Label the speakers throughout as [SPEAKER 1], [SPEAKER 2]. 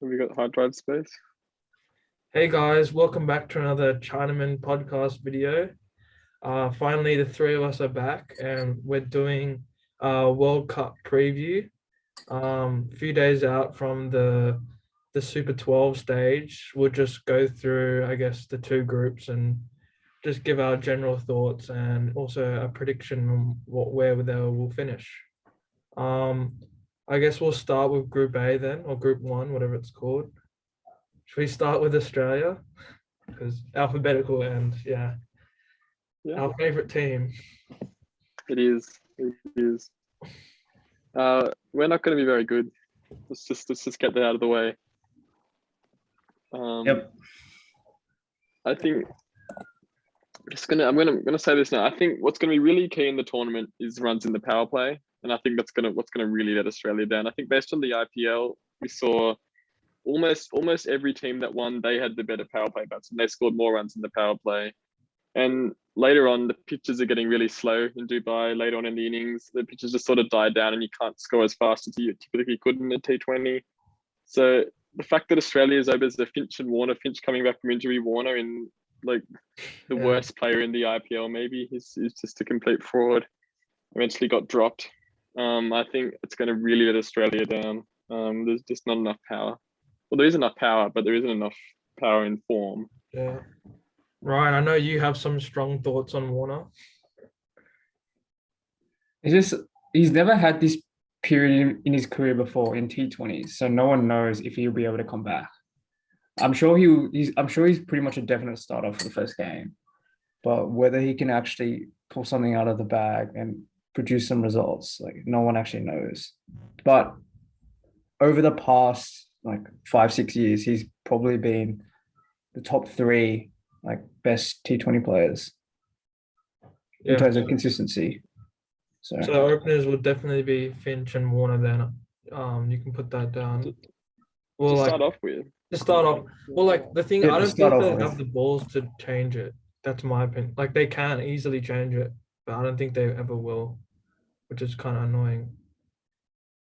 [SPEAKER 1] Have we got hard drive space?
[SPEAKER 2] Hey guys, welcome back to another Chinaman podcast video. Finally, the three of us are back and we're doing a World Cup preview. A few days out from the Super 12 stage. We'll just go through, I guess, the two groups and just give our general thoughts and also a prediction on where they will finish. I guess we'll start with Group A then, or Group 1, whatever it's called. Should we start with Australia? Because alphabetical and
[SPEAKER 1] Yeah,
[SPEAKER 2] our favorite team.
[SPEAKER 1] it is. It is. We're not going to be very good. Let's just get that out of the way.
[SPEAKER 3] Yep.
[SPEAKER 1] I think I'm gonna say this now. I think what's gonna be really key in the tournament is runs in the power play, and I think what's gonna really let Australia down. I think based on the IPL, we saw almost every team that won, they had the better power play bats and they scored more runs in the power play. And later on, the pitches are getting really slow in Dubai. Later on in the innings, the pitches just sort of die down and you can't score as fast as you typically could in a T20. So the fact that Australia's over the Finch and Warner, Finch coming back from injury, Warner in like the worst player in the IPL, maybe he's just a complete fraud. Eventually got dropped. I think it's going to really let Australia down. There's just not enough power. Well, there is enough power, but there isn't enough power in form.
[SPEAKER 2] Yeah. Ryan, I know you have some strong thoughts on Warner.
[SPEAKER 3] He's never had this period in his career before in T20s, so no one knows if he'll be able to come back. I'm sure he's pretty much a definite starter for the first game, but whether he can actually pull something out of the bag and produce some results, like no one actually knows. But over the past 5-6 years, he's probably been the top three best T20 players in terms of consistency. So
[SPEAKER 2] openers would definitely be Finch and Warner then. You can put that down. Well,
[SPEAKER 1] to start off with.
[SPEAKER 2] To start off, well, the thing, I don't think they have the balls to change it. That's my opinion. They can easily change it, but I don't think they ever will, which is kind of annoying.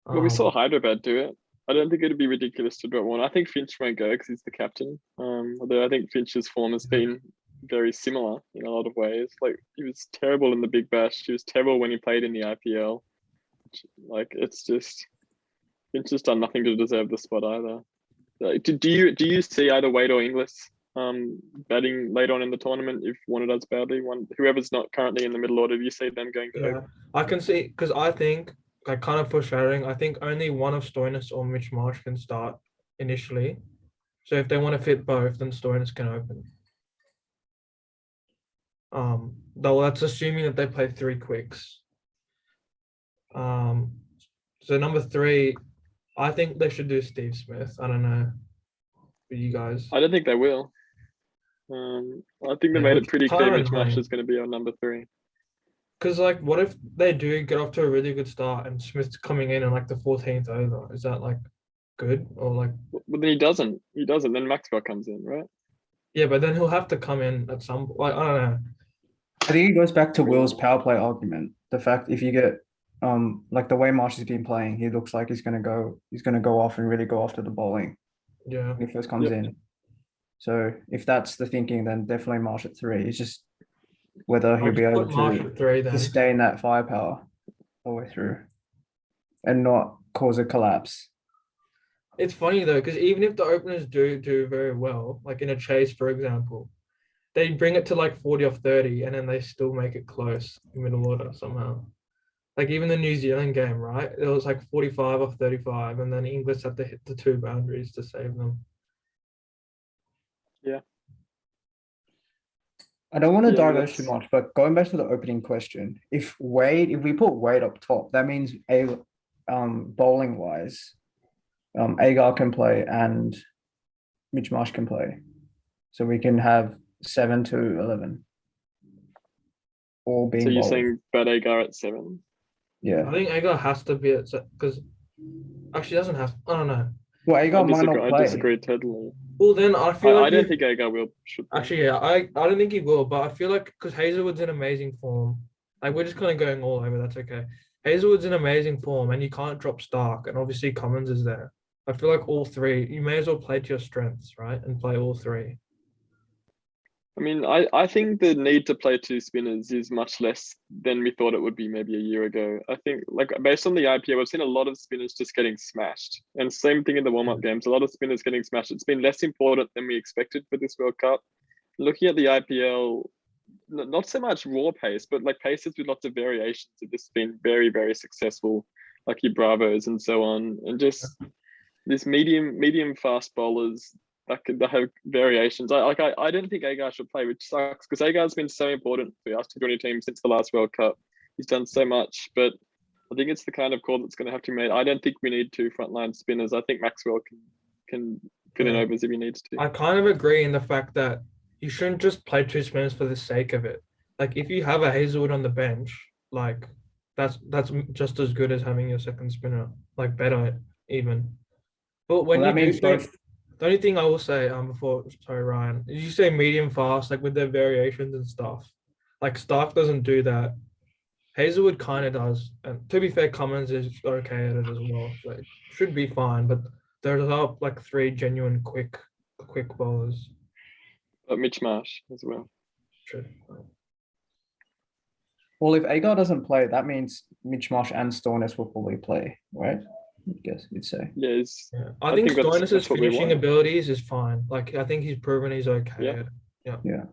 [SPEAKER 1] Well, we saw Hyderabad do it. I don't think it'd be ridiculous to drop one. I think Finch won't go because he's the captain. Although I think Finch's form has been very similar in a lot of ways. He was terrible in the Big Bash. He was terrible when he played in the IPL. It's just Finch has done nothing to deserve the spot either. Do you see either Wade or Inglis batting later on in the tournament if Warner does badly? Whoever's not currently in the middle order, do you see them going?
[SPEAKER 2] Yeah, I can see, because I think, kind of foreshadowing, I think only one of Stoinis or Mitch Marsh can start initially. So if they want to fit both, then Stoinis can open. Though that's assuming that they play three quicks. So number 3, I think they should do Steve Smith. I don't know for you guys.
[SPEAKER 1] I don't think they will. I think they made it pretty clear Mitch Marsh is going to be our number 3.
[SPEAKER 2] Because what if they do get off to a really good start and Smith's coming in the 14th over? Is that good or
[SPEAKER 1] Well, then he doesn't. Then Maxwell comes in, right?
[SPEAKER 2] Yeah, but then he'll have to come in at some. I don't know.
[SPEAKER 3] I think it goes back to Will's power play argument. The fact if you get the way Marsh has been playing, he looks like he's gonna go off and really go after the bowling.
[SPEAKER 2] Yeah,
[SPEAKER 3] when he first comes in. So if that's the thinking, then definitely Marsh at 3. It's just whether he'll be able to sustain that firepower all the way through and not cause a collapse.
[SPEAKER 2] It's funny though, because even if the openers do very well, in a chase, for example, they bring it to 40 off 30 and then they still make it close in middle order somehow. Even the New Zealand game, right? It was 45 off 35 and then Inglis had to hit the 2 boundaries to save them.
[SPEAKER 1] Yeah.
[SPEAKER 3] I don't want to diverge too much, but going back to the opening question, if we put Wade up top, that means bowling wise, Agar can play and Mitch Marsh can play, so we can have 7 to 11. All being.
[SPEAKER 1] So you're saying bat Agar at 7?
[SPEAKER 3] Yeah,
[SPEAKER 2] I think Agar has to be at, because actually doesn't have. I don't know.
[SPEAKER 3] Well, Agar might not play.
[SPEAKER 1] I disagree totally.
[SPEAKER 2] Well, then I feel
[SPEAKER 1] I don't think Agar should play.
[SPEAKER 2] Actually, yeah, I don't think he will, but I feel because Hazelwood's in amazing form. We're just kind of going all over. That's okay. Hazelwood's in amazing form, and you can't drop Stark, and obviously Cummins is there. I feel like all three, you may as well play to your strengths, right? And play all three.
[SPEAKER 1] I mean, I think the need to play two spinners is much less than we thought it would be maybe a year ago. I think, like, based on the IPO, we've seen a lot of spinners just getting smashed. And same thing in the warm-up games, a lot of spinners getting smashed. It's been less important than we expected for this World Cup. Looking at the IPL, not so much raw pace, but like paces with lots of variations have just been very, very successful, like your Bravos and so on. And just this medium fast bowlers that have variations. I don't think Agar should play, which sucks because Agar's been so important for us T20 team since the last World Cup. He's done so much, but I think it's the kind of call that's going to have to be made. I don't think we need two frontline spinners. I think Maxwell can fit in overs if he needs to.
[SPEAKER 2] I kind of agree in the fact that you shouldn't just play two spinners for the sake of it. Like if you have a Hazelwood on the bench, like that's just as good as having your second spinner, like better even. But when
[SPEAKER 3] Well,
[SPEAKER 2] you
[SPEAKER 3] that means
[SPEAKER 2] do
[SPEAKER 3] both.
[SPEAKER 2] the only thing I will say before, sorry Ryan, is you say medium fast, like with their variations and stuff. Like Stark doesn't do that. Hazelwood kind of does, and to be fair, Cummins is okay at it as well. So it should be fine. But there's up like three genuine quick bowlers.
[SPEAKER 1] But Mitch Marsh as well.
[SPEAKER 2] True.
[SPEAKER 3] Well, if Agar doesn't play, that means Mitch Marsh and Stoinis will probably play, right? I guess you'd say.
[SPEAKER 1] Yeah,
[SPEAKER 2] Yeah. I think
[SPEAKER 1] that's
[SPEAKER 2] Stoinis'
[SPEAKER 1] what we
[SPEAKER 2] finishing
[SPEAKER 1] want.
[SPEAKER 2] abilities is fine. Like I think he's proven he's okay.
[SPEAKER 1] Yeah.
[SPEAKER 2] At it. Yeah.
[SPEAKER 3] Yeah.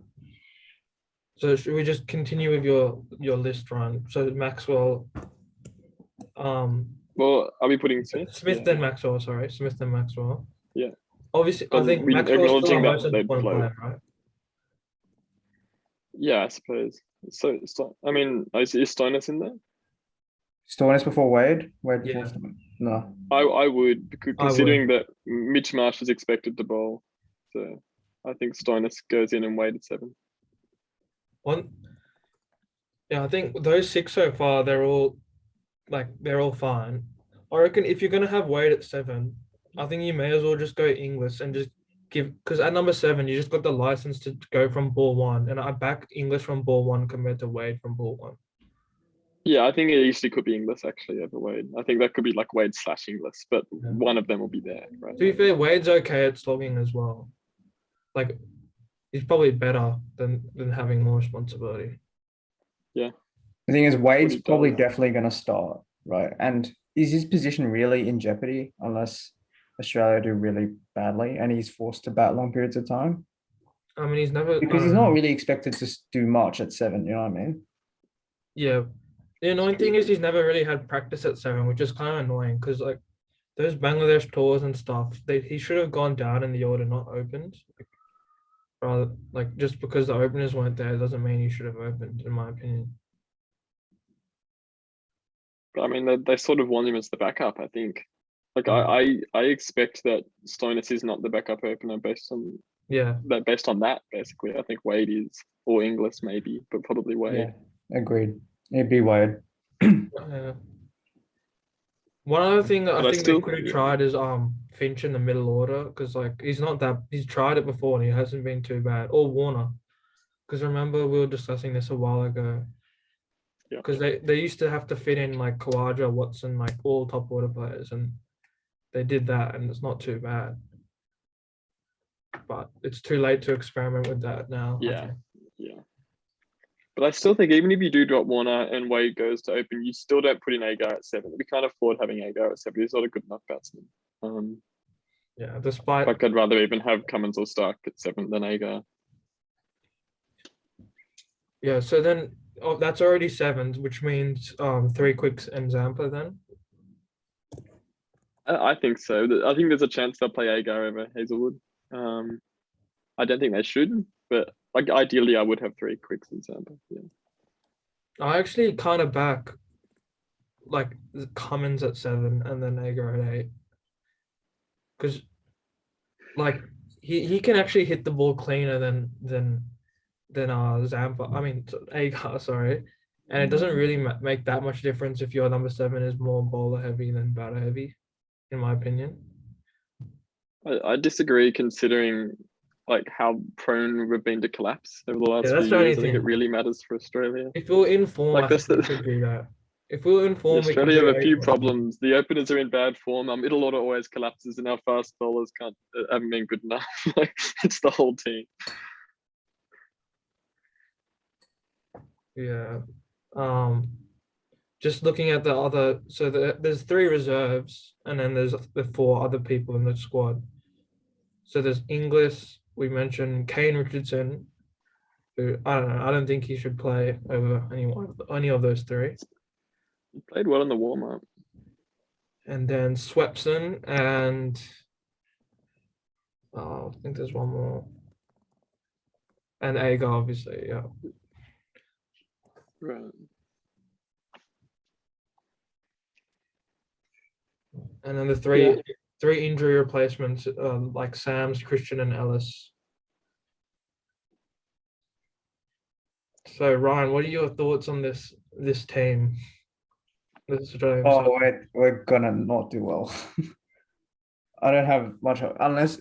[SPEAKER 2] So should we just continue with your list, Ryan? So Maxwell,
[SPEAKER 1] Well, are we putting Smith?
[SPEAKER 2] Smith
[SPEAKER 1] Yeah.
[SPEAKER 2] then Maxwell. Sorry, Smith then Maxwell.
[SPEAKER 1] Yeah.
[SPEAKER 2] Obviously, I think
[SPEAKER 1] We
[SPEAKER 2] Maxwell's still
[SPEAKER 1] acknowledging
[SPEAKER 2] our
[SPEAKER 1] that
[SPEAKER 2] most
[SPEAKER 1] they'd
[SPEAKER 2] important
[SPEAKER 1] float.
[SPEAKER 2] player, right?
[SPEAKER 1] Yeah, I suppose. So I mean, is Stoinis in there?
[SPEAKER 3] Stoinis before Wade? Wade
[SPEAKER 2] Yeah.
[SPEAKER 3] before Stoinis? No.
[SPEAKER 1] I would, because considering that Mitch Marsh is expected to bowl, so I think Stoinis goes in and Wade at 7.
[SPEAKER 2] Yeah, I think those 6 so far, they're all fine. I reckon if you're gonna have Wade at 7, I think you may as well just go English and just because at number 7 you just got the license to go from ball 1, and I back English from ball 1 compared to Wade from ball 1.
[SPEAKER 1] Yeah, I think it easily could be Inglis actually over Wade. I think that could be like Wade / Inglis, but one of them will be there, right?
[SPEAKER 2] To be fair, Wade's okay at slogging as well. Like he's probably better than having more responsibility.
[SPEAKER 1] Yeah.
[SPEAKER 3] The thing is, Wade's
[SPEAKER 1] he
[SPEAKER 3] probably
[SPEAKER 1] does.
[SPEAKER 3] definitely going to start, right? And is his position really in jeopardy unless Australia do really badly and he's forced to bat long periods of time?
[SPEAKER 2] I mean, he's never
[SPEAKER 3] Because he's not really expected to do much at 7, you know what I mean?
[SPEAKER 2] Yeah. The annoying thing is he's never really had practice at 7, which is kind of annoying because like those Bangladesh tours and stuff, he should have gone down in the order, not opened. Rather, like just because the openers weren't there doesn't mean he should have opened, in my opinion.
[SPEAKER 1] I mean, they sort of want him as the backup, I think. Like I expect that Stoinis is not the backup opener based on that. Basically, I think Wade is, or Inglis maybe, but probably Wade.
[SPEAKER 3] Yeah, agreed. It'd be Wade.
[SPEAKER 2] One other thing that I think they could have
[SPEAKER 1] yeah.
[SPEAKER 2] tried is Finch in the middle order because like he's tried it before and he hasn't been too bad. Or Warner, because remember we were discussing this a while ago.
[SPEAKER 1] Yeah.
[SPEAKER 2] Because they used to have to fit in like Khawaja, Watson, like all top order players, and they did that, and it's not too bad. But it's too late to experiment with that now.
[SPEAKER 1] Yeah. But I still think even if you do drop Warner and Wade goes to open, you still don't put in Agar at 7. We can't afford having Agar at 7. He's not a good enough batsman.
[SPEAKER 2] Yeah, despite
[SPEAKER 1] like I'd rather even have Cummins or Stark at 7 than Agar.
[SPEAKER 2] Yeah, so then that's already 7, which means 3 quicks and Zampa then.
[SPEAKER 1] I think so. I think there's a chance they'll play Agar over Hazelwood. I don't think they should, but like ideally I would have 3 quicks and Zampa. Yeah.
[SPEAKER 2] I actually kind of back like Cummins at 7 and then Agar at 8. Because like he can actually hit the ball cleaner than Zampa. I mean Agar, sorry. And it doesn't really make that much difference if your number 7 is more bowler heavy than batter heavy, in my opinion.
[SPEAKER 1] I disagree considering like how prone we've been to collapse over the last few years. I think it really matters for Australia.
[SPEAKER 2] If you're in form,
[SPEAKER 1] like
[SPEAKER 2] I think you should do that. If we were in form, we can
[SPEAKER 1] Australia
[SPEAKER 2] do
[SPEAKER 1] have a few
[SPEAKER 2] 8-1.
[SPEAKER 1] problems. The openers are in bad form. Our middle order always collapses, and our fast bowlers haven't been good enough. Like, it's the whole team.
[SPEAKER 2] Yeah. Just looking at the other, so there's 3 reserves, and then there's the 4 other people in the squad. So there's Inglis. We mentioned Kane Richardson, who I don't know. I don't think he should play over any of those 3.
[SPEAKER 1] He played well in the warm up.
[SPEAKER 2] And then Swepson and I think there's one more. And Agar, obviously, yeah.
[SPEAKER 1] Right.
[SPEAKER 2] And then the three injury replacements, like Sams, Christian, and Ellis. So Ryan, what are your thoughts on this team? This Australian side?
[SPEAKER 3] Oh, we're gonna not do well. I don't have much unless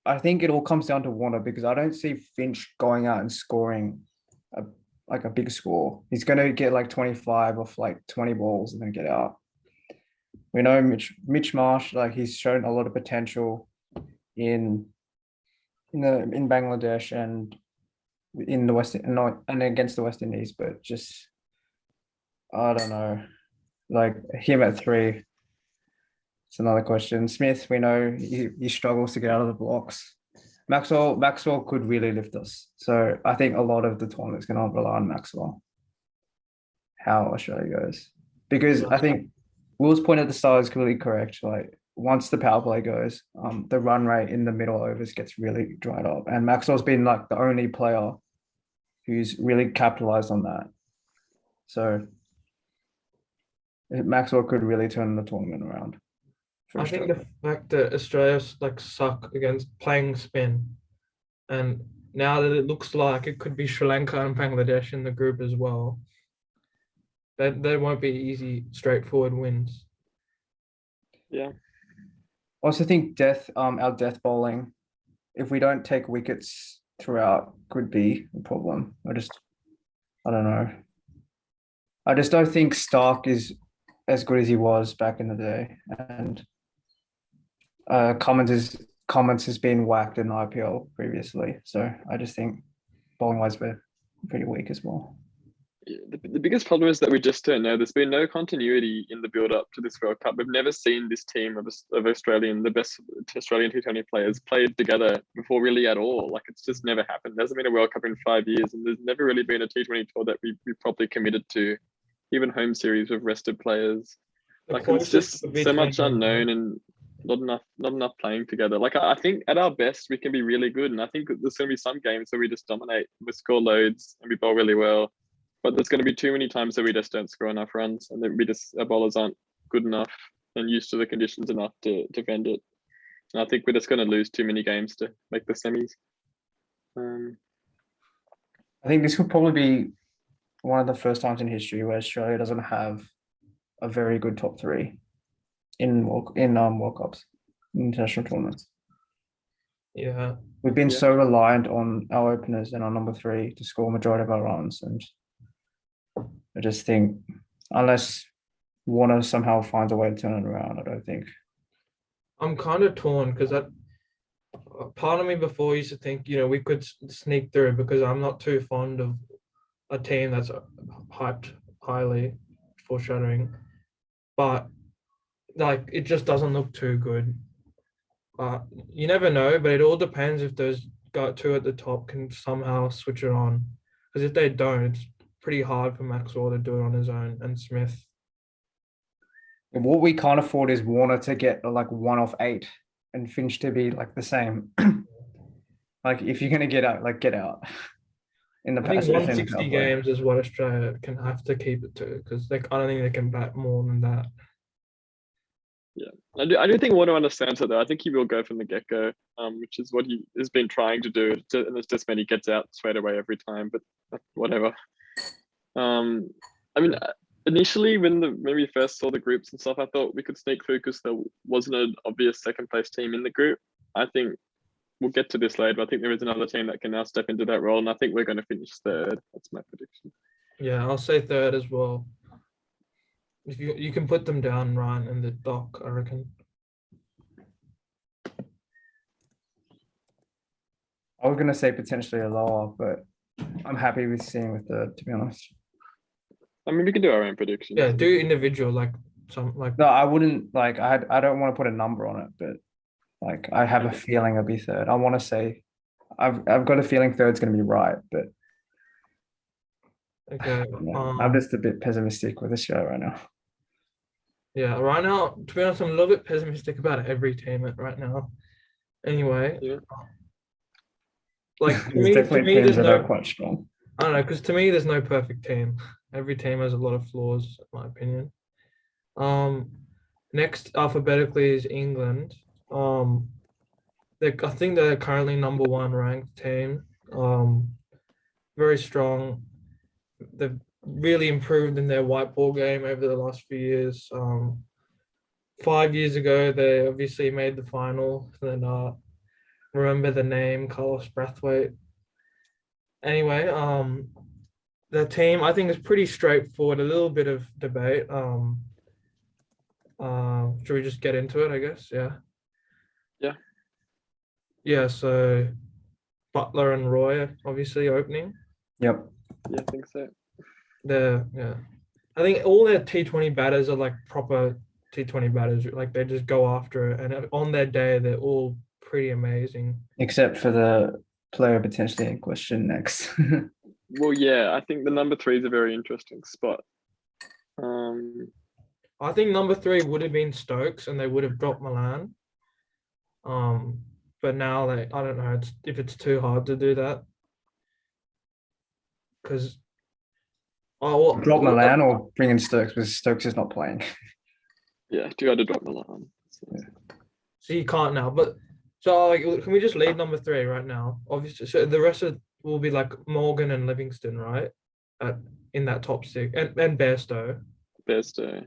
[SPEAKER 3] I think it all comes down to Warner because I don't see Finch going out and scoring a big score. He's gonna get like 25 off like 20 balls and then get out. We know Mitch Marsh, like he's shown a lot of potential in Bangladesh and in the West and against the West Indies, but just I don't know. Like him at 3. It's another question. Smith, we know he struggles to get out of the blocks. Maxwell could really lift us. So I think a lot of the tournament's going to rely on Maxwell. How Australia goes, because I think Will's point at the start is completely correct. Like once the power play goes, the run rate in the middle overs gets really dried up, and Maxwell's been like the only player who's really capitalized on that. So Maxwell could really turn the tournament around.
[SPEAKER 2] I think the fact that Australia's like suck against playing spin, and now that it looks like it could be Sri Lanka and Bangladesh in the group as well, that there won't be easy, straightforward wins.
[SPEAKER 1] Yeah.
[SPEAKER 3] I also think our death bowling, if we don't take wickets throughout, could be a problem. I don't know. I just don't think Stark is as good as he was back in the day, and Cummins has been whacked in the IPL previously, so I just think bowling wise we're pretty weak as well.
[SPEAKER 1] Yeah, the biggest problem is that we just don't know. There's been no continuity in the build up to this World Cup. We've never seen this team of the best Australian T20 players played together before really at all. Like it's just never happened. There hasn't been a World Cup in 5 years, and there's never really been a T20 tour that we properly committed to. Even home series with rested players. Like it's just so much unknown and not enough playing together. Like I think at our best we can be really good, and I think there's going to be some games where we just dominate, we score loads, and we bowl really well. But there's going to be too many times that we just don't score enough runs, and then our bowlers aren't good enough and used to the conditions enough to defend it. And I think we're just going to lose too many games to make the semis.
[SPEAKER 3] I think this will probably be one of the first times in history where Australia doesn't have a very good top 3 in World Cups, international tournaments.
[SPEAKER 2] Yeah,
[SPEAKER 3] we've been so reliant on our openers and our number 3 to score majority of our runs, and I just think unless Warner somehow finds a way to turn it around, I don't think.
[SPEAKER 2] I'm kind of torn because that part of me before used to think we could sneak through because I'm not too fond of a team that's hyped highly, foreshadowing, but like it just doesn't look too good. You never know, but it all depends if those 2 at the top can somehow switch it on, because if they don't, it's pretty hard for Maxwell to do it on his own, and Smith.
[SPEAKER 3] And what we can't afford is Warner to get like 1 off 8 and Finch to be like the same. Like if you're gonna get out, like get out. In the
[SPEAKER 2] I think
[SPEAKER 3] past,
[SPEAKER 2] 160 games is what Australia can have to keep it to, because I don't think they can bat more than that.
[SPEAKER 1] Yeah, I do think Warner understands it though. I think he will go from the get-go, which is what he has been trying to do. And it's just when he gets out straight away every time, but whatever. I mean, initially when we first saw the groups and stuff, I thought we could sneak through because there wasn't an obvious second place team in the group. I think we'll get to this later, but I think there is another team that can now step into that role, and I think we're going to finish 3rd. That's my prediction.
[SPEAKER 2] Yeah, I'll say 3rd as well. If you can put them down, Ryan, in the doc, I reckon.
[SPEAKER 3] I was gonna say potentially a lower, but I'm happy with seeing with third, to be honest.
[SPEAKER 1] I mean, we can do our own predictions.
[SPEAKER 2] Yeah, do individual like some like.
[SPEAKER 3] No, I wouldn't like. I don't want to put a number on it, but like I have a
[SPEAKER 1] Okay.
[SPEAKER 3] feeling it'll be third. I want to say I've got a feeling third's gonna be right, but
[SPEAKER 2] Okay.
[SPEAKER 3] I'm just a bit pessimistic with this show right now.
[SPEAKER 2] Yeah. Right now, to be honest, I'm a little bit pessimistic about every team right now. Anyway,
[SPEAKER 1] Yeah.
[SPEAKER 2] like
[SPEAKER 3] There's
[SPEAKER 2] to
[SPEAKER 3] definitely
[SPEAKER 2] me,
[SPEAKER 3] teams
[SPEAKER 2] there's
[SPEAKER 3] that are
[SPEAKER 2] no.
[SPEAKER 3] quite strong.
[SPEAKER 2] I don't know, because to me, there's no perfect team. Every team has a lot of flaws, in my opinion. Next alphabetically is England. I think they're currently number one ranked team. Very strong. They've really improved in their white ball game over the last few years. 5 years ago, they obviously made the final. And remember the name, Carlos Brathwaite. Anyway, the team I think is pretty straightforward. A little bit of debate. Should we just get into it? I guess. Yeah.
[SPEAKER 1] Yeah.
[SPEAKER 2] Yeah. So Butler and Roy obviously opening.
[SPEAKER 3] Yep.
[SPEAKER 1] Yeah, I think so.
[SPEAKER 2] Yeah. I think all their T20 batters are like proper T20 batters. Like they just go after it, and on their day they're all pretty amazing.
[SPEAKER 3] Except for the player potentially in question next.
[SPEAKER 1] Well, yeah, I think the number 3 is a very interesting spot.
[SPEAKER 2] I think number 3 would have been Stokes, and they would have dropped Milan. But now I don't know if it's too hard to do that because
[SPEAKER 3] Drop Milan or bring in Stokes because Stokes is not playing.
[SPEAKER 1] Yeah, do you have to drop Milan?
[SPEAKER 2] So you can't now. But so like, can we just leave number 3 right now? Obviously, so the rest will be like Morgan and Livingston, right? In that top 6 and Bairstow.
[SPEAKER 1] Best.
[SPEAKER 2] So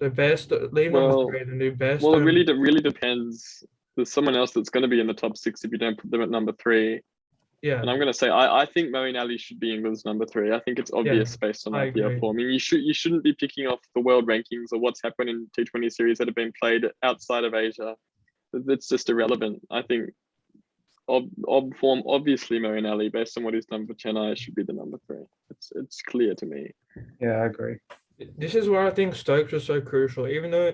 [SPEAKER 2] Bairstow, leave number 3 and do Bairstow.
[SPEAKER 1] Well, it really depends. There's someone else that's going to be in the top 6 if you don't put them at number 3.
[SPEAKER 2] Yeah.
[SPEAKER 1] And I'm going to say I think Moeen Ali should be England's number 3. I think it's obvious based on
[SPEAKER 2] I
[SPEAKER 1] IPL
[SPEAKER 2] agree.
[SPEAKER 1] form. I mean, you shouldn't be picking off the world rankings or what's happened in T20 series that have been played outside of Asia. It's just irrelevant. I think ob form, obviously Moeen Ali, based on what he's done for Chennai, should be the number 3. It's clear to me.
[SPEAKER 3] Yeah, I agree.
[SPEAKER 2] This is where I think Stokes was so crucial, even though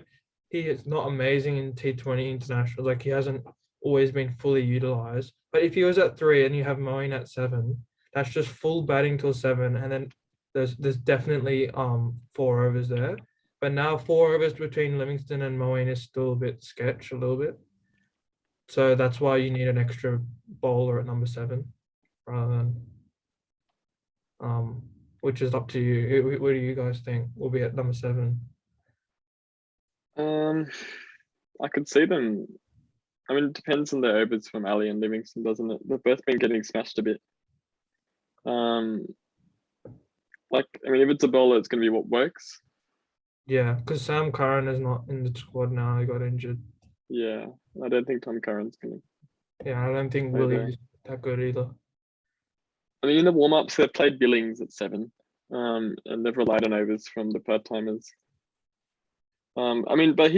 [SPEAKER 2] he is not amazing in T20 internationals, like he hasn't always been fully utilized. But if he was at 3 and you have Moeen at 7, that's just full batting till 7, and then there's definitely 4 overs there. But now 4 overs between Livingston and Moeen is still a bit sketch, a little bit. So that's why you need an extra bowler at number 7 rather than which is up to you. What do you guys think will be at number 7?
[SPEAKER 1] I could see them. I mean, it depends on the overs from Ali and Livingston, doesn't it? They've both been getting smashed a bit. Like, I mean, if it's a bowler, it's going to be what works.
[SPEAKER 2] Yeah, because Sam Curran is not in the squad now. He got injured.
[SPEAKER 1] Yeah, I don't think Tom Curran's going to.
[SPEAKER 2] Yeah, I don't think
[SPEAKER 1] Play
[SPEAKER 2] Willie
[SPEAKER 1] there.
[SPEAKER 2] is that good either.
[SPEAKER 1] I mean, in the warm-ups, they've played Billings at 7, and they've relied on overs from the part-timers. I mean, but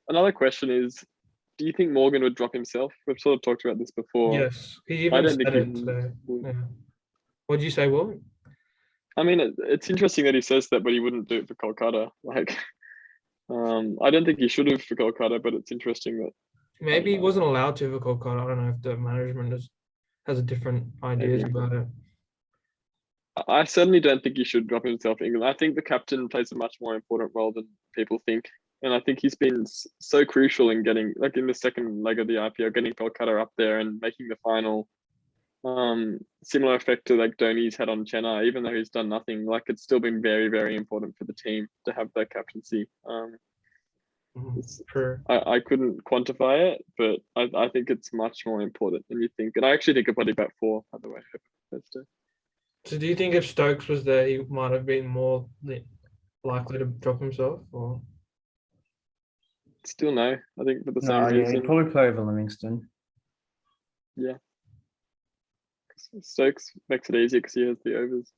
[SPEAKER 1] another question is, do you think Morgan would drop himself? We've sort of talked about this before.
[SPEAKER 2] Yes, he
[SPEAKER 1] I
[SPEAKER 2] even
[SPEAKER 1] don't
[SPEAKER 2] said
[SPEAKER 1] think
[SPEAKER 2] it
[SPEAKER 1] he
[SPEAKER 2] today.
[SPEAKER 1] would.
[SPEAKER 2] Yeah. What'd you say, Will?
[SPEAKER 1] I mean, it's interesting that he says that, but he wouldn't do it for Kolkata. Like, I don't think he should have for Kolkata, but it's interesting that
[SPEAKER 2] Maybe he wasn't allowed to for Kolkata. I don't know if the management has a different ideas
[SPEAKER 1] maybe.
[SPEAKER 2] about it.
[SPEAKER 1] I certainly don't think he should drop himself in England. I think the captain plays a much more important role than people think. And I think he's been so crucial in getting, like in the second leg of the IPL, getting Kolkata up there and making the final. Similar effect to like Dhoni's had on Chennai, even though he's done nothing. Like it's still been very, very important for the team to have that captaincy.
[SPEAKER 2] Sure.
[SPEAKER 1] I couldn't quantify it, but I think it's much more important than you think. And I actually think it'll probably bat 4, by the way.
[SPEAKER 2] So do you think if Stokes was there, he might have been more likely to drop himself? Or
[SPEAKER 1] Still no, I think for the same
[SPEAKER 3] No, yeah,
[SPEAKER 1] reason.
[SPEAKER 3] he'd probably play over Livingston.
[SPEAKER 1] Yeah. Stokes makes it easier because he has the overs.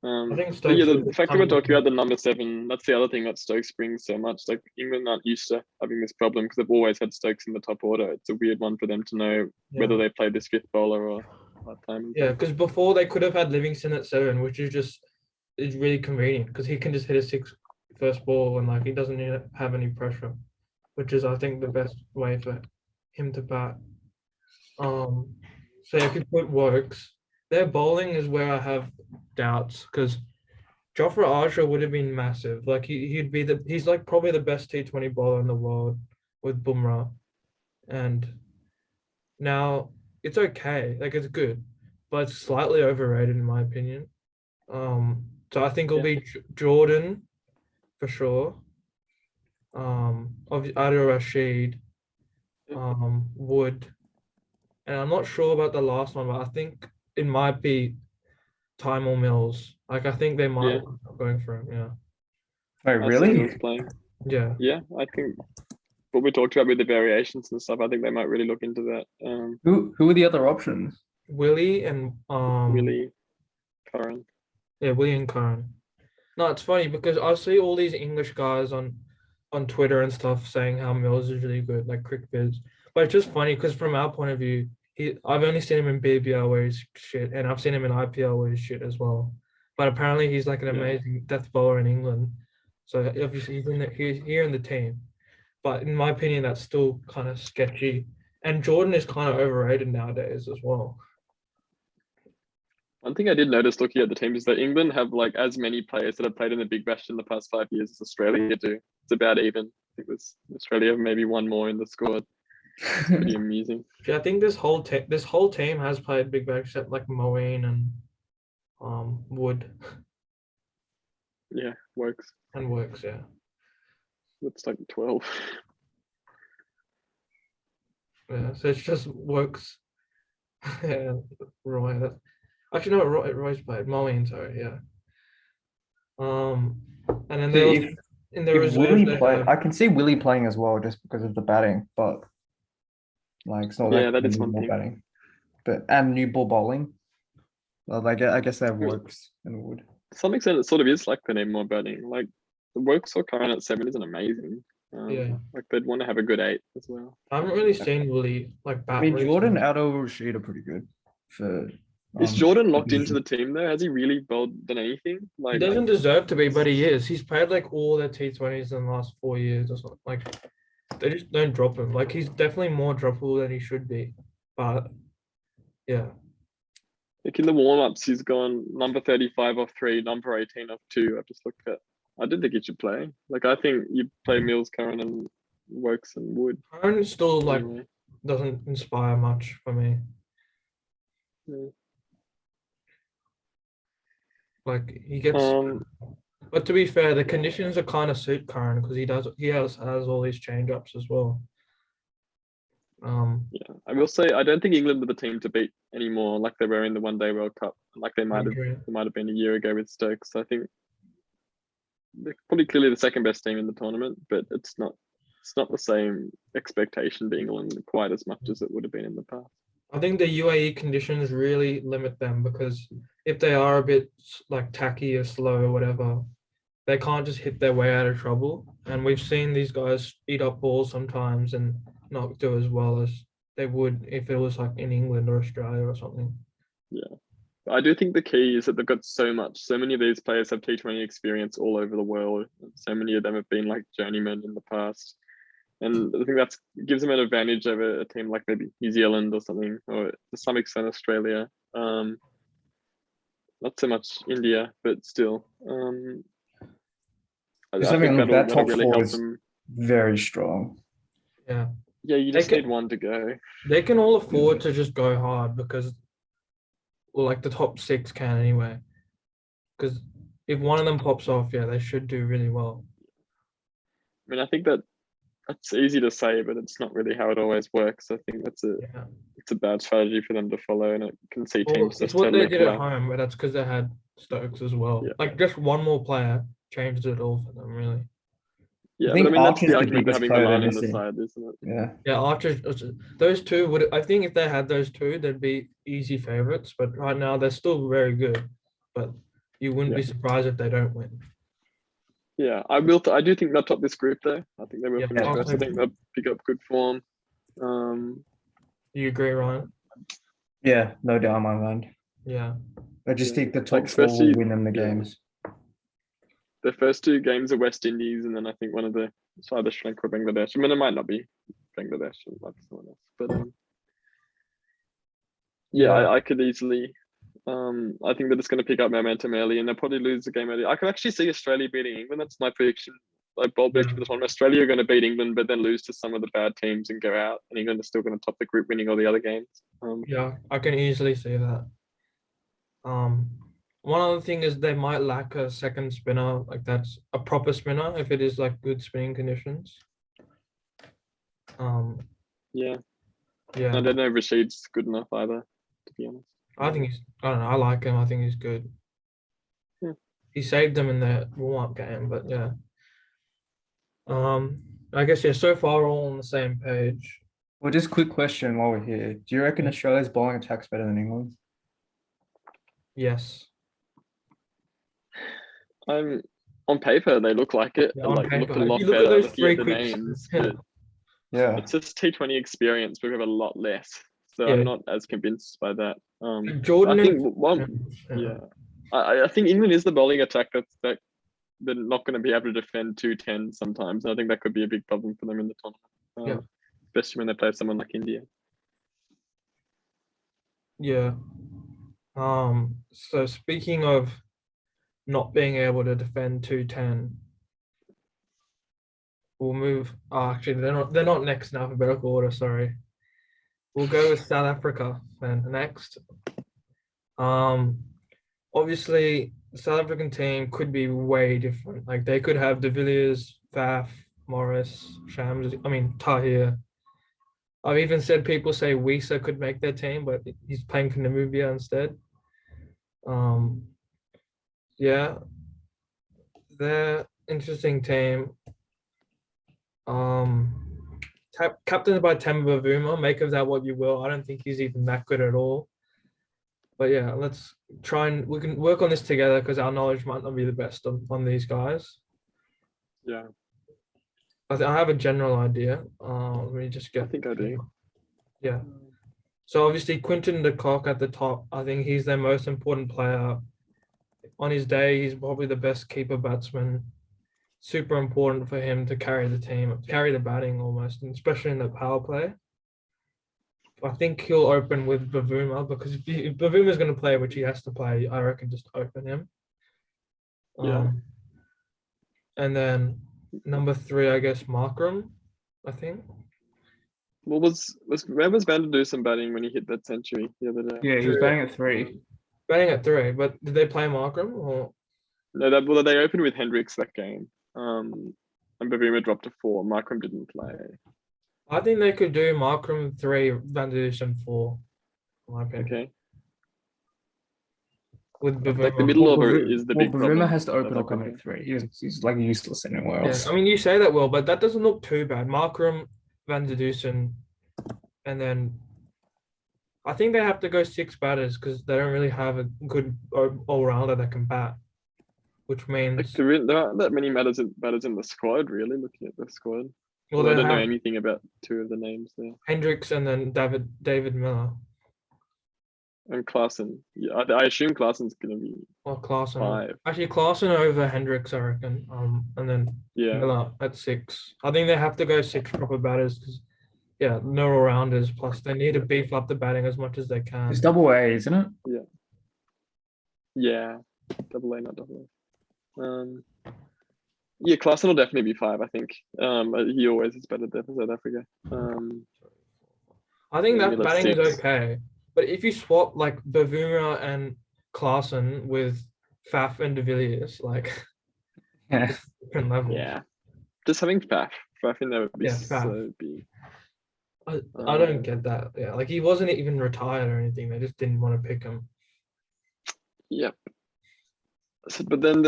[SPEAKER 2] I think
[SPEAKER 1] But
[SPEAKER 2] Stokes
[SPEAKER 1] yeah,
[SPEAKER 2] will
[SPEAKER 1] the fact that we're
[SPEAKER 2] come-
[SPEAKER 1] talking about the number 7, that's the other thing that Stokes brings so much. Like England aren't used to having this problem because they've always had Stokes in the top order. It's a weird one for them to know whether
[SPEAKER 2] yeah.
[SPEAKER 1] they play this fifth bowler or part time.
[SPEAKER 2] Yeah, because before they could have had Livingston at 7, which is really convenient because he can just hit a 6 first ball and like he doesn't need to have any pressure, which is I think the best way for him to bat. So if you put Works, their bowling is where I have doubts because Jofra Archer would have been massive. Like he's like probably the best T20 bowler in the world with Bumrah, and now it's okay, like it's good, but it's slightly overrated in my opinion. So I think it'll be Jordan for sure. Of Adil Rashid, Wood, and I'm not sure about the last one, but I think it might be Time or Mills. Like I think they might
[SPEAKER 1] Yeah.
[SPEAKER 2] end up going for him. Yeah,
[SPEAKER 3] Wait,
[SPEAKER 1] I see
[SPEAKER 3] really?
[SPEAKER 1] Mills playing.
[SPEAKER 2] yeah,
[SPEAKER 1] Yeah, I think what we talked about with the variations and stuff, I think they might really look into that.
[SPEAKER 3] Who are the other options?
[SPEAKER 2] Willie and
[SPEAKER 1] Willie, Curran.
[SPEAKER 2] yeah, Willie and Curran. No, it's funny because I see all these English guys on Twitter and stuff saying how Mills is really good, like Crick Viz. But it's just funny because from our point of view, I've only seen him in BBL where he's shit, and I've seen him in IPL where he's shit as well. But apparently he's like an
[SPEAKER 1] Yeah.
[SPEAKER 2] amazing death bowler in England. So obviously he's here in the team. But in my opinion, that's still kind of sketchy. And Jordan is kind of overrated nowadays as well.
[SPEAKER 1] One thing I did notice looking at the teams is that England have like as many players that have played in the Big Bash in the past 5 years as Australia do. It's about even. I think there's Australia have maybe one more in the squad. It's pretty amusing.
[SPEAKER 2] Yeah, I think this whole team has played Big Bash except like Moeen and Wood
[SPEAKER 1] Yeah, works.
[SPEAKER 2] and Works. Yeah.
[SPEAKER 1] It's like 12.
[SPEAKER 2] Yeah, so it's just Works. Yeah, Roy. Actually, no, Roy's played. Moeen, sorry, yeah. And then
[SPEAKER 3] See,
[SPEAKER 2] they in the
[SPEAKER 3] If
[SPEAKER 2] reserves
[SPEAKER 3] Willie
[SPEAKER 2] they
[SPEAKER 3] play,
[SPEAKER 2] have,
[SPEAKER 3] I can see Willie playing as well just because of the batting, but like it's not
[SPEAKER 1] Yeah,
[SPEAKER 3] like
[SPEAKER 1] that is one
[SPEAKER 3] more
[SPEAKER 1] thing.
[SPEAKER 3] batting. But and new ball bowling. Well, I guess they have Works and Wood.
[SPEAKER 1] To some extent, it sort of is like they need more batting. Like the works for Curran at 7 isn't amazing.
[SPEAKER 2] Yeah.
[SPEAKER 1] Like they'd want to have a good 8 as well.
[SPEAKER 2] I haven't really seen Willie like bat.
[SPEAKER 3] I mean, Jordan,
[SPEAKER 2] recently.
[SPEAKER 3] Adil, Rashid are pretty good for.
[SPEAKER 1] Is Jordan locked
[SPEAKER 3] position.
[SPEAKER 1] into the team though? Has he really bowled done anything?
[SPEAKER 2] He
[SPEAKER 1] Like
[SPEAKER 2] doesn't deserve to be, but he is. He's played like all their T20s in the last 4 years or something. Like they just don't drop him. Like he's definitely more droppable than he should be. But yeah.
[SPEAKER 1] in the warm-ups, he's gone number 35 off 3, number 18 off 2. I've just looked at. I didn't think he should play. Like I think you play Mills, Curran, and Works and Wood.
[SPEAKER 2] Curran still like
[SPEAKER 1] Anyway.
[SPEAKER 2] doesn't inspire much for me.
[SPEAKER 1] Yeah.
[SPEAKER 2] Like he gets,
[SPEAKER 1] Um,
[SPEAKER 2] but to be fair, the conditions are kind of suit Curran because he has all these change ups as well.
[SPEAKER 1] yeah, I will say I don't think England are the team to beat anymore, like they were in the One Day World Cup, like they might have been a year ago with Stokes. I think they're probably clearly the second best team in the tournament, but it's not the same expectation being England quite as much as it would have been in the past.
[SPEAKER 2] I think the UAE conditions really limit them because if they are a bit like tacky or slow or whatever, they can't just hit their way out of trouble. And we've seen these guys eat up balls sometimes and not do as well as they would if it was like in England or Australia or something.
[SPEAKER 1] Yeah. I do think the key is that they've got so many of these players have T20 experience all over the world. So many of them have been like journeymen in the past. And I think that gives them an advantage over a team like maybe New Zealand or something, or to some extent Australia. Not so much India, but still. I think
[SPEAKER 3] that top
[SPEAKER 1] really
[SPEAKER 3] four
[SPEAKER 1] help
[SPEAKER 3] is
[SPEAKER 1] them.
[SPEAKER 3] very strong.
[SPEAKER 2] Yeah.
[SPEAKER 1] Yeah, you just need one to go.
[SPEAKER 2] They can all afford to just go hard because, well, like the top 6 can anyway. Because if one of them pops off, yeah, they should do really well.
[SPEAKER 1] I mean, I think that's easy to say, but it's not really how it always works. I think it's a bad strategy for them to follow, and it can see teams.
[SPEAKER 2] It's what they did at home, but that's because they had Stokes as well.
[SPEAKER 1] Yeah.
[SPEAKER 2] Like just one more player changed it all for them, really.
[SPEAKER 1] Yeah,
[SPEAKER 3] I think
[SPEAKER 1] but I mean that's
[SPEAKER 3] Archer's
[SPEAKER 1] the
[SPEAKER 3] the
[SPEAKER 1] argument for
[SPEAKER 3] biggest
[SPEAKER 1] having
[SPEAKER 3] player
[SPEAKER 1] Milan
[SPEAKER 3] they're
[SPEAKER 1] in the
[SPEAKER 3] missing.
[SPEAKER 1] side, isn't it?
[SPEAKER 3] Yeah.
[SPEAKER 2] Yeah, Archer. Those two would. I think if they had those two, they'd be easy favorites. But right now they're still very good. But You wouldn't be surprised if they don't win.
[SPEAKER 1] Yeah, I will. I do think they'll top this group though. I think they will
[SPEAKER 2] Yeah,
[SPEAKER 1] finish
[SPEAKER 2] I'll
[SPEAKER 1] first. I
[SPEAKER 2] say-
[SPEAKER 1] think they'll pick up good form.
[SPEAKER 2] You agree, Ryan?
[SPEAKER 3] Yeah, no doubt in my mind.
[SPEAKER 2] Yeah.
[SPEAKER 3] I just
[SPEAKER 1] Yeah.
[SPEAKER 3] think the top
[SPEAKER 1] Like,
[SPEAKER 3] four will
[SPEAKER 1] especially-
[SPEAKER 3] win them the
[SPEAKER 1] yeah.
[SPEAKER 3] games.
[SPEAKER 1] The first two games are West Indies, and then I think one of the it's either Sri Lanka or Bangladesh. I mean, it might not be Bangladesh, it might be someone else. But yeah,
[SPEAKER 2] Yeah.
[SPEAKER 1] I could easily. I think that it's going to pick up momentum early, and they'll probably lose the game early. I could actually see Australia beating England. That's my prediction. Like bold prediction for this one. Australia are going to beat England, but then lose to some of the bad teams and go out. And England is still going to top the group, winning all the other games.
[SPEAKER 2] Yeah, I can easily see that. One other thing is they might lack a second spinner, like that's a proper spinner if it is like good spinning conditions.
[SPEAKER 1] Yeah,
[SPEAKER 2] Yeah,
[SPEAKER 1] I don't know if Rashid's good enough either, to be honest.
[SPEAKER 2] I think he's. I don't know. I like him. I think he's good.
[SPEAKER 1] Yeah.
[SPEAKER 2] He saved them in the warm-up game, but yeah. I guess yeah. So far, we're all on the same page.
[SPEAKER 3] Well, just quick question while we're here. Do you reckon Australia's bowling attack's better than England?
[SPEAKER 2] Yes.
[SPEAKER 1] I'm on paper they look like it.
[SPEAKER 2] Yeah,
[SPEAKER 1] They
[SPEAKER 2] on
[SPEAKER 1] like look
[SPEAKER 2] paper.
[SPEAKER 1] a
[SPEAKER 2] If
[SPEAKER 1] lot
[SPEAKER 2] you look at
[SPEAKER 1] better
[SPEAKER 2] those
[SPEAKER 1] looking
[SPEAKER 2] three
[SPEAKER 1] at the
[SPEAKER 2] quick-
[SPEAKER 1] names,
[SPEAKER 2] Yeah.
[SPEAKER 1] but
[SPEAKER 3] Yeah.
[SPEAKER 1] it's just T20 experience. We have a lot less, so
[SPEAKER 2] Yeah.
[SPEAKER 1] I'm not as convinced by that.
[SPEAKER 2] Jordan
[SPEAKER 1] I think
[SPEAKER 2] and
[SPEAKER 1] one, yeah, I think England is the bowling attack that they're not going to be able to defend 210 sometimes. And I think that could be a big problem for them in the tournament, especially when they play someone like India.
[SPEAKER 2] Yeah. So speaking of not being able to defend 210, we'll move. Oh, actually, they're not next in alphabetical order. Sorry. We'll go with South Africa then next. Obviously, the South African team could be way different. Like they could have De Villiers, Faf, Morris, Shams. I mean Tahir. I've even said people say Wisa could make their team, but he's playing for Namibia instead. Yeah, they're interesting team. Captained by Temba Bavuma. Make of that what you will. I don't think he's even that good at all. But yeah, let's try and we can work on this together because our knowledge might not be the best on these guys.
[SPEAKER 1] Yeah,
[SPEAKER 2] I have a general idea. Let me just
[SPEAKER 1] I
[SPEAKER 2] get.
[SPEAKER 1] think I do.
[SPEAKER 2] Yeah. So obviously Quinton de Kock at the top. I think he's their most important player. On his day, he's probably the best keeper batsman. Super important for him to carry the team, carry the batting almost, and especially in the power play. I think he'll open with Bavuma because if Bavuma's going to play, which he has to play, I reckon just open him.
[SPEAKER 1] Yeah.
[SPEAKER 2] And then number 3, I guess Markram, I think.
[SPEAKER 1] Well, where was bound to do some batting when he hit that century the other day?
[SPEAKER 3] Yeah, he was batting at 3.
[SPEAKER 2] Batting at 3, but did they play Markram or?
[SPEAKER 1] No, they opened with Hendricks that game. And Bavuma dropped to 4. Markram didn't play.
[SPEAKER 2] I think they could do Markram 3, Van der Dusen 4. In my opinion.
[SPEAKER 1] Okay.
[SPEAKER 2] With Bavuma.
[SPEAKER 1] Like the middle over is the big
[SPEAKER 3] Bavuma
[SPEAKER 1] problem.
[SPEAKER 3] has to open
[SPEAKER 1] South
[SPEAKER 3] up in
[SPEAKER 1] Africa.
[SPEAKER 3] at 3. He's like useless anywhere
[SPEAKER 2] Yeah,
[SPEAKER 3] else.
[SPEAKER 2] I mean you say that well, but that doesn't look too bad. Markram, Van der Dusen, and then I think they have to go 6 batters because they don't really have a good all-rounder that can bat, which means
[SPEAKER 1] Like there aren't that many batters in the squad, really, looking at the squad.
[SPEAKER 2] well,
[SPEAKER 1] I
[SPEAKER 2] they
[SPEAKER 1] don't know
[SPEAKER 2] have
[SPEAKER 1] anything about 2 of the names there.
[SPEAKER 2] Hendricks and then David Miller.
[SPEAKER 1] And Klaassen. Yeah, I assume Klaassen's going to be
[SPEAKER 2] Or Klaassen.
[SPEAKER 1] 5.
[SPEAKER 2] Actually, Klaassen over Hendricks, I reckon. And then
[SPEAKER 1] Yeah.
[SPEAKER 2] Miller at 6. I think they have to go 6 proper batters because, yeah, no all-rounders. Plus, they need to beef up the batting as much as they can.
[SPEAKER 3] It's double A, isn't it?
[SPEAKER 1] Yeah. Double A, not double A. Yeah, Klaassen will definitely be 5, I think. He always is better there for South Africa.
[SPEAKER 2] I think that
[SPEAKER 1] Miller
[SPEAKER 2] batting is
[SPEAKER 1] 6.
[SPEAKER 2] okay. But if you swap like Bavuma and Klaassen with Faf and De Villiers, like
[SPEAKER 3] Yeah.
[SPEAKER 2] different levels.
[SPEAKER 1] Yeah. Just having Faf in there would be
[SPEAKER 2] Yeah, Faf.
[SPEAKER 1] so big.
[SPEAKER 2] I don't get that. Yeah, like he wasn't even retired or anything. They just didn't want to pick him.
[SPEAKER 1] Yep. So, but then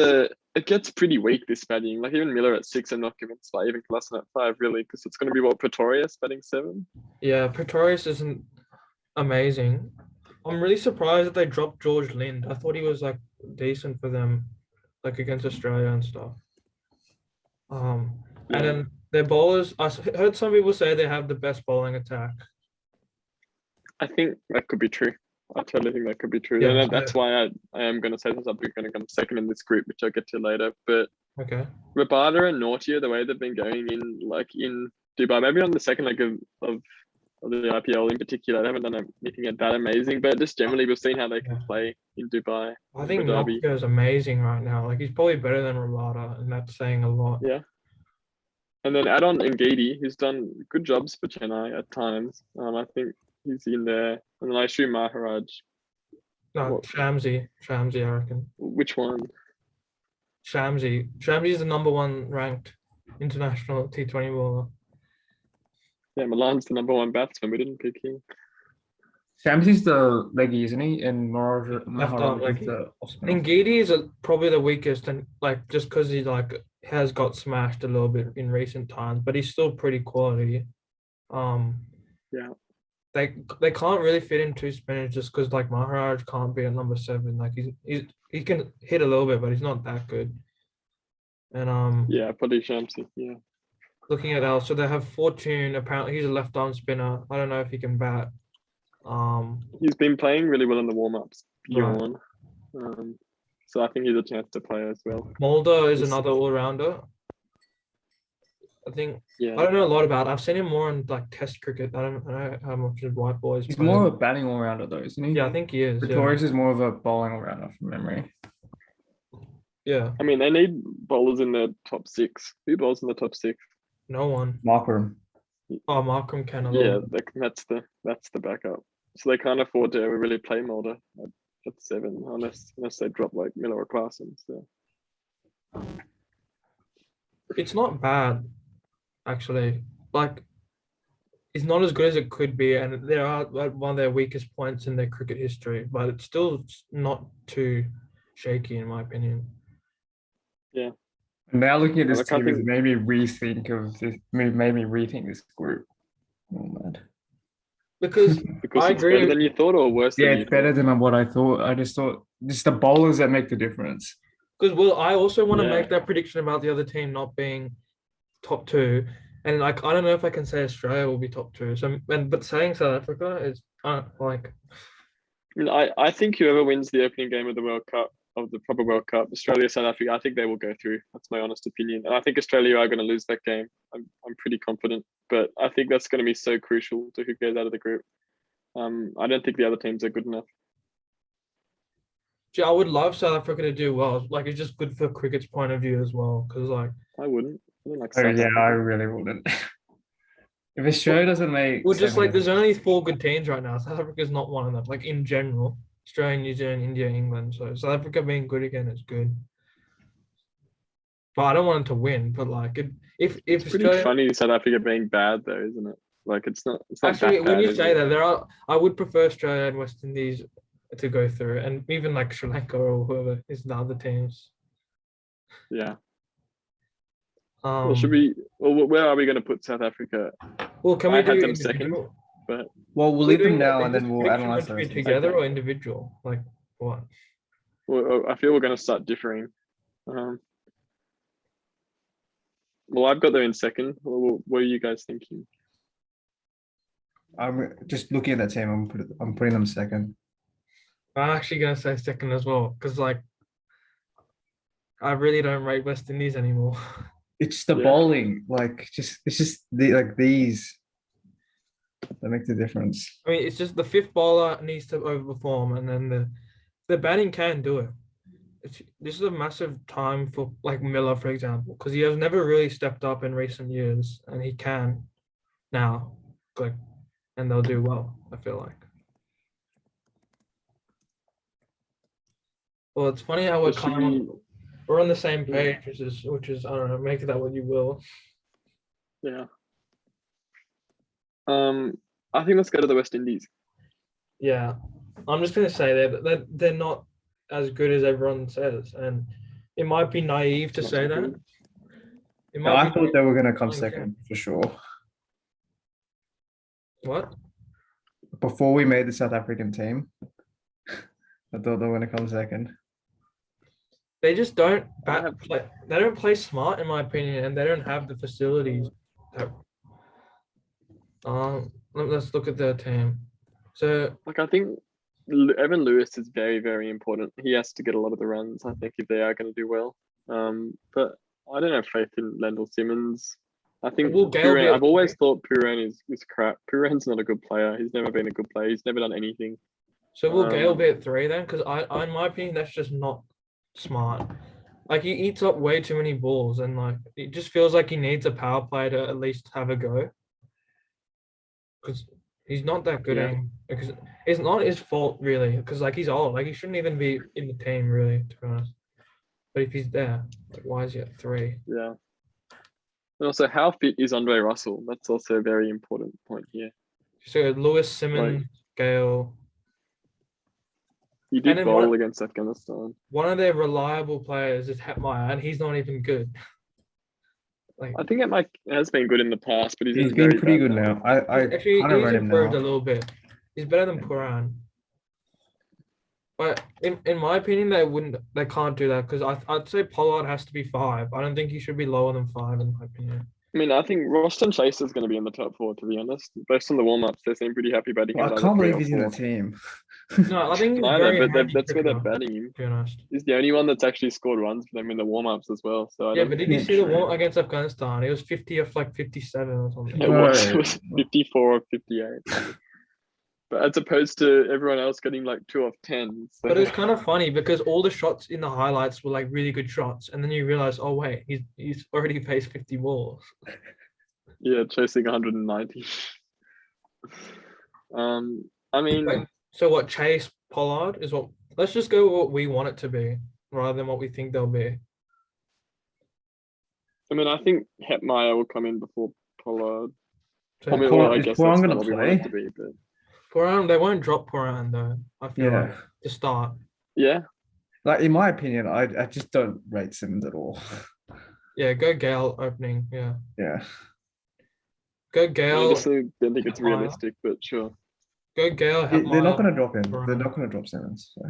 [SPEAKER 1] it gets pretty weak, this batting. Like even Miller at 6, I'm not convinced by. Even Klassen at 5, really, because it's going to be what, Pretorius batting 7?
[SPEAKER 2] Yeah, Pretorius isn't amazing. I'm really surprised that they dropped George Lind. I thought he was like decent for them, like against Australia and stuff. And
[SPEAKER 1] Yeah.
[SPEAKER 2] then their bowlers, heard some people say they have the best bowling attack.
[SPEAKER 1] I think that could be true. I totally think that could be true.
[SPEAKER 2] Yeah,
[SPEAKER 1] And that's why I am going to say something going to come second in this group, which I'll get to later. But
[SPEAKER 2] Okay.
[SPEAKER 1] Rabada and Naughtier, the way they've been going in Dubai, maybe on the second leg of the IPL in particular, they haven't done anything that amazing, but just generally we've seen how they can play in Dubai.
[SPEAKER 2] I think
[SPEAKER 1] Abu Dhabi.
[SPEAKER 2] Nokia is amazing right now. Like he's probably better than Rabada, and that's saying a lot.
[SPEAKER 1] Yeah. And then add on Ngidi, who's done good jobs for Chennai at times. I think he's in there. And then I assume Maharaj.
[SPEAKER 2] No, Shamsi, I reckon.
[SPEAKER 1] Which one?
[SPEAKER 2] Shamsi is the #1 ranked international T20 bowler.
[SPEAKER 1] Yeah, Milan's the #1 batsman. We didn't pick him.
[SPEAKER 3] Shamsi's the leggy, isn't he? And
[SPEAKER 2] Left arm
[SPEAKER 3] Maharaj is
[SPEAKER 2] leggy.
[SPEAKER 3] the off spinner.
[SPEAKER 2] Ngidi is probably the weakest, and like just because he like has got smashed a little bit in recent times, but he's still pretty quality.
[SPEAKER 1] Yeah.
[SPEAKER 2] They can't really fit in two spinners just because like Maharaj can't be at #7. Like he can hit a little bit, but he's not that good. And
[SPEAKER 1] Yeah, probably Shamsi. Yeah.
[SPEAKER 2] looking at else, so they have Fortune. Apparently, he's a left arm spinner. I don't know if he can bat.
[SPEAKER 1] He's been playing really well in the warm-ups.
[SPEAKER 2] Right.
[SPEAKER 1] So I think he's a chance to play as well.
[SPEAKER 2] Mulder is another all-rounder. I think
[SPEAKER 1] Yeah.
[SPEAKER 2] I don't know a lot about it. I've seen him more in like Test cricket. I don't know how much his white boys.
[SPEAKER 3] He's more of a batting all-rounder though, isn't he?
[SPEAKER 2] Yeah, I think he is.
[SPEAKER 3] Pretorius is more of a bowling all-rounder from memory.
[SPEAKER 2] Yeah.
[SPEAKER 1] I mean, they need bowlers in the top 6. Who bowls in the top 6?
[SPEAKER 2] No one.
[SPEAKER 3] Markram.
[SPEAKER 2] Oh, Markram can a
[SPEAKER 1] Yeah,
[SPEAKER 2] little.
[SPEAKER 1] that's the backup. So they can't afford to ever really play Mulder at 7 unless they drop like Miller or Clarkson. So
[SPEAKER 2] It's not bad, actually. Like, it's not as good as it could be, and they are at one of their weakest points in their cricket history. But it's still not too shaky, in my opinion.
[SPEAKER 1] yeah.
[SPEAKER 3] Now looking at this
[SPEAKER 1] Like, I
[SPEAKER 3] team, it
[SPEAKER 1] think-
[SPEAKER 3] made me rethink this group. Oh man.
[SPEAKER 2] Because
[SPEAKER 1] Because
[SPEAKER 2] I
[SPEAKER 1] it's
[SPEAKER 2] agree.
[SPEAKER 1] better than you thought or worse
[SPEAKER 3] Yeah,
[SPEAKER 1] than you
[SPEAKER 3] it's better
[SPEAKER 1] thought?
[SPEAKER 3] than what I thought. I just thought just the bowlers that make the difference.
[SPEAKER 2] Because I also want to
[SPEAKER 1] Yeah.
[SPEAKER 2] make that prediction about the other team not being top 2, and like I don't know if I can say Australia will be top 2. So but saying South Africa is like.
[SPEAKER 1] I mean, I think whoever wins the opening game of the World Cup, of the proper World Cup, Australia, South Africa, I think they will go through. That's my honest opinion. And I think Australia are going to lose that game. I'm pretty confident, but I think that's going to be so crucial to who goes out of the group. I don't think the other teams are good enough.
[SPEAKER 2] Gee, I would love South Africa to do well. Like it's just good for cricket's point of view as well. Because like,
[SPEAKER 1] I wouldn't. I don't like
[SPEAKER 3] Oh
[SPEAKER 1] South
[SPEAKER 3] yeah,
[SPEAKER 1] Africa.
[SPEAKER 3] I really wouldn't. If Australia doesn't make
[SPEAKER 2] well, just like
[SPEAKER 3] semis-
[SPEAKER 2] there's only 4 good teams right now. South Africa's not one of them. Like in general, Australia, New Zealand, India, England. So South Africa being good again is good. But I don't want them to win. But like, if
[SPEAKER 1] It's pretty
[SPEAKER 2] Australia,
[SPEAKER 1] funny South Africa being bad though, isn't it? Like it's not
[SPEAKER 2] actually,
[SPEAKER 1] that
[SPEAKER 2] when
[SPEAKER 1] bad,
[SPEAKER 2] you
[SPEAKER 1] is
[SPEAKER 2] say
[SPEAKER 1] it?
[SPEAKER 2] that, I would prefer Australia and West Indies to go through, and even like Sri Lanka or whoever is the other teams.
[SPEAKER 1] Yeah. Well, where are we going to put South Africa?
[SPEAKER 2] Well, can
[SPEAKER 1] I
[SPEAKER 2] we do
[SPEAKER 1] had them second,
[SPEAKER 2] individual?
[SPEAKER 1] but
[SPEAKER 3] Well, we'll
[SPEAKER 2] We're
[SPEAKER 3] leave them
[SPEAKER 2] doing
[SPEAKER 3] now
[SPEAKER 2] is
[SPEAKER 3] and
[SPEAKER 2] this
[SPEAKER 3] then we'll
[SPEAKER 2] prediction
[SPEAKER 3] analyze
[SPEAKER 2] meant to
[SPEAKER 3] the
[SPEAKER 2] be
[SPEAKER 3] rest of them.
[SPEAKER 2] together or individual? Like what?
[SPEAKER 1] well, I feel we're going to start differing. Well, I've got them in second. What are you guys thinking?
[SPEAKER 3] I'm just looking at that team. I'm putting them second.
[SPEAKER 2] I'm actually gonna say second as well because like I really don't rate West Indies anymore.
[SPEAKER 3] It's the
[SPEAKER 1] Yeah.
[SPEAKER 3] bowling, it's just these that make the difference.
[SPEAKER 2] I mean, it's just the 5th bowler needs to overperform, and then the batting can do it. This is a massive time for like Miller, for example, because he has never really stepped up in recent years, and he can now, like, and they'll do well. I feel like. Well, it's funny how we're
[SPEAKER 1] Should
[SPEAKER 2] kind of
[SPEAKER 1] we-
[SPEAKER 2] we're on the same
[SPEAKER 1] Yeah.
[SPEAKER 2] page, which is I don't know, make that what you will.
[SPEAKER 1] Yeah. I think let's go to the West Indies.
[SPEAKER 2] Yeah, I'm just gonna say that they're not as good as everyone says, and it might be naive to
[SPEAKER 1] Not
[SPEAKER 2] say
[SPEAKER 1] so
[SPEAKER 2] that.
[SPEAKER 1] good.
[SPEAKER 2] It
[SPEAKER 3] I
[SPEAKER 2] might be
[SPEAKER 3] thought they were going to come
[SPEAKER 2] Okay.
[SPEAKER 3] second for sure.
[SPEAKER 2] what?
[SPEAKER 3] Before we made the South African team, I thought they were going to come second.
[SPEAKER 2] They just don't
[SPEAKER 1] have-
[SPEAKER 2] they don't play smart, in my opinion, and they don't have the facilities. That, let's look at their team. So
[SPEAKER 1] Like I think Evan Lewis is very, very important. He has to get a lot of the runs, I think, if they are going to do well. But I don't have faith in Lendl Simmons. I think
[SPEAKER 2] Will Gale be
[SPEAKER 1] Puran,
[SPEAKER 2] a
[SPEAKER 1] I've always
[SPEAKER 2] three?
[SPEAKER 1] thought Puran is crap. Puran's not a good player. He's never been a good player. He's never done anything.
[SPEAKER 2] So will Gale
[SPEAKER 1] Um,
[SPEAKER 2] be at 3 then? Because in my opinion, that's just not smart. Like he eats up way too many balls, and like it just feels like he needs a power play to at least have a go. Because he's not that good
[SPEAKER 1] Yeah.
[SPEAKER 2] anymore. Because it's not his fault really. Because like he's old. Like he shouldn't even be in the team really, to be honest. But if he's there, like why is he at 3?
[SPEAKER 1] Yeah. And also, how fit is Andre Russell? That's also a very important point here.
[SPEAKER 2] So Lewis, Simmons, Gale.
[SPEAKER 1] He
[SPEAKER 2] And
[SPEAKER 1] did
[SPEAKER 2] then
[SPEAKER 1] bowl against Afghanistan.
[SPEAKER 2] one of their reliable players is Hetmeyer, and he's not even good. Like
[SPEAKER 1] I think Mike has been good in the past, but he's
[SPEAKER 3] He's
[SPEAKER 1] in
[SPEAKER 3] been
[SPEAKER 1] very
[SPEAKER 3] pretty
[SPEAKER 1] bad
[SPEAKER 3] good now. I
[SPEAKER 2] actually
[SPEAKER 3] kind of
[SPEAKER 2] he's
[SPEAKER 3] rate him
[SPEAKER 2] improved a
[SPEAKER 3] now.
[SPEAKER 2] little bit. He's better than Puran. But in my opinion, they can't do that because I'd say Pollard has to be 5. I don't think he should be lower than 5 in my opinion.
[SPEAKER 1] I mean, I think Roston Chase is going to be in the top 4, to be honest. Based on the warm-ups, they seem pretty happy batting him
[SPEAKER 3] Well,
[SPEAKER 1] at
[SPEAKER 3] I
[SPEAKER 1] either
[SPEAKER 3] can't
[SPEAKER 1] 3
[SPEAKER 3] believe
[SPEAKER 1] or
[SPEAKER 3] he's in
[SPEAKER 1] 4.
[SPEAKER 3] the team.
[SPEAKER 2] No, I think he's
[SPEAKER 1] Neither,
[SPEAKER 2] very
[SPEAKER 1] but
[SPEAKER 2] handy
[SPEAKER 1] that's where they're
[SPEAKER 2] cricketer,
[SPEAKER 1] batting him.
[SPEAKER 2] to be honest.
[SPEAKER 1] He's the only one that's actually scored runs for them in the warm-ups as well. So I
[SPEAKER 2] Yeah,
[SPEAKER 1] don't
[SPEAKER 2] but did
[SPEAKER 1] think
[SPEAKER 2] you see the
[SPEAKER 3] true.
[SPEAKER 2] one against Afghanistan? It was 50 of like 57 or something.
[SPEAKER 1] it was 54 or 58. But as opposed to everyone else getting like 2 of 10. So.
[SPEAKER 2] But it's kind of funny because all the shots in the highlights were like really good shots, and then you realize, oh wait, he's already faced 50 balls.
[SPEAKER 1] Yeah, chasing 190. I mean,
[SPEAKER 2] Wait, so what? Chase Pollard is what? Let's just go with what we want it to be, rather than what we think they'll be.
[SPEAKER 1] I think Hetmeyer will come in before Pollard.
[SPEAKER 2] So
[SPEAKER 1] I mean,
[SPEAKER 3] Pollard-
[SPEAKER 1] well, I
[SPEAKER 3] is
[SPEAKER 1] guess
[SPEAKER 3] Pollard
[SPEAKER 1] that's
[SPEAKER 3] gonna
[SPEAKER 1] not what we want it
[SPEAKER 3] play?
[SPEAKER 1] to be, but
[SPEAKER 2] Puran, they won't drop Puran though. I feel
[SPEAKER 3] Yeah.
[SPEAKER 2] like to start.
[SPEAKER 1] yeah,
[SPEAKER 3] Like in my opinion, I just don't rate Simmons at all.
[SPEAKER 2] Yeah, go Gale opening. Yeah,
[SPEAKER 3] Yeah.
[SPEAKER 2] go
[SPEAKER 1] I
[SPEAKER 2] Gale.
[SPEAKER 1] just don't think it's
[SPEAKER 2] Hetmeyer.
[SPEAKER 1] realistic, but sure.
[SPEAKER 2] Go Gale.
[SPEAKER 3] They're not
[SPEAKER 2] Hetmeyer,
[SPEAKER 3] gonna drop him. They're
[SPEAKER 2] Puran.
[SPEAKER 3] not gonna drop Simmons. So.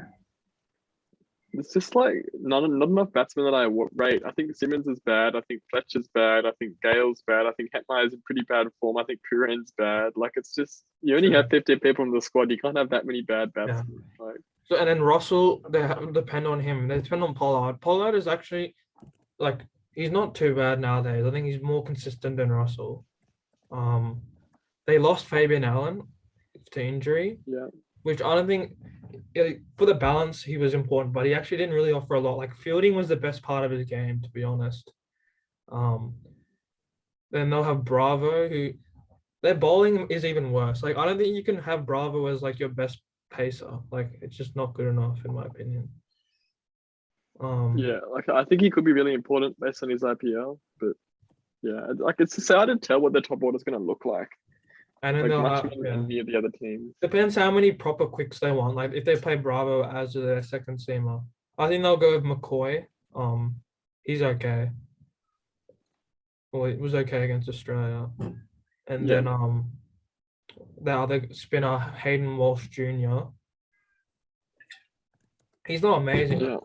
[SPEAKER 1] It's just like not enough batsmen that I rate. I think Simmons is bad. I think Fletcher's bad. I think Gale's bad. I think Hetmeyer's in pretty bad form. I think Puran's bad. Like it's just you only have 50 people in the squad. You can't have that many bad batsmen. Like
[SPEAKER 2] So and then Russell, they depend on him. They depend on Pollard. Pollard is actually like he's not too bad nowadays. I think he's more consistent than Russell. They lost Fabian Allen to injury,
[SPEAKER 1] yeah,
[SPEAKER 2] which I don't think for the balance he was important, but he actually didn't really offer a lot. Like fielding was the best part of his game, to be honest. Then they'll have Bravo, who their bowling is even worse. Like I don't think you can have Bravo as like your best pacer. Like it's just not good enough in my opinion.
[SPEAKER 1] yeah. Like I think he could be really important based on his IPL, but yeah, like it's just hard to tell what the top order is going to look like.
[SPEAKER 2] And then
[SPEAKER 1] Like
[SPEAKER 2] they'll
[SPEAKER 1] much
[SPEAKER 2] have,
[SPEAKER 1] more than any of the other teams.
[SPEAKER 2] depends how many proper quicks they want. Like if they play Bravo as their second seamer, I think they'll go with McCoy. He's okay. Well, it was okay against Australia. And
[SPEAKER 1] Yeah.
[SPEAKER 2] then the other spinner, Hayden Walsh Jr. He's not amazing.
[SPEAKER 1] Yeah.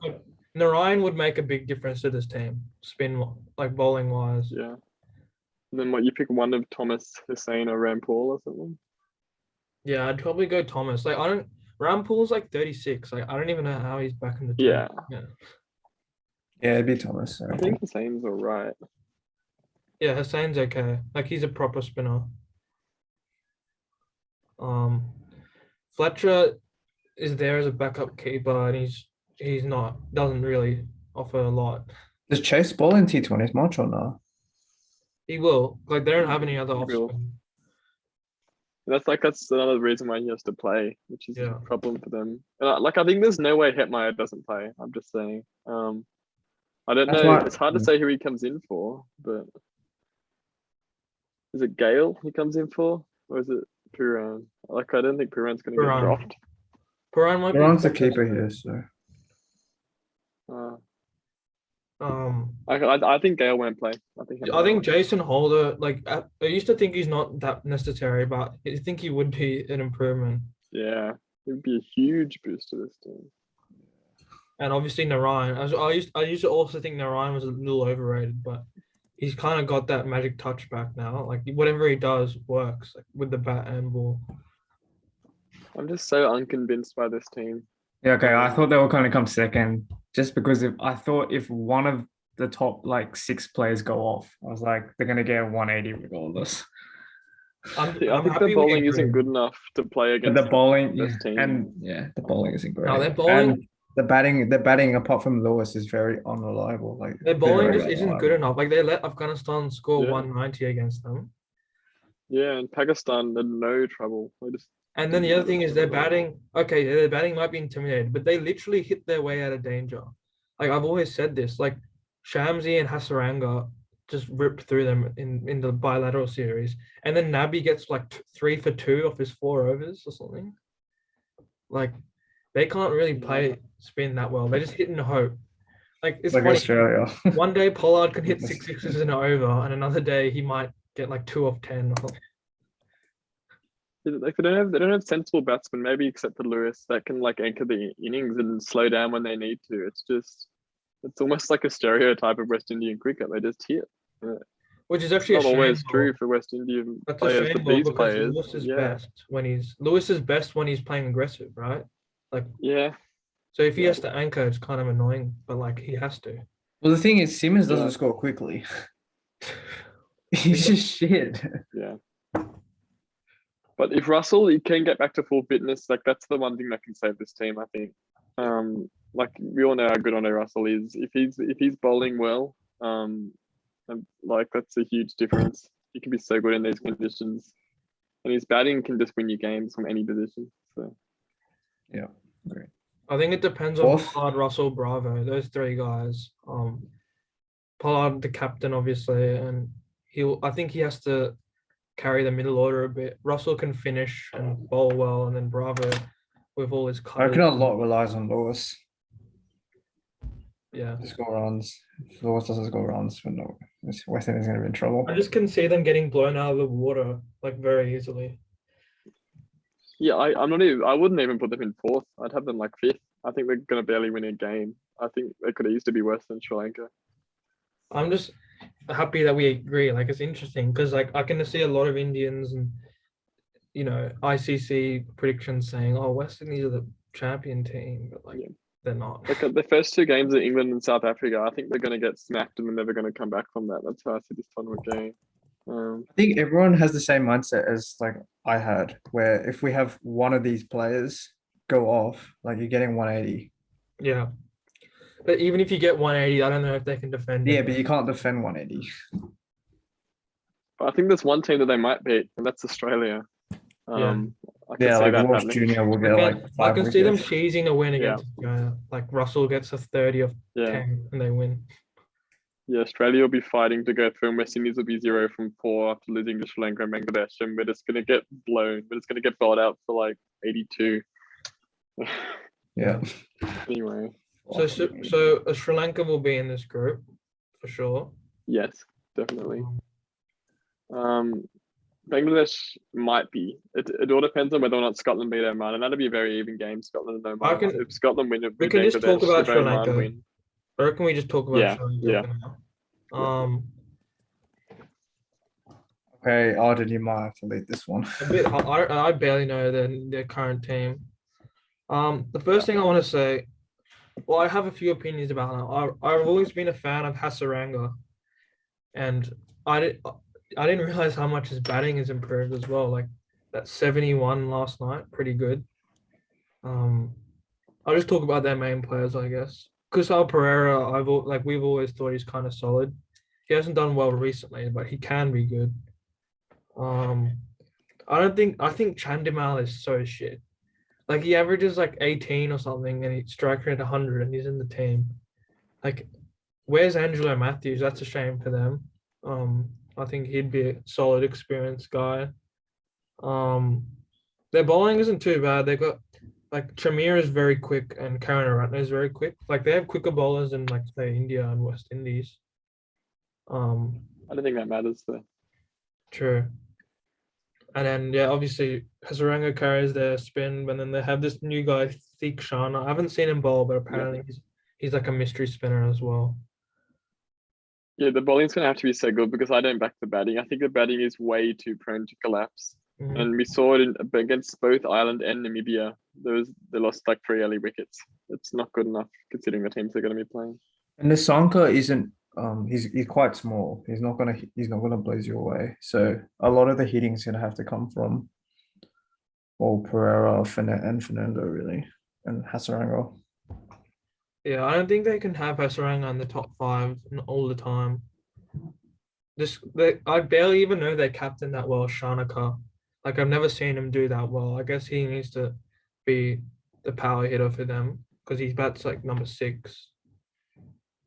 [SPEAKER 2] Narayan would make a big difference to this team, spin like bowling wise.
[SPEAKER 1] Yeah. And then what you pick one of Thomas, Hussain, or Rampal or something?
[SPEAKER 2] Yeah, I'd probably go Thomas. Like I don't Rampal's like 36. Like I don't even know how he's back in the team.
[SPEAKER 1] Yeah.
[SPEAKER 3] Yeah, it'd be Thomas.
[SPEAKER 1] I think Hussain's all right.
[SPEAKER 2] Yeah, Hussain's okay. Like he's a proper spinner. Fletcher is there as a backup keeper, and doesn't really offer a lot.
[SPEAKER 3] Does Chase bowl in T20s much or not?
[SPEAKER 2] He will. Like they don't have any other
[SPEAKER 1] He
[SPEAKER 2] off
[SPEAKER 1] will.
[SPEAKER 2] spin.
[SPEAKER 1] That's another reason why he has to play, which is
[SPEAKER 2] Yeah.
[SPEAKER 1] a problem for them. And I think there's no way Hetmeyer doesn't play. I'm just saying. I don't
[SPEAKER 3] That's
[SPEAKER 1] know.
[SPEAKER 3] why-
[SPEAKER 1] It's hard to say who he comes in for, but is it Gale he comes in for, or is it Puran? Like I don't think Puran's going to get
[SPEAKER 2] Puran.
[SPEAKER 1] dropped.
[SPEAKER 2] Puran might
[SPEAKER 3] Duran's the
[SPEAKER 2] be
[SPEAKER 3] keeper here, so
[SPEAKER 1] I think Gale won't play. I think
[SPEAKER 2] I think Jason Holder, like I used to think he's not that necessary, but I think he would be an improvement.
[SPEAKER 1] yeah, it would be a huge boost to this team.
[SPEAKER 2] And obviously Narayan. I used to also think Narayan was a little overrated, but he's kind of got that magic touch back now. Like whatever he does works, like with the bat and ball.
[SPEAKER 1] I'm just so unconvinced by this team.
[SPEAKER 3] Yeah, okay. I thought they were going to come second just because if one of the top like 6 players go off, I was like, they're going to get 180 regardless.
[SPEAKER 2] I'm
[SPEAKER 1] I think
[SPEAKER 2] happy
[SPEAKER 1] the
[SPEAKER 2] we
[SPEAKER 1] bowling isn't
[SPEAKER 2] agree.
[SPEAKER 1] good enough to play
[SPEAKER 3] But
[SPEAKER 1] against
[SPEAKER 3] the bowling,
[SPEAKER 1] this team.
[SPEAKER 3] the bowling isn't great.
[SPEAKER 2] No, their bowling,
[SPEAKER 4] And the batting apart from Lewis is very unreliable. Like
[SPEAKER 2] their bowling
[SPEAKER 4] very
[SPEAKER 2] just isn't good
[SPEAKER 4] unreliable.
[SPEAKER 2] enough. Like they let Afghanistan score
[SPEAKER 1] Yeah.
[SPEAKER 2] 190 against them.
[SPEAKER 1] Yeah, and Pakistan had no trouble.
[SPEAKER 2] And then the other thing is their batting. Okay, their batting might be intimidated, but they literally hit their way out of danger. Like I've always said this. Like Shamsi and Hasaranga just ripped through them in the bilateral series, and then Nabi gets like 3 for 2 off his 4 overs or something. Like they can't really play spin that well. They just hit and hope. Like it's
[SPEAKER 4] Like
[SPEAKER 2] funny.
[SPEAKER 4] Australia.
[SPEAKER 2] One day Pollard can hit 6 sixes in an over, and another day he might get like 2 off 10.
[SPEAKER 1] Like they don't have sensible batsmen, maybe except for Lewis, that can like anchor the innings and slow down when they need to. It's almost like a stereotype of West Indian cricket. They just hit.
[SPEAKER 2] Which is
[SPEAKER 1] It's
[SPEAKER 2] actually a
[SPEAKER 1] not always
[SPEAKER 2] shame,
[SPEAKER 1] true
[SPEAKER 2] though.
[SPEAKER 1] for West Indian
[SPEAKER 2] That's a
[SPEAKER 1] players,
[SPEAKER 2] shame,
[SPEAKER 1] but
[SPEAKER 2] though,
[SPEAKER 1] these
[SPEAKER 2] because
[SPEAKER 1] players,
[SPEAKER 2] Lewis is
[SPEAKER 1] yeah,
[SPEAKER 2] best when he's playing aggressive, right? Like
[SPEAKER 1] yeah,
[SPEAKER 2] so if he
[SPEAKER 1] Yeah.
[SPEAKER 2] has to anchor, it's kind of annoying, but like he has to.
[SPEAKER 4] Well, the thing is, Simmons doesn't
[SPEAKER 1] Yeah.
[SPEAKER 4] score quickly. He's just shit.
[SPEAKER 1] yeah. But if Russell he can get back to full fitness, like that's the one thing that can save this team, I think. Like we all know how good Andre Russell is. If he's bowling well, and like that's a huge difference. He can be so good in these conditions, and his batting can just win you games from any position. So
[SPEAKER 4] Yeah, great.
[SPEAKER 2] I think it depends on
[SPEAKER 4] Fourth?
[SPEAKER 2] Pollard, Russell, Bravo, those 3 guys. Pollard, the captain, obviously, and I think he has to carry the middle order a bit. Russell can finish and bowl well, and then Bravo with all his
[SPEAKER 4] I
[SPEAKER 2] cutters.
[SPEAKER 4] reckon a lot relies on Lewis
[SPEAKER 2] Yeah.
[SPEAKER 4] to score runs. If Lewis doesn't score runs, but no, West Indies going to be in trouble.
[SPEAKER 2] I just can see them getting blown out of the water like very easily.
[SPEAKER 1] yeah, I wouldn't even put them in fourth. I'd have them like fifth. I think they're gonna barely win a game. I think they could easily be worse than Sri Lanka.
[SPEAKER 2] I'm just happy that we agree. Like it's interesting because like I can see a lot of Indians and ICC predictions saying, "Oh, West Indies are the champion team," but like
[SPEAKER 1] Yeah.
[SPEAKER 2] they're not.
[SPEAKER 1] Like the first 2 games of England and South Africa, I think they're gonna get smacked and they're never gonna come back from that. That's how I see this tournament game.
[SPEAKER 4] I think everyone has the same mindset as like I had, where if we have one of these players go off, like you're getting 180.
[SPEAKER 2] Yeah, but even if you get 180, I don't know if they can defend.
[SPEAKER 4] Yeah,
[SPEAKER 2] it.
[SPEAKER 4] but you can't defend 180.
[SPEAKER 1] But I think there's one team that they might beat, and that's Australia. I can
[SPEAKER 4] Yeah,
[SPEAKER 1] see
[SPEAKER 4] like
[SPEAKER 1] that
[SPEAKER 4] Walsh
[SPEAKER 1] happening.
[SPEAKER 4] Jr. will get
[SPEAKER 2] I
[SPEAKER 4] like
[SPEAKER 2] can
[SPEAKER 4] 5
[SPEAKER 2] see them
[SPEAKER 4] wickets.
[SPEAKER 2] cheesing a win
[SPEAKER 1] Yeah.
[SPEAKER 2] against Australia. Like Russell gets a 30 of
[SPEAKER 1] Yeah.
[SPEAKER 2] 10 and they win.
[SPEAKER 1] Yeah, Australia will be fighting to go through, and West Indies will be 0 from 4 after losing to Sri Lanka and Bangladesh, and we're just gonna get blown. We're just gonna get bowled out for like 82.
[SPEAKER 4] Yeah.
[SPEAKER 1] Anyway,
[SPEAKER 2] So Sri Lanka will be in this group for sure.
[SPEAKER 1] yes, definitely. Bangladesh might be. It all depends on whether or not Scotland beat Oman, and that'd be a very even game. Scotland and Oman. If Scotland win, it'd
[SPEAKER 2] We
[SPEAKER 1] be
[SPEAKER 2] can just talk
[SPEAKER 1] Bangladesh.
[SPEAKER 2] about
[SPEAKER 1] If
[SPEAKER 2] Sri
[SPEAKER 1] Oman
[SPEAKER 2] Lanka.
[SPEAKER 1] win,
[SPEAKER 2] Or can we just talk about
[SPEAKER 1] Yeah,
[SPEAKER 2] Sri Lanka
[SPEAKER 1] yeah.
[SPEAKER 2] for now?
[SPEAKER 4] Okay, Arden, you might have to lead this one.
[SPEAKER 2] I barely know their current team. The first thing I want to say, well, I have a few opinions about them. I've always been a fan of Hasaranga, and I didn't realize how much his batting has improved as well. Like that 71 last night, pretty good. I'll just talk about their main players, I guess. Kusal Pereira, we've always thought he's kind of solid. He hasn't done well recently, but he can be good. I think Chandimal is so shit. Like he averages like 18 or something, and he's striking at 100, and he's in the team. Like, where's Angelo Matthews? That's a shame for them. I think he'd be a solid, experienced guy. Their bowling isn't too bad. They got like Chamir is very quick, and Karunaratne is very quick. Like they have quicker bowlers than like say India and West Indies.
[SPEAKER 1] I don't think that matters though.
[SPEAKER 2] True. And then yeah, obviously Hasaranga carries their spin, but then they have this new guy, Theekshan. I haven't seen him bowl, but apparently he's like a mystery spinner as well.
[SPEAKER 1] Yeah, the bowling's gonna have to be so good because I don't back the batting. I think the batting is way too prone to collapse.
[SPEAKER 2] Mhm.
[SPEAKER 1] And we saw it against both Ireland and Namibia. They lost like 3 early wickets. It's not good enough considering the teams they're going to be playing.
[SPEAKER 4] And the Sanka isn't he's quite small. He's not gonna blaze you away. So a lot of the hitting's gonna have to come from Pereira and Fernando really, and Hasaranga.
[SPEAKER 2] Yeah, I don't think they can have Hasaranga in the top 5 all the time. I barely even know their captain that well, Shanaka. Like I've never seen him do that well. I guess he needs to be the power hitter for them because he bats like number 6.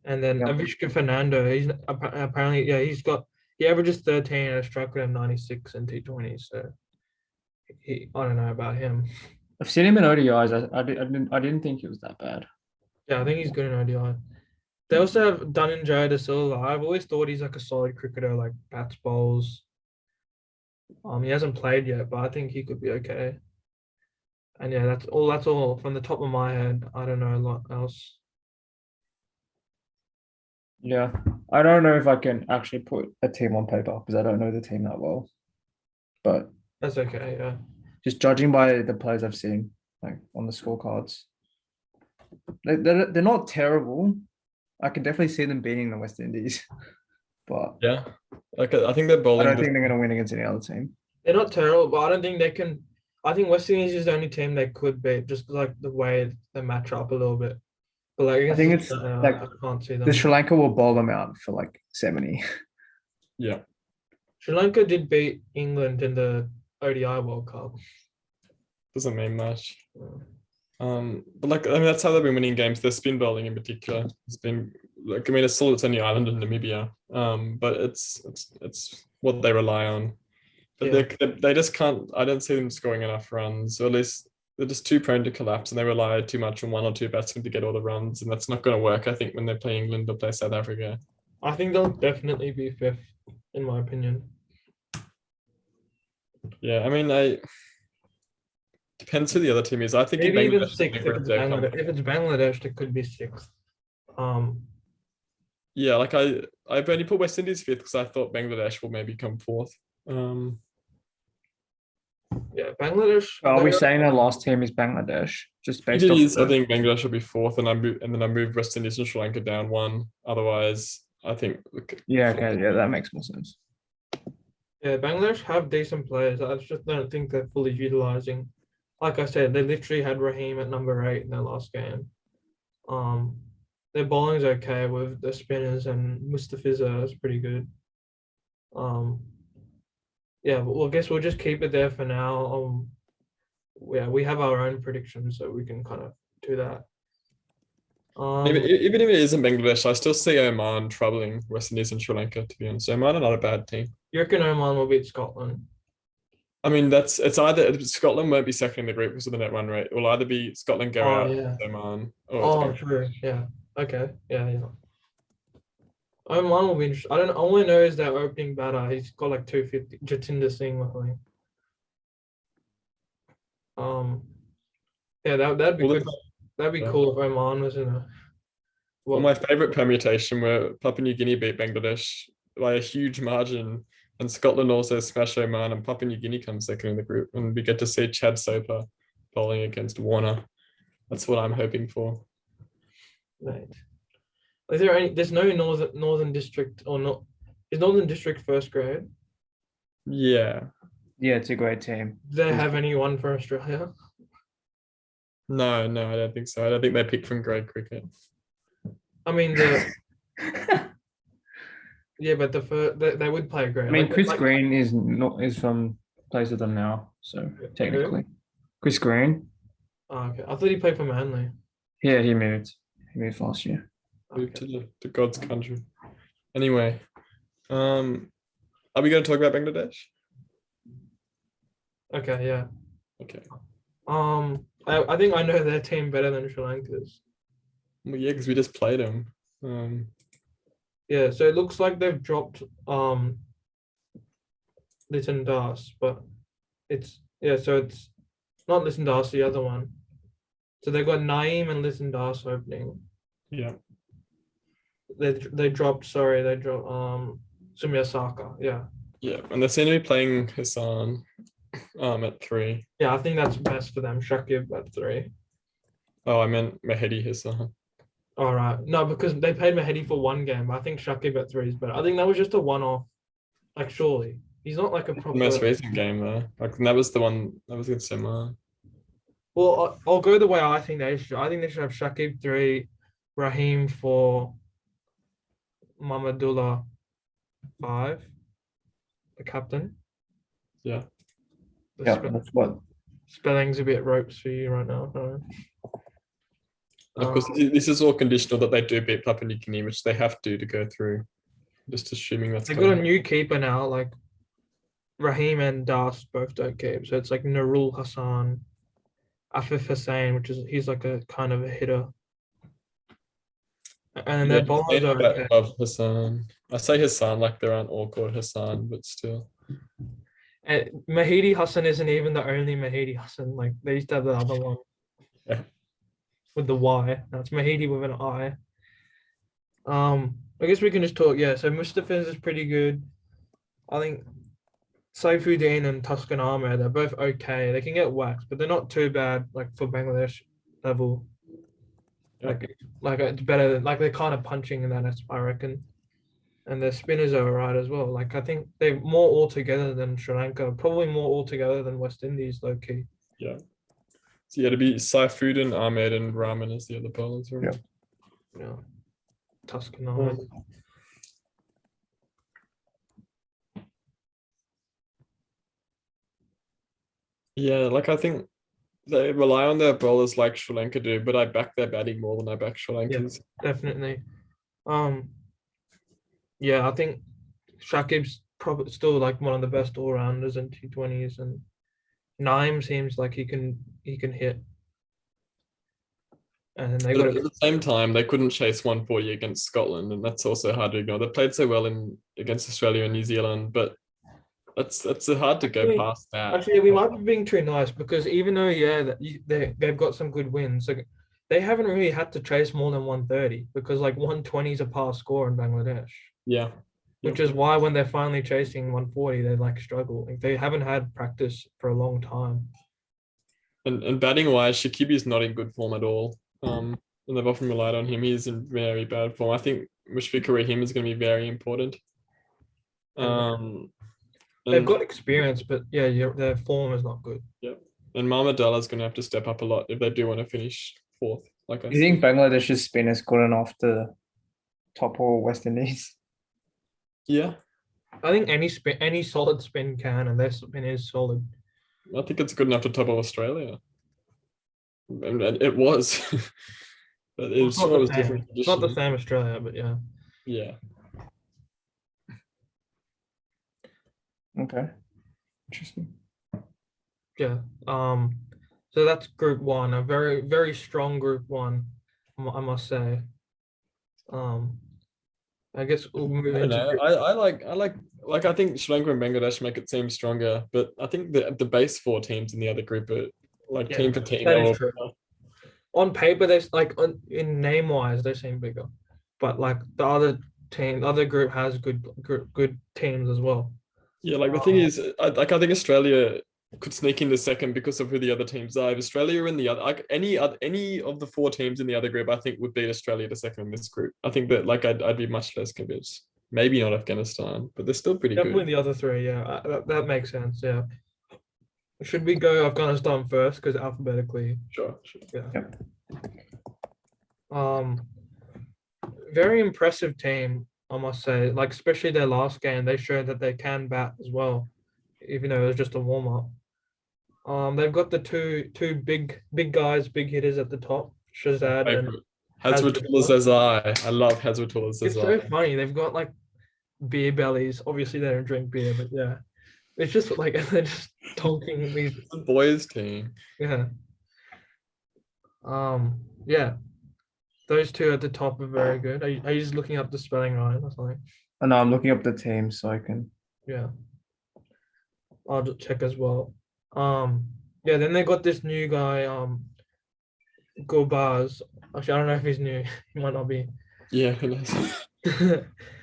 [SPEAKER 2] And then
[SPEAKER 4] Yep.
[SPEAKER 2] Avishka Fernando, he's apparently he averages 13 and a strike rate of 96 in T20. So I don't know about him.
[SPEAKER 3] I've seen him in ODIs. I didn't think he was that bad.
[SPEAKER 2] Yeah, I think he's good in ODI. They also have Dhananjaya De Silva. I've always thought he's like a solid cricketer, like bats bowls. He hasn't played yet, but I think he could be okay. And yeah, that's all from the top of my head. I don't know a lot else.
[SPEAKER 3] Yeah, I don't know if I can actually put a team on paper because I don't know the team that well. But
[SPEAKER 2] That's okay, yeah.
[SPEAKER 4] just judging by the players I've seen, like on the scorecards, they're not terrible. I can definitely see them beating the West Indies, but
[SPEAKER 5] Yeah, like I think they're
[SPEAKER 4] I
[SPEAKER 5] bowling.
[SPEAKER 4] don't think they're going to win against any other team.
[SPEAKER 2] They're not terrible, but I don't think they can. I think West Indies is the only team they could beat, just like the way they match up a little bit. But like,
[SPEAKER 4] I think it's like
[SPEAKER 2] I can't see them.
[SPEAKER 4] the Sri Lanka will bowl them out for like 70.
[SPEAKER 5] Yeah,
[SPEAKER 2] Sri Lanka did beat England in the ODI World Cup.
[SPEAKER 5] doesn't mean much. But like I mean that's how they've been winning games. Their spin bowling in particular has been like I mean it's only Ireland and Namibia. But it's what they rely on. But
[SPEAKER 2] Yeah.
[SPEAKER 5] they just can't. I don't see them scoring enough runs, or at least they're just too prone to collapse, and they rely too much on 1 or 2 batsmen to get all the runs, and that's not going to work. I think when they play England or play South Africa.
[SPEAKER 2] I think they'll definitely be 5th, in my opinion.
[SPEAKER 5] Yeah, I mean, depends who the other team is. I think
[SPEAKER 2] Maybe even
[SPEAKER 5] Bangladesh
[SPEAKER 2] 6th if it's Bangladesh, it could be 6th.
[SPEAKER 5] Yeah, like I've only put West Indies 5th because I thought Bangladesh will maybe come 4th.
[SPEAKER 2] Yeah, Bangladesh.
[SPEAKER 3] Are we saying our last team is Bangladesh? Just based
[SPEAKER 5] It
[SPEAKER 3] off.
[SPEAKER 5] is, I think Bangladesh will be 4th, and then I move West Indies and Sri Lanka down 1. Otherwise, I think.
[SPEAKER 3] Yeah. Okay. Yeah, that makes more sense.
[SPEAKER 2] Yeah, Bangladesh have decent players. I just don't think they're fully utilizing. Like I said, they literally had Raheem at number 8 in their last game. Their bowling's okay with the spinners, and Mustafiza is pretty good. Yeah, but I guess we'll just keep it there for now. Yeah, we have our own predictions, so we can kind of do that.
[SPEAKER 5] Even if it isn't Bangladesh, I still see Oman troubling West Indies and Sri Lanka. To be honest, Oman are not a bad team.
[SPEAKER 2] You reckon Oman will beat Scotland?
[SPEAKER 5] I mean, it's either Scotland won't be second in the group because of the net run rate. It will either be Scotland go out,
[SPEAKER 2] Yeah.
[SPEAKER 5] Oman.
[SPEAKER 2] Oh, true. Yeah. Okay. Yeah. Oman will be interesting. I don't. All I know is that opening batter, he's got like 250. Jatinder Singh, I think. Yeah, that'd be good. That'd be cool if Oman was in a.
[SPEAKER 5] Well, my favorite permutation where Papua New Guinea beat Bangladesh by a huge margin, and Scotland also smash Oman, and Papua New Guinea comes second in the group, and we get to see Chad Soper bowling against Warner. That's what I'm hoping for.
[SPEAKER 2] Right. Is there any? There's no Northern District or not? Is Northern District first grade?
[SPEAKER 5] Yeah.
[SPEAKER 3] Yeah, it's a great team.
[SPEAKER 2] Do they have anyone for Australia?
[SPEAKER 5] No, I don't think so. I don't think they pick from grade cricket.
[SPEAKER 2] I mean, yeah, but they would play grade.
[SPEAKER 3] I mean,
[SPEAKER 2] Like-
[SPEAKER 3] Chris
[SPEAKER 2] like-
[SPEAKER 3] Green is from plays with them now, so technically, Chris Green.
[SPEAKER 2] Oh, okay. I thought he played for Manly.
[SPEAKER 3] Yeah, he moved. He moved last year.
[SPEAKER 5] Move to God's country. Anyway, are we going to talk about Bangladesh?
[SPEAKER 2] Okay, yeah.
[SPEAKER 5] Okay.
[SPEAKER 2] I think I know their team better than Sri Lanka's.
[SPEAKER 5] Well, yeah, because we just played them.
[SPEAKER 2] Yeah, so it looks like they've dropped Liton Das, but So it's not Listen Das, the other one. So they've got Naeem and Listen Das opening.
[SPEAKER 5] Yeah.
[SPEAKER 2] They dropped Sumia Saka. Yeah.
[SPEAKER 5] Yeah. And they seem to be playing Hassan at 3.
[SPEAKER 2] Yeah, I think that's best for them. Shakib at 3.
[SPEAKER 5] Oh, I meant Mehdi Hassan.
[SPEAKER 2] All right. No, because they paid Mehdi for 1 game. I think Shakib at 3 is better. I think that was just a one-off. Like, surely he's not like a
[SPEAKER 5] The
[SPEAKER 2] proper.
[SPEAKER 5] most recent game though. Like that was the one that was against Simar.
[SPEAKER 2] Well, I'll go the way I think they should. I think they should have Shakib 3, Raheem 4, Mamadullah 5, the captain.
[SPEAKER 5] Yeah.
[SPEAKER 2] The
[SPEAKER 4] Yeah,
[SPEAKER 2] spe-
[SPEAKER 4] that's what.
[SPEAKER 2] spelling's a bit ropes for you right now.
[SPEAKER 5] Of course, this is all conditional that they do beat Papua New Guinea, which they have to go through. Just assuming that's
[SPEAKER 2] They've
[SPEAKER 5] gonna
[SPEAKER 2] got a new keeper now, like Raheem and Das both don't keep. So it's like Nurul Hassan, Afif Hussain, he's like a kind of a hitter. And their bowlers are okay.
[SPEAKER 5] above Hassan. I say Hassan like there aren't all called Hassan, but still.
[SPEAKER 2] And Mahidi Hassan isn't even the only Mahidi Hassan. Like they used to have the other one.
[SPEAKER 5] Yeah.
[SPEAKER 2] With the Y. That's Mahidi with an I. I guess we can just talk. Yeah, so Mustafiz is pretty good. I think Saifuddin and Tuscan Ahmed, they're both okay. They can get waxed, but they're not too bad like for Bangladesh level.
[SPEAKER 5] Yeah.
[SPEAKER 2] Like it's better than like they're kind of punching in that, I reckon. And their spinners are alright as well. Like I think they're more all together than Sri Lanka, probably more all together than West Indies, low key.
[SPEAKER 5] Yeah. So yeah, to be Saifuddin, Ahmed, and Rahman as the other bowlers.
[SPEAKER 4] Yeah.
[SPEAKER 2] Yeah. Tuscan Ahmed.
[SPEAKER 5] Yeah, like I think they rely on their bowlers like Sri Lanka do, but I back their batting more than I back Sri Lanka's.
[SPEAKER 2] Definitely. Yeah, I think Shakib's probably still like one of the best all-rounders in T20s, and Naeem seems like he can hit. And they
[SPEAKER 5] But
[SPEAKER 2] got
[SPEAKER 5] at the same time, they couldn't chase 140 against Scotland, and that's also hard to ignore. They played so well against Australia and New Zealand, but that's hard to go past that.
[SPEAKER 2] Actually, we might be being too nice because even though they've got some good wins, so they haven't really had to chase more than 130 because like 120 is a pass score in Bangladesh.
[SPEAKER 5] Yeah.
[SPEAKER 2] Which is why when they're finally chasing 140, they like struggle. Like, they haven't had practice for a long time.
[SPEAKER 5] And batting wise, Shakibi's not in good form at all. And they've often relied on him. He's in very bad form. I think Mushfiqur Rahim is going to be very important.
[SPEAKER 2] They've got experience, but yeah, their form is not good.
[SPEAKER 5] Yeah, and Mamadullah is going to have to step up a lot if they do want to finish 4th. Like I
[SPEAKER 4] Do you think Bangladesh's spin is good enough to topple West Indies?
[SPEAKER 5] Yeah,
[SPEAKER 2] I think any solid spin can, and their spin is solid.
[SPEAKER 5] I think it's good enough to topple Australia. And it was, but it was different.
[SPEAKER 2] It's not the same Australia, but yeah.
[SPEAKER 5] Yeah.
[SPEAKER 4] Okay. Interesting.
[SPEAKER 2] Yeah. So that's Group 1, a very, very strong Group 1, I must say. I guess we'll move
[SPEAKER 5] I don't
[SPEAKER 2] into.
[SPEAKER 5] know. I think Sri Lanka and Bangladesh make it seem stronger, but I think the base 4 teams in the other group are like team for team.
[SPEAKER 2] That is true. On paper, there's like in name wise, they seem bigger, but like the other group has good teams as well.
[SPEAKER 5] Yeah, like the thing is, I think Australia could sneak into second because of who the other teams are. If Australia in the other, like any of the 4 teams in the other group, I think would beat Australia to second in this group. I think that like I'd be much less convinced. Maybe not Afghanistan, but they're still pretty
[SPEAKER 2] Definitely
[SPEAKER 5] good.
[SPEAKER 2] the other 3, yeah, that makes sense. Yeah. Should we go Afghanistan first because alphabetically?
[SPEAKER 5] Sure.
[SPEAKER 2] Yeah. Very impressive team, I must say. Like especially their last game, they showed that they can bat as well, even though it was just a warm up. They've got the two big guys, big hitters at the top, Shazad and
[SPEAKER 5] Hazratullah Zazai. I love Hazratullah Zazai.
[SPEAKER 2] It's so funny. They've got like beer bellies. Obviously, they don't drink beer, but yeah, it's just like they're just talking these.
[SPEAKER 5] It's a boys' team.
[SPEAKER 2] Yeah. Yeah. Those 2 at the top are very good. Are you just looking up the spelling right or something?
[SPEAKER 4] Oh, no, I'm looking up the team so I can.
[SPEAKER 2] Yeah. I'll just check as well. Yeah, then they got this new guy, Gobars. Actually, I don't know if he's new. He might not be.
[SPEAKER 5] Yeah, who knows?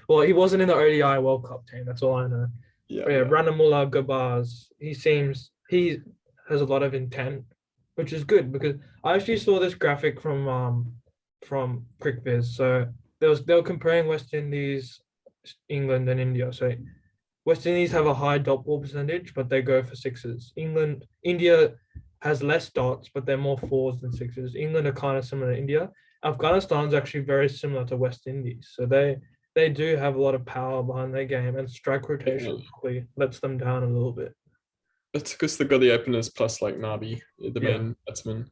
[SPEAKER 2] Well, he wasn't in the ODI World Cup team. That's all I know.
[SPEAKER 5] Yeah,
[SPEAKER 2] But yeah,
[SPEAKER 5] yeah.
[SPEAKER 2] Ranamula Gobars. He has a lot of intent, which is good because I actually saw this graphic from CricViz. So they were comparing West Indies, England, and India. So West Indies have a high dot ball percentage, but they go for sixes. India has less dots, but they're more fours than sixes. England are kind of similar to India. Afghanistan's actually very similar to West Indies. So they do have a lot of power behind their game, and strike rotation probably lets them down a little bit.
[SPEAKER 5] It's because they've got the openers plus like Nabi, the main batsman.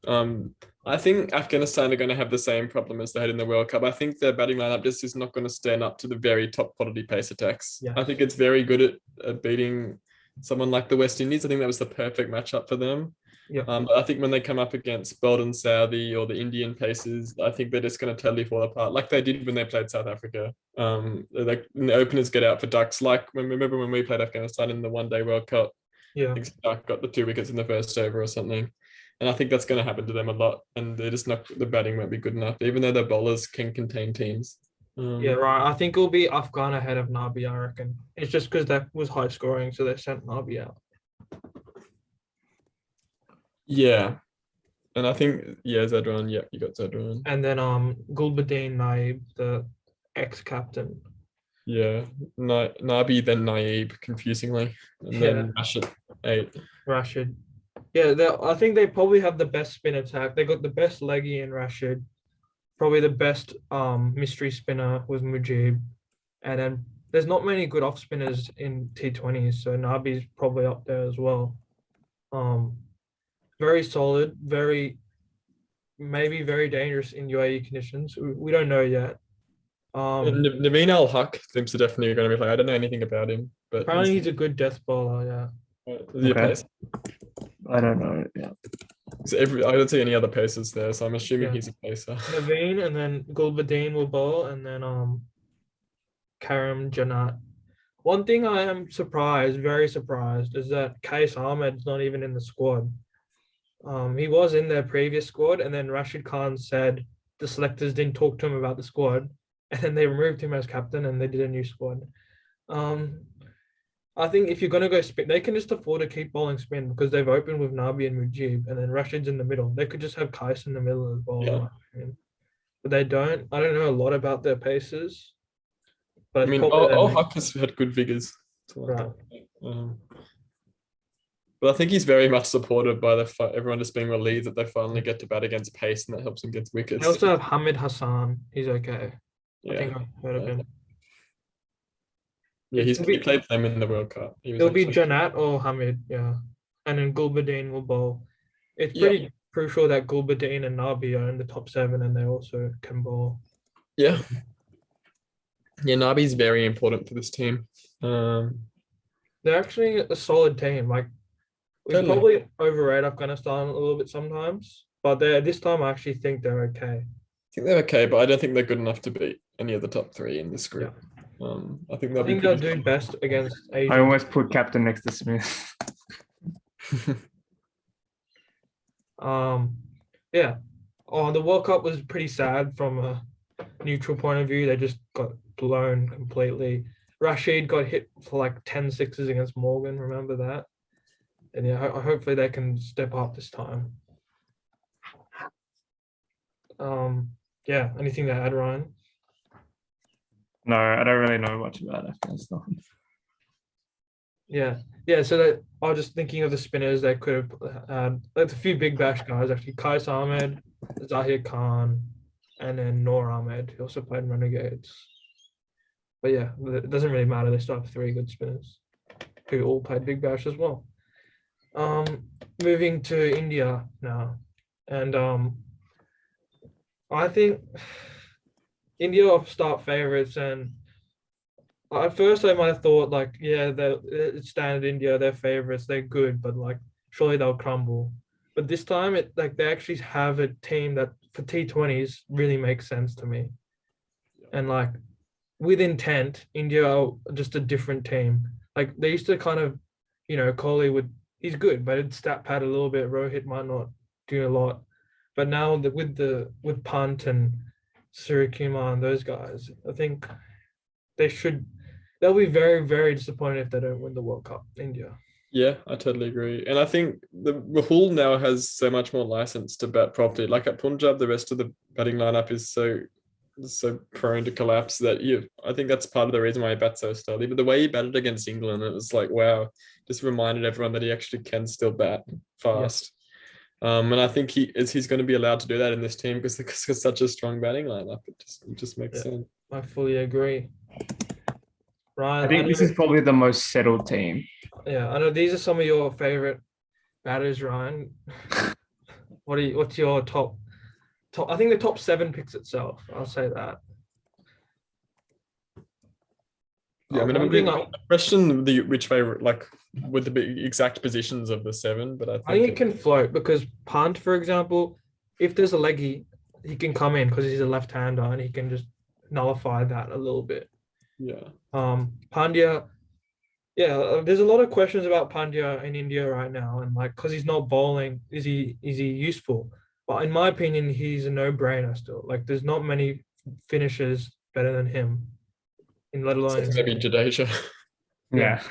[SPEAKER 5] I think Afghanistan are going to have the same problem as they had in the World Cup. I think their batting lineup just is not going to stand up to the very top quality pace attacks.
[SPEAKER 2] Yes.
[SPEAKER 5] I think it's very good at beating someone like the West Indies. I think that was the perfect matchup for them.
[SPEAKER 2] Yeah.
[SPEAKER 5] But I think when they come up against Belden Saudi or the Indian paces, I think they're just going to totally fall apart, like they did when they played South Africa. Like when the openers get out for ducks, like remember when we played Afghanistan in the One-Day World Cup.
[SPEAKER 2] Yeah.
[SPEAKER 5] I think Stark got the 2 wickets in the first over or something. And I think that's going to happen to them a lot. And they're just not, the batting won't be good enough, even though their bowlers can contain teams.
[SPEAKER 2] Yeah, right. I think it'll be Afghan ahead of Nabi, I reckon. It's just because that was high scoring, so they sent Nabi out.
[SPEAKER 5] Yeah. And I think, Zadran, you got Zadran.
[SPEAKER 2] And then Gulbuddin Naib, the ex-captain.
[SPEAKER 5] Yeah. Nabi, then Naib, confusingly. And then Rashid, 8.
[SPEAKER 2] Rashid. Yeah, I think they probably have the best spin attack. They got the best leggy in Rashid. Probably the best mystery spinner was Mujib. And then there's not many good off spinners in T20s, so Nabi's probably up there as well. Very solid, maybe very dangerous in UAE conditions. We don't know yet.
[SPEAKER 5] Naveen Al Haq seems to definitely going to be playing. I don't know anything about him, but
[SPEAKER 2] apparently he's a good death bowler. Yeah.
[SPEAKER 5] Is he a
[SPEAKER 4] Okay.
[SPEAKER 5] pacer?
[SPEAKER 4] I don't know. Yeah.
[SPEAKER 5] I don't see any other pacers there, so I'm assuming he's a pacer.
[SPEAKER 2] Naveen and then Gulbuddin will bowl, and then Karim Janat. One thing I am very surprised, is that Qais Ahmed's not even in the squad. He was in their previous squad, and then Rashid Khan said the selectors didn't talk to him about the squad, and then they removed him as captain and they did a new squad. I think if you're going to go spin, they can just afford to keep bowling spin because they've opened with Nabi and Mujib, and then Rashid's in the middle. They could just have Qais in the middle as well.
[SPEAKER 5] Yeah.
[SPEAKER 2] But they don't. I don't know a lot about their paces. But
[SPEAKER 5] I mean, Al Haq has had good figures.
[SPEAKER 2] Right.
[SPEAKER 5] But I think he's very much supported by everyone just being relieved that they finally get to bat against pace, and that helps them get wickets.
[SPEAKER 2] They also have Hamid Hassan. He's okay.
[SPEAKER 5] Yeah.
[SPEAKER 2] I think I've heard of him.
[SPEAKER 5] Yeah, he played them in the World Cup.
[SPEAKER 2] It'll be Janat or Hamid, yeah. And then Gulbuddin will bowl. It's pretty crucial that Gulbuddin and Nabi are in the top 7 and they also can bowl.
[SPEAKER 5] Yeah. Yeah, Nabi's very important for this team.
[SPEAKER 2] They're actually a solid team. Like, we
[SPEAKER 5] Totally.
[SPEAKER 2] probably overrate Afghanistan a little bit sometimes, but this time I actually think they're okay.
[SPEAKER 5] I think they're okay, but I don't think they're good enough to beat any of the top 3 in this group. I think
[SPEAKER 2] they'll do best against Asia.
[SPEAKER 3] I almost put captain next to Smith.
[SPEAKER 2] Yeah. The World Cup was pretty sad from a neutral point of view. They just got blown completely. Rashid got hit for like 10 sixes against Morgan. Remember that? And yeah, hopefully they can step up this time. Yeah. Anything to add, Ryan?
[SPEAKER 3] No, I don't really know much about Afghanistan.
[SPEAKER 2] Yeah. So I was just thinking of the spinners they could have had. Like a few big bash guys actually. Qais Ahmed, Zahir Khan, and then Noor Ahmed. He also played Renegades. But yeah, it doesn't really matter. They still have 3 good spinners who all played big bash as well. Moving to India now, and I think India are start favorites, and at first I might have thought like, it's standard India, they're favorites, they're good, but like surely they'll crumble. But this time they actually have a team that for T20s really makes sense to me, and like with intent, India are just a different team. Like they used to kind of, Kohli would he's good, but it's stat pad a little bit. Rohit might not do a lot, but now with Pant and Surikumar and those guys, I think they'll be very, very disappointed if they don't win the World Cup, India.
[SPEAKER 5] Yeah, I totally agree. And I think the Rahul now has so much more license to bat properly. Like at Punjab, the rest of the batting lineup is so prone to collapse that I think that's part of the reason why he bats so steadily. But the way he batted against England, it was like, wow, just reminded everyone that he actually can still bat fast. And I think he's going to be allowed to do that in this team because it's such a strong batting lineup. It just makes sense.
[SPEAKER 2] I fully agree. Ryan,
[SPEAKER 3] I think this is probably the most settled team.
[SPEAKER 2] Yeah, I know these are some of your favorite batters, Ryan. What's your top? I think the top 7 picks itself. I'll say that.
[SPEAKER 5] Yeah, I mean, I'm going to question which way, like with the exact positions of the 7, but I think
[SPEAKER 2] it can float because Pant, for example, if there's a leggy, he can come in because he's a left-hander and he can just nullify that a little bit.
[SPEAKER 5] Yeah.
[SPEAKER 2] Pandya, there's a lot of questions about Pandya in India right now, and like because he's not bowling, is he useful? But in my opinion, he's a no-brainer still. Like there's not many finishers better than him, let alone
[SPEAKER 5] maybe Jadeja.
[SPEAKER 3] Yeah.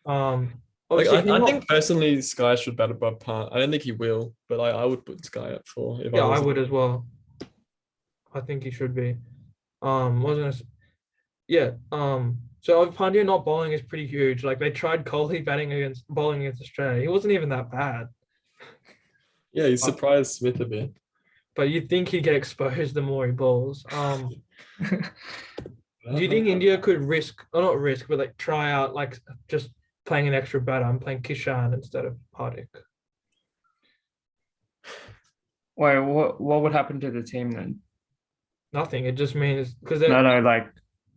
[SPEAKER 5] Like I think personally, Sky should bat above Pant. I don't think he will, but I would put Sky up for.
[SPEAKER 2] I would as well. I think he should be. So Pandya not bowling is pretty huge. Like they tried Kohli bowling against Australia. He wasn't even that bad.
[SPEAKER 3] Yeah, he surprised Smith a bit.
[SPEAKER 2] But you'd think he'd get exposed the more he bowls. Do you think India could not risk, but like try out like just playing an extra batter and playing Kishan instead of Hardik?
[SPEAKER 3] Wait, what would happen to the team then?
[SPEAKER 2] Nothing. It just means because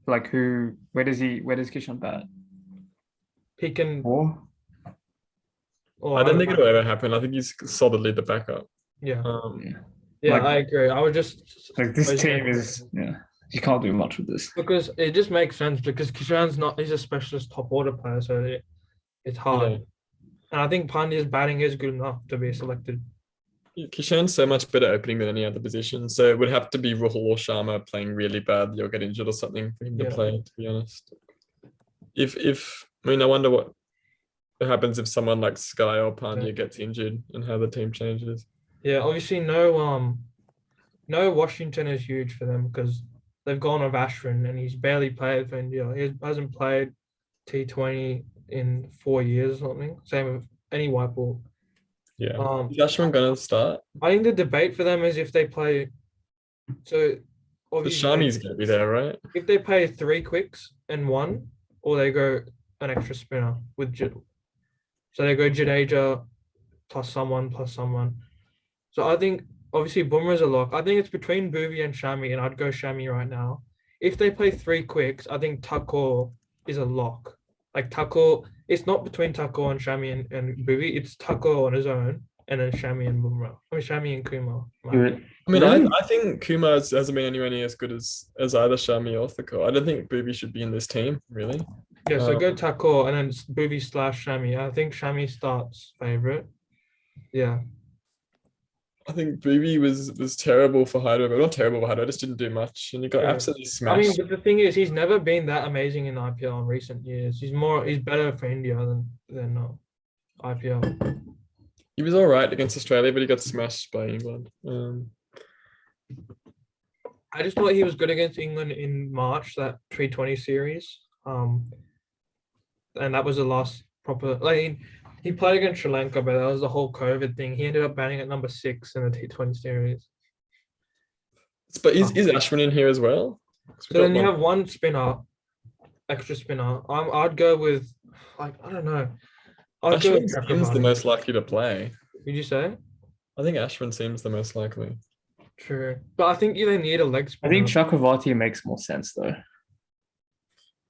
[SPEAKER 3] like who? Where does Kishan bat?
[SPEAKER 2] He can.
[SPEAKER 5] I don't think it'll ever happen. I think he's solidly the backup.
[SPEAKER 2] Yeah.
[SPEAKER 3] Like,
[SPEAKER 2] I agree. I would just
[SPEAKER 3] like this team is you can't do much with this
[SPEAKER 2] because it just makes sense because he's a specialist top order player, so it's hard.
[SPEAKER 5] Yeah.
[SPEAKER 2] And I think Pandya's batting is good enough to be selected.
[SPEAKER 5] Kishan's so much better opening than any other position, so it would have to be Rahul or Sharma playing really bad. You'll get injured or something for him to play. To be honest, I wonder what happens if someone like Sky or Pandya gets injured and how the team changes.
[SPEAKER 2] Yeah, obviously no Washington is huge for them because they've gone with Ashwin and he's barely played for India. He hasn't played T20 in 4 years or something. Same with any white ball.
[SPEAKER 5] Yeah. Is Ashwin gonna start?
[SPEAKER 2] I think the debate for them is if they play. So
[SPEAKER 5] obviously Shami's gonna be there, right?
[SPEAKER 2] If they play 3 quicks and 1, or they go an extra spinner with so they go Jadeja plus someone. So I think obviously Bumrah's a lock. I think it's between Bhuvi and Shami, and I'd go Shami right now. If they play 3 quicks, I think Thakur is a lock. Like Thakur, it's not between Thakur and Shami and Bhuvi. It's Thakur on his own, and then Shami and Bumrah. Shami and Kumar.
[SPEAKER 5] I think Kumar hasn't been anywhere near as good as either Shami or Thakur. I don't think Bhuvi should be in this team, really.
[SPEAKER 2] Yeah, so go Thakur and then Bhuvi / Shami. I think Shami starts favorite. Yeah.
[SPEAKER 5] I think Bhuvi was terrible for Hyderabad. Not terrible for Hyderabad, just didn't do much. And he got absolutely smashed.
[SPEAKER 2] I mean, but the thing is, he's never been that amazing in IPL in recent years. He's better for India than IPL.
[SPEAKER 5] He was all right against Australia, but he got smashed by England.
[SPEAKER 2] I just thought he was good against England in March, that T20 series. And that was the last proper. He played against Sri Lanka, but that was the whole COVID thing. He ended up batting at number 6 in the T20 series.
[SPEAKER 5] But is Ashwin in here as well?
[SPEAKER 2] So then you have one extra spinner. I'd go with, I don't know.
[SPEAKER 5] Ashwin seems the most likely to play.
[SPEAKER 2] Did you say?
[SPEAKER 5] I think Ashwin seems the most likely.
[SPEAKER 2] True. But I think they need a leg spinner.
[SPEAKER 3] I think Chakravarti makes more sense though.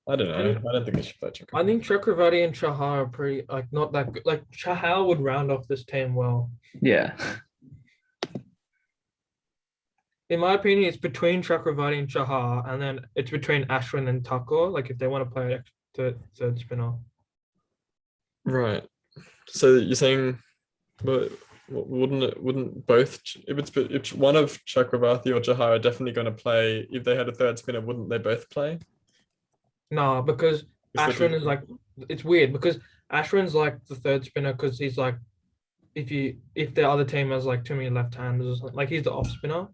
[SPEAKER 5] I don't know. I don't think they should play Chakravarti.
[SPEAKER 2] I think Chakravarti and Chahar are pretty not that good. Like Chahar would round off this team well.
[SPEAKER 3] Yeah.
[SPEAKER 2] In my opinion, it's between Chakravarti and Chahar, and then it's between Ashwin and Thakur. Like if they want to play the third spinner.
[SPEAKER 5] Right. So you're saying, but wouldn't both if one of Chakravarti or Jahar are definitely going to play? If they had a third spinner, wouldn't they both play?
[SPEAKER 2] No, because
[SPEAKER 5] Is that
[SPEAKER 2] Ashwin is like, it's weird because Ashwin's like the third spinner because he's like, if the other team has like too many left-handers or something, like he's the off spinner,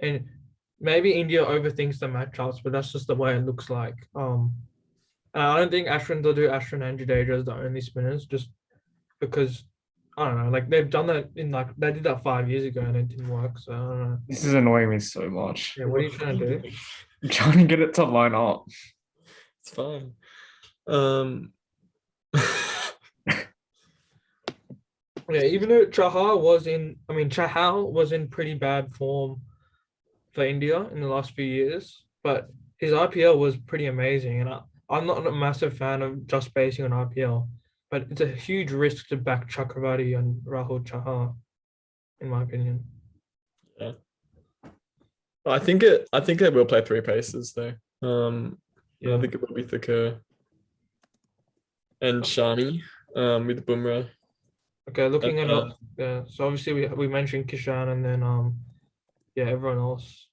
[SPEAKER 2] and maybe India overthinks the matchups, but that's just the way it looks like. And I don't think Ashwin will do Ashwin and Jadeja as the only spinners, just because I don't know, like they've done that in like they did that 5 years ago and it didn't work. So I don't know.
[SPEAKER 3] This is annoying me so much.
[SPEAKER 2] Yeah, what are you trying to do?
[SPEAKER 3] I'm trying to get it to line up.
[SPEAKER 5] It's fine.
[SPEAKER 2] Yeah, even though Chahal was in pretty bad form for India in the last few years, but his IPL was pretty amazing. And I'm not a massive fan of just basing on IPL, but it's a huge risk to back Chakravarti and Rahul Chahal, in my opinion.
[SPEAKER 5] Yeah. I think it will play three paces though.
[SPEAKER 2] Yeah.
[SPEAKER 5] I think it will be Thakur and Shani with Bumrah.
[SPEAKER 2] Okay, looking
[SPEAKER 5] And,
[SPEAKER 2] it up. Yeah. So obviously we mentioned Kishan and then yeah, everyone else.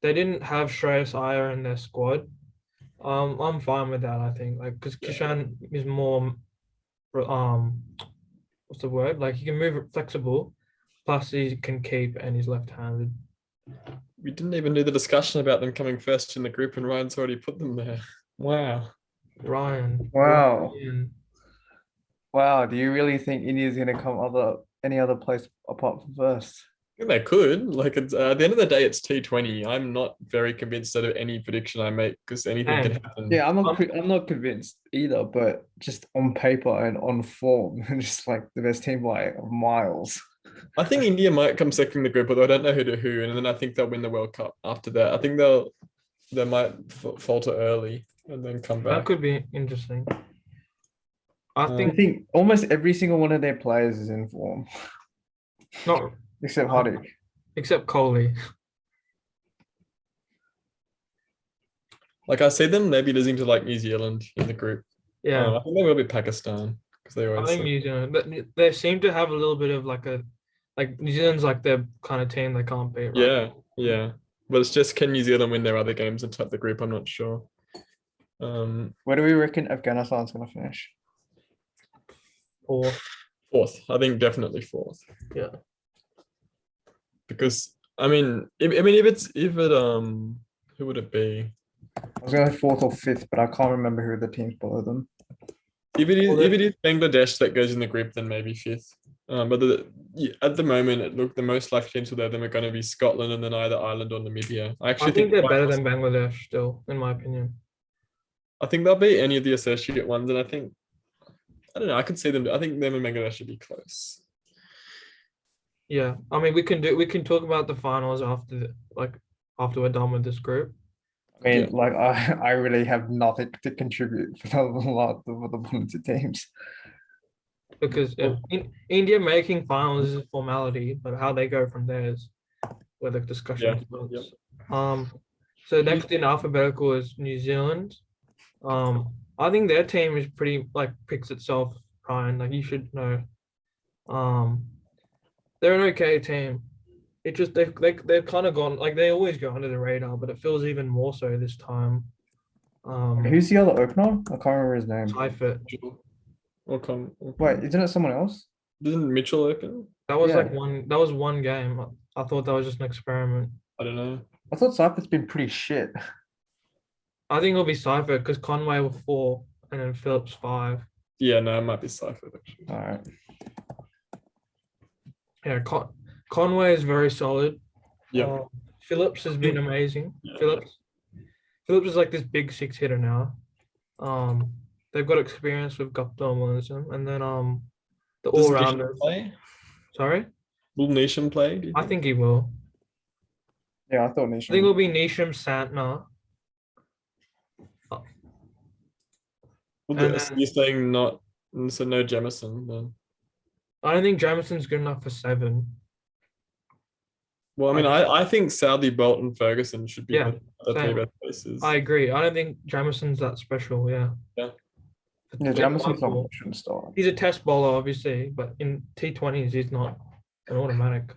[SPEAKER 2] They didn't have Shreyas Iyer in their squad. I'm fine with that, I think. Like because Kishan is more what's the word? Like he can move flexible, plus he can keep and he's left-handed.
[SPEAKER 5] We didn't even do the discussion about them coming first in the group, and Ryan's already put them there. Wow.
[SPEAKER 2] Ryan.
[SPEAKER 4] Wow.
[SPEAKER 2] Ryan.
[SPEAKER 4] Wow. Do you really think India's gonna come any other place apart from first?
[SPEAKER 5] I think they could. Like it's, at the end of the day, it's T20. I'm not very convinced out of any prediction I make because anything can happen.
[SPEAKER 4] Yeah, I'm not convinced either, but just on paper and on form, just like the best team by miles.
[SPEAKER 5] I think India might come second in the group, although I don't know who to who, and then I think they'll win the World Cup after that. I think they might falter early and then come
[SPEAKER 2] That
[SPEAKER 5] back.
[SPEAKER 2] could be interesting. I
[SPEAKER 4] I think almost every single one of their players is in form,
[SPEAKER 2] not
[SPEAKER 4] except Hardik.
[SPEAKER 2] except Kohli.
[SPEAKER 5] Like I see them maybe losing to like New Zealand in the group.
[SPEAKER 2] Yeah.
[SPEAKER 5] I think they will be Pakistan because they
[SPEAKER 2] I
[SPEAKER 5] always.
[SPEAKER 2] think New Zealand, but they seem to have a little bit of like New Zealand's like their kind of team they can't beat, right?
[SPEAKER 5] Yeah. But it's just can New Zealand win their other games and top the group? I'm not sure.
[SPEAKER 4] Where do we reckon Afghanistan's gonna finish?
[SPEAKER 2] Or
[SPEAKER 5] Fourth. I think definitely fourth.
[SPEAKER 2] yeah.
[SPEAKER 5] Because I mean, if who would it be?
[SPEAKER 4] I was going to fourth or fifth, but I can't remember who the teams below them.
[SPEAKER 5] If it is Bangladesh that goes in the group, then maybe fifth. But at the moment, the most likely teams for them are going to be Scotland and then either Ireland or Namibia. I
[SPEAKER 2] think they're better than Bangladesh still, in my opinion.
[SPEAKER 5] I think they'll be any of the associate ones, and I don't know. I could see them. I think them and Bangladesh should be close.
[SPEAKER 2] Yeah, I mean we can talk about the finals after we're done with this group.
[SPEAKER 4] I mean, like I really have nothing to contribute for the bottom two teams.
[SPEAKER 2] Because in India making finals is a formality, but how they go from there is where the discussion starts. So next in alphabetical is New Zealand. I think their team is pretty picks itself, Ryan. Like you should know. They're an okay team. It just they've kind of gone they always go under the radar, but it feels even more so this time.
[SPEAKER 4] Who's the other opener? I can't remember his name.
[SPEAKER 2] Seifert.
[SPEAKER 4] Wait, isn't it someone else?
[SPEAKER 5] Didn't Mitchell open?
[SPEAKER 2] That was one game. I thought that was just an experiment.
[SPEAKER 5] I don't know.
[SPEAKER 4] I thought Seifert's been pretty shit.
[SPEAKER 2] I think it'll be Seifert because Conway were 4 and then Phillips 5.
[SPEAKER 5] Yeah, no, it might be Seifert actually.
[SPEAKER 4] All right.
[SPEAKER 2] Yeah, Conway is very solid.
[SPEAKER 5] Yeah.
[SPEAKER 2] Phillips has been amazing. Yeah. Phillips is like this big 6 hitter now. They've got experience with Gupta and Williamson, and then the all rounders. Sorry.
[SPEAKER 5] Will Nisham play?
[SPEAKER 2] I think he will.
[SPEAKER 4] Yeah, I thought Nisham.
[SPEAKER 2] I think it'll be Nisham, Santner.
[SPEAKER 5] You're saying not, so no Jamison then?
[SPEAKER 2] I don't think Jamison's good enough for 7.
[SPEAKER 5] Well, I mean, I think Southey, Bolton, Ferguson should be the 3 best places.
[SPEAKER 2] I agree. I don't think Jamison's that special. Yeah.
[SPEAKER 5] Yeah.
[SPEAKER 4] Yeah,
[SPEAKER 2] It's
[SPEAKER 4] Jamison's
[SPEAKER 2] possible.
[SPEAKER 4] not shouldn't start.
[SPEAKER 2] He's a test bowler, obviously, but in T20s, he's not an automatic.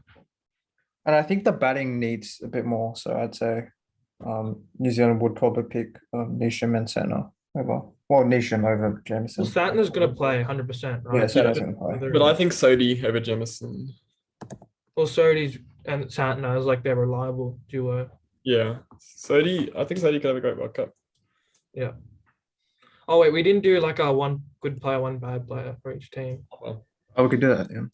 [SPEAKER 4] And I think the batting needs a bit more. So I'd say New Zealand would probably pick Nisham and Senna over. Well, Nisham over Jamison.
[SPEAKER 2] Well, Santner's going to play 100%, right?
[SPEAKER 4] Yeah, Senna's going to play.
[SPEAKER 5] But I think Sodhi over Jamison.
[SPEAKER 2] Well, Sodhi's and Santner is like their reliable duo.
[SPEAKER 5] Yeah, Sodhi. I think Sodhi could have a great World Cup.
[SPEAKER 2] Yeah. Oh wait, we didn't do like a one good player, one bad player for each team.
[SPEAKER 5] Well,
[SPEAKER 4] Oh, we could do that. Yeah.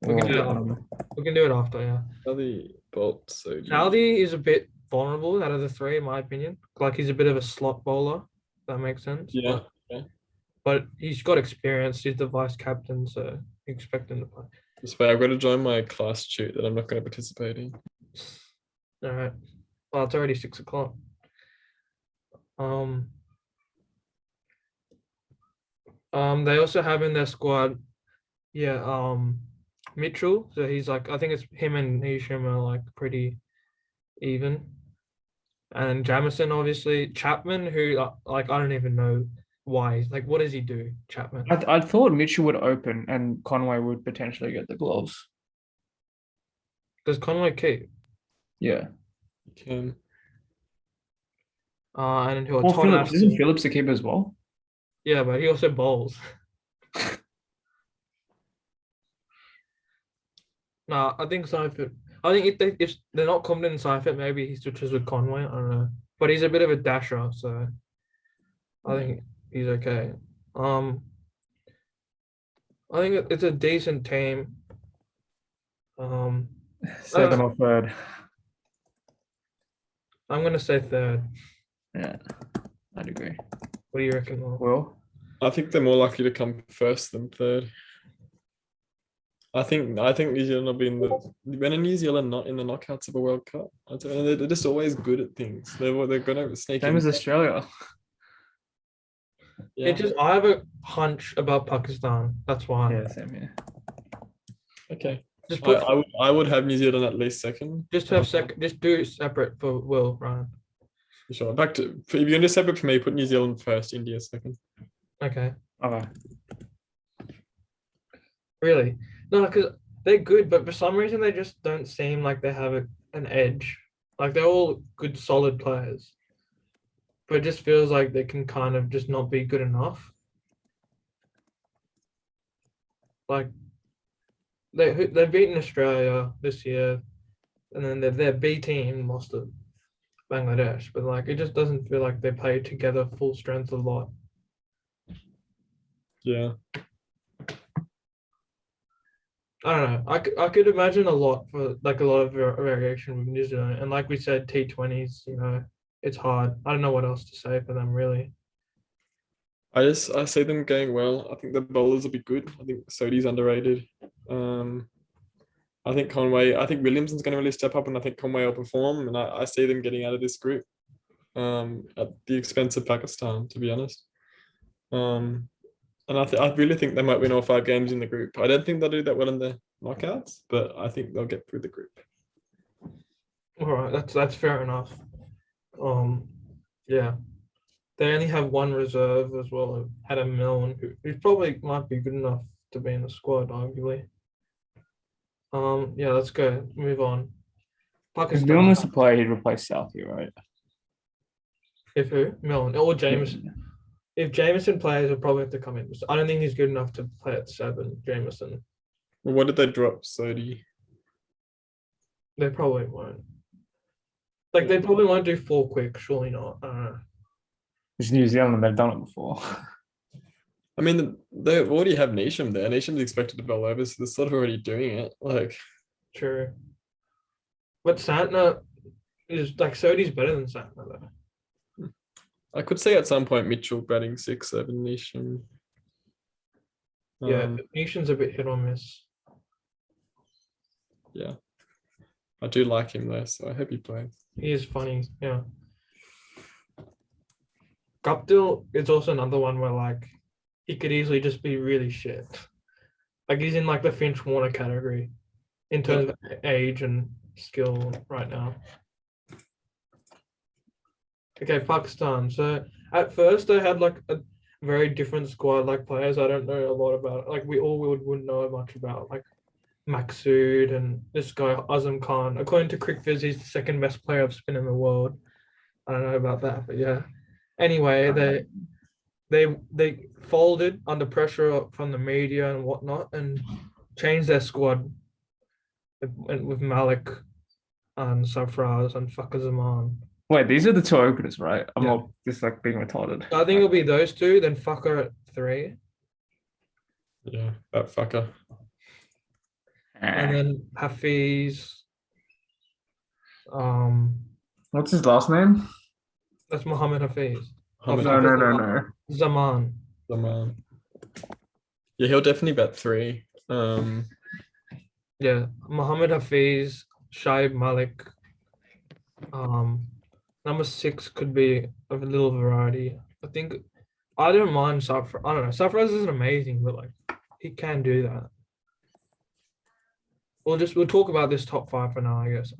[SPEAKER 2] We can do it after. We can do it after, yeah.
[SPEAKER 5] Sodhi, Bolt, Sodhi.
[SPEAKER 2] Chaldi is a bit vulnerable out of the three, in my opinion. Like he's a bit of a slot bowler. If that makes sense.
[SPEAKER 5] Yeah.
[SPEAKER 2] But he's got experience. He's the vice captain, so you expect him to play.
[SPEAKER 5] This way, I've got to join my class shoot that I'm not going to participate in.
[SPEAKER 2] All right. Well, it's already 6 o'clock. They also have in their squad, Mitchell. So he's like, I think it's him and Nisham are like pretty even. And Jamison, obviously, Chapman, who like I don't even know why. Like, what does he do, Chapman?
[SPEAKER 3] I thought Mitchell would open and Conway would potentially get the gloves.
[SPEAKER 2] Does Conway keep?
[SPEAKER 3] Yeah.
[SPEAKER 5] You can.
[SPEAKER 2] And who are
[SPEAKER 3] Well,
[SPEAKER 2] Todd
[SPEAKER 3] Phillips,
[SPEAKER 2] Aston.
[SPEAKER 3] isn't Phillips a keeper as well?
[SPEAKER 2] Yeah, but he also bowls. No, I think Seifert. I think if they're not confident in Seifert, maybe he switches with Conway. I don't know, but he's a bit of a dasher, so I think he's okay. I think it's a decent team.
[SPEAKER 3] Second or third.
[SPEAKER 2] I'm gonna say third.
[SPEAKER 3] Yeah, I'd agree.
[SPEAKER 2] What do you reckon, Will?
[SPEAKER 3] Will?
[SPEAKER 5] I think they're more likely to come first than third. I think New Zealand will be in the when are New Zealand not in the knockouts of a World Cup? I don't know, they're just always good at things. They're gonna sneak
[SPEAKER 3] Same
[SPEAKER 5] in.
[SPEAKER 3] as Australia.
[SPEAKER 5] Yeah.
[SPEAKER 2] It just I have a hunch about Pakistan. That's why.
[SPEAKER 3] Yeah, same here.
[SPEAKER 5] Okay.
[SPEAKER 2] Just put
[SPEAKER 5] I would have New Zealand at least second.
[SPEAKER 2] just have just do separate for Will, Ryan.
[SPEAKER 5] Sure. Back to if you're gonna separate for me, put New Zealand first, India second.
[SPEAKER 2] Okay.
[SPEAKER 3] Okay.
[SPEAKER 2] Really? No, because they're good, but for some reason they just don't seem like they have an edge. Like they're all good, solid players, but it just feels like they can kind of just not be good enough. Like they've beaten Australia this year, and then their B team lost to Bangladesh, but like it just doesn't feel like they play together full strength a lot.
[SPEAKER 5] Yeah.
[SPEAKER 2] I don't know. I could imagine a lot for like a lot of variation with New Zealand, and like we said, T20s. You know, it's hard. I don't know what else to say for them really.
[SPEAKER 5] I see them going well. I think the bowlers will be good. I think Sodhi's underrated. I think Williamson's going to really step up, and I think Conway will perform. And I see them getting out of this group at the expense of Pakistan, to be honest. And I really think they might win all 5 games in the group. I don't think they'll do that well in the knockouts, but I think they'll get through the group.
[SPEAKER 2] All right, that's fair enough. Yeah, they only have one reserve as well. Adam Milne, who probably might be good enough to be in the squad, arguably. Yeah, let's go. Move on.
[SPEAKER 3] If
[SPEAKER 2] Pakistan.
[SPEAKER 3] Milne was to play, he'd replace Southey, right?
[SPEAKER 2] If who? Milne or Jameson? If Jameson plays, he'll probably have to come in. I don't think he's good enough to play at 7. Jameson.
[SPEAKER 5] Well, what did they drop, Sodhi?
[SPEAKER 2] They probably won't. Like they probably won't do 4 quick. Surely not. I don't know.
[SPEAKER 3] It's New Zealand, they've done it before.
[SPEAKER 5] I mean, they already have Nisham there. Nisham's expected to bowl over, so they're sort of already doing it. Like,
[SPEAKER 2] True. But Santner is like Sodhi's better than Santner though.
[SPEAKER 5] I could say at some point Mitchell batting 6 over Nisham.
[SPEAKER 2] Yeah, Nishan's a bit hit or miss.
[SPEAKER 5] Yeah. I do like him though, so I hope he plays.
[SPEAKER 2] He is funny, yeah. Guptill is also another one where like he could easily just be really shit. Like he's in like the Finch Warner category in terms of age and skill right now. Okay, Pakistan. So at first they had like very different squad like players. I don't know a lot about. Like we all wouldn't know much about like Maksud and this guy Azam Khan. According to CricViz, he's the second best player of spin in the world. I don't know about that, but yeah. Anyway, they folded under pressure from the media and whatnot and changed their squad with Malik and Safraz and Fakar Zaman.
[SPEAKER 3] Wait, these are the two openers, right? I'm
[SPEAKER 2] Yeah.
[SPEAKER 3] not just like being retarded.
[SPEAKER 2] So I think it'll be those two, then Fakar at 3,
[SPEAKER 5] Yeah, that fucker.
[SPEAKER 2] and then Hafiz.
[SPEAKER 3] What's his last name?
[SPEAKER 2] That's Mohammed Hafiz.
[SPEAKER 5] Hamid
[SPEAKER 3] No, no, no, no.
[SPEAKER 2] Zaman.
[SPEAKER 5] Zaman. Yeah, he'll definitely bet 3.
[SPEAKER 2] Yeah, Mohammed Hafiz, Shaib Malik. Number 6 could be of a little variety. I think I don't mind Safra. I don't know. Safraz isn't amazing, but like he can do that. We'll talk about this top 5 for now, I guess.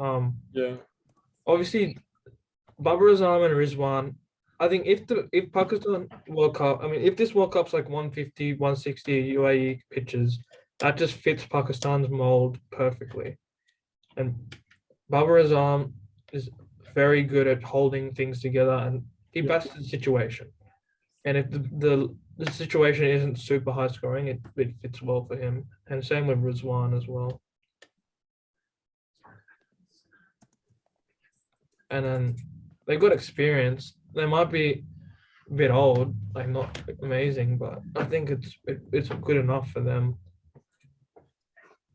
[SPEAKER 5] Yeah.
[SPEAKER 2] Obviously, Babar Azam and Rizwan. I think if Pakistan World Cup, I mean, if this World Cup's like 150, 160 UAE pitches, that just fits Pakistan's mold perfectly. And Babar Azam is very good at holding things together, and he bats the situation. And if the situation isn't super high scoring, it fits well for him. And same with Rizwan as well. And then they've got experience. They might be a bit old, like not amazing, but I think it's good enough for them.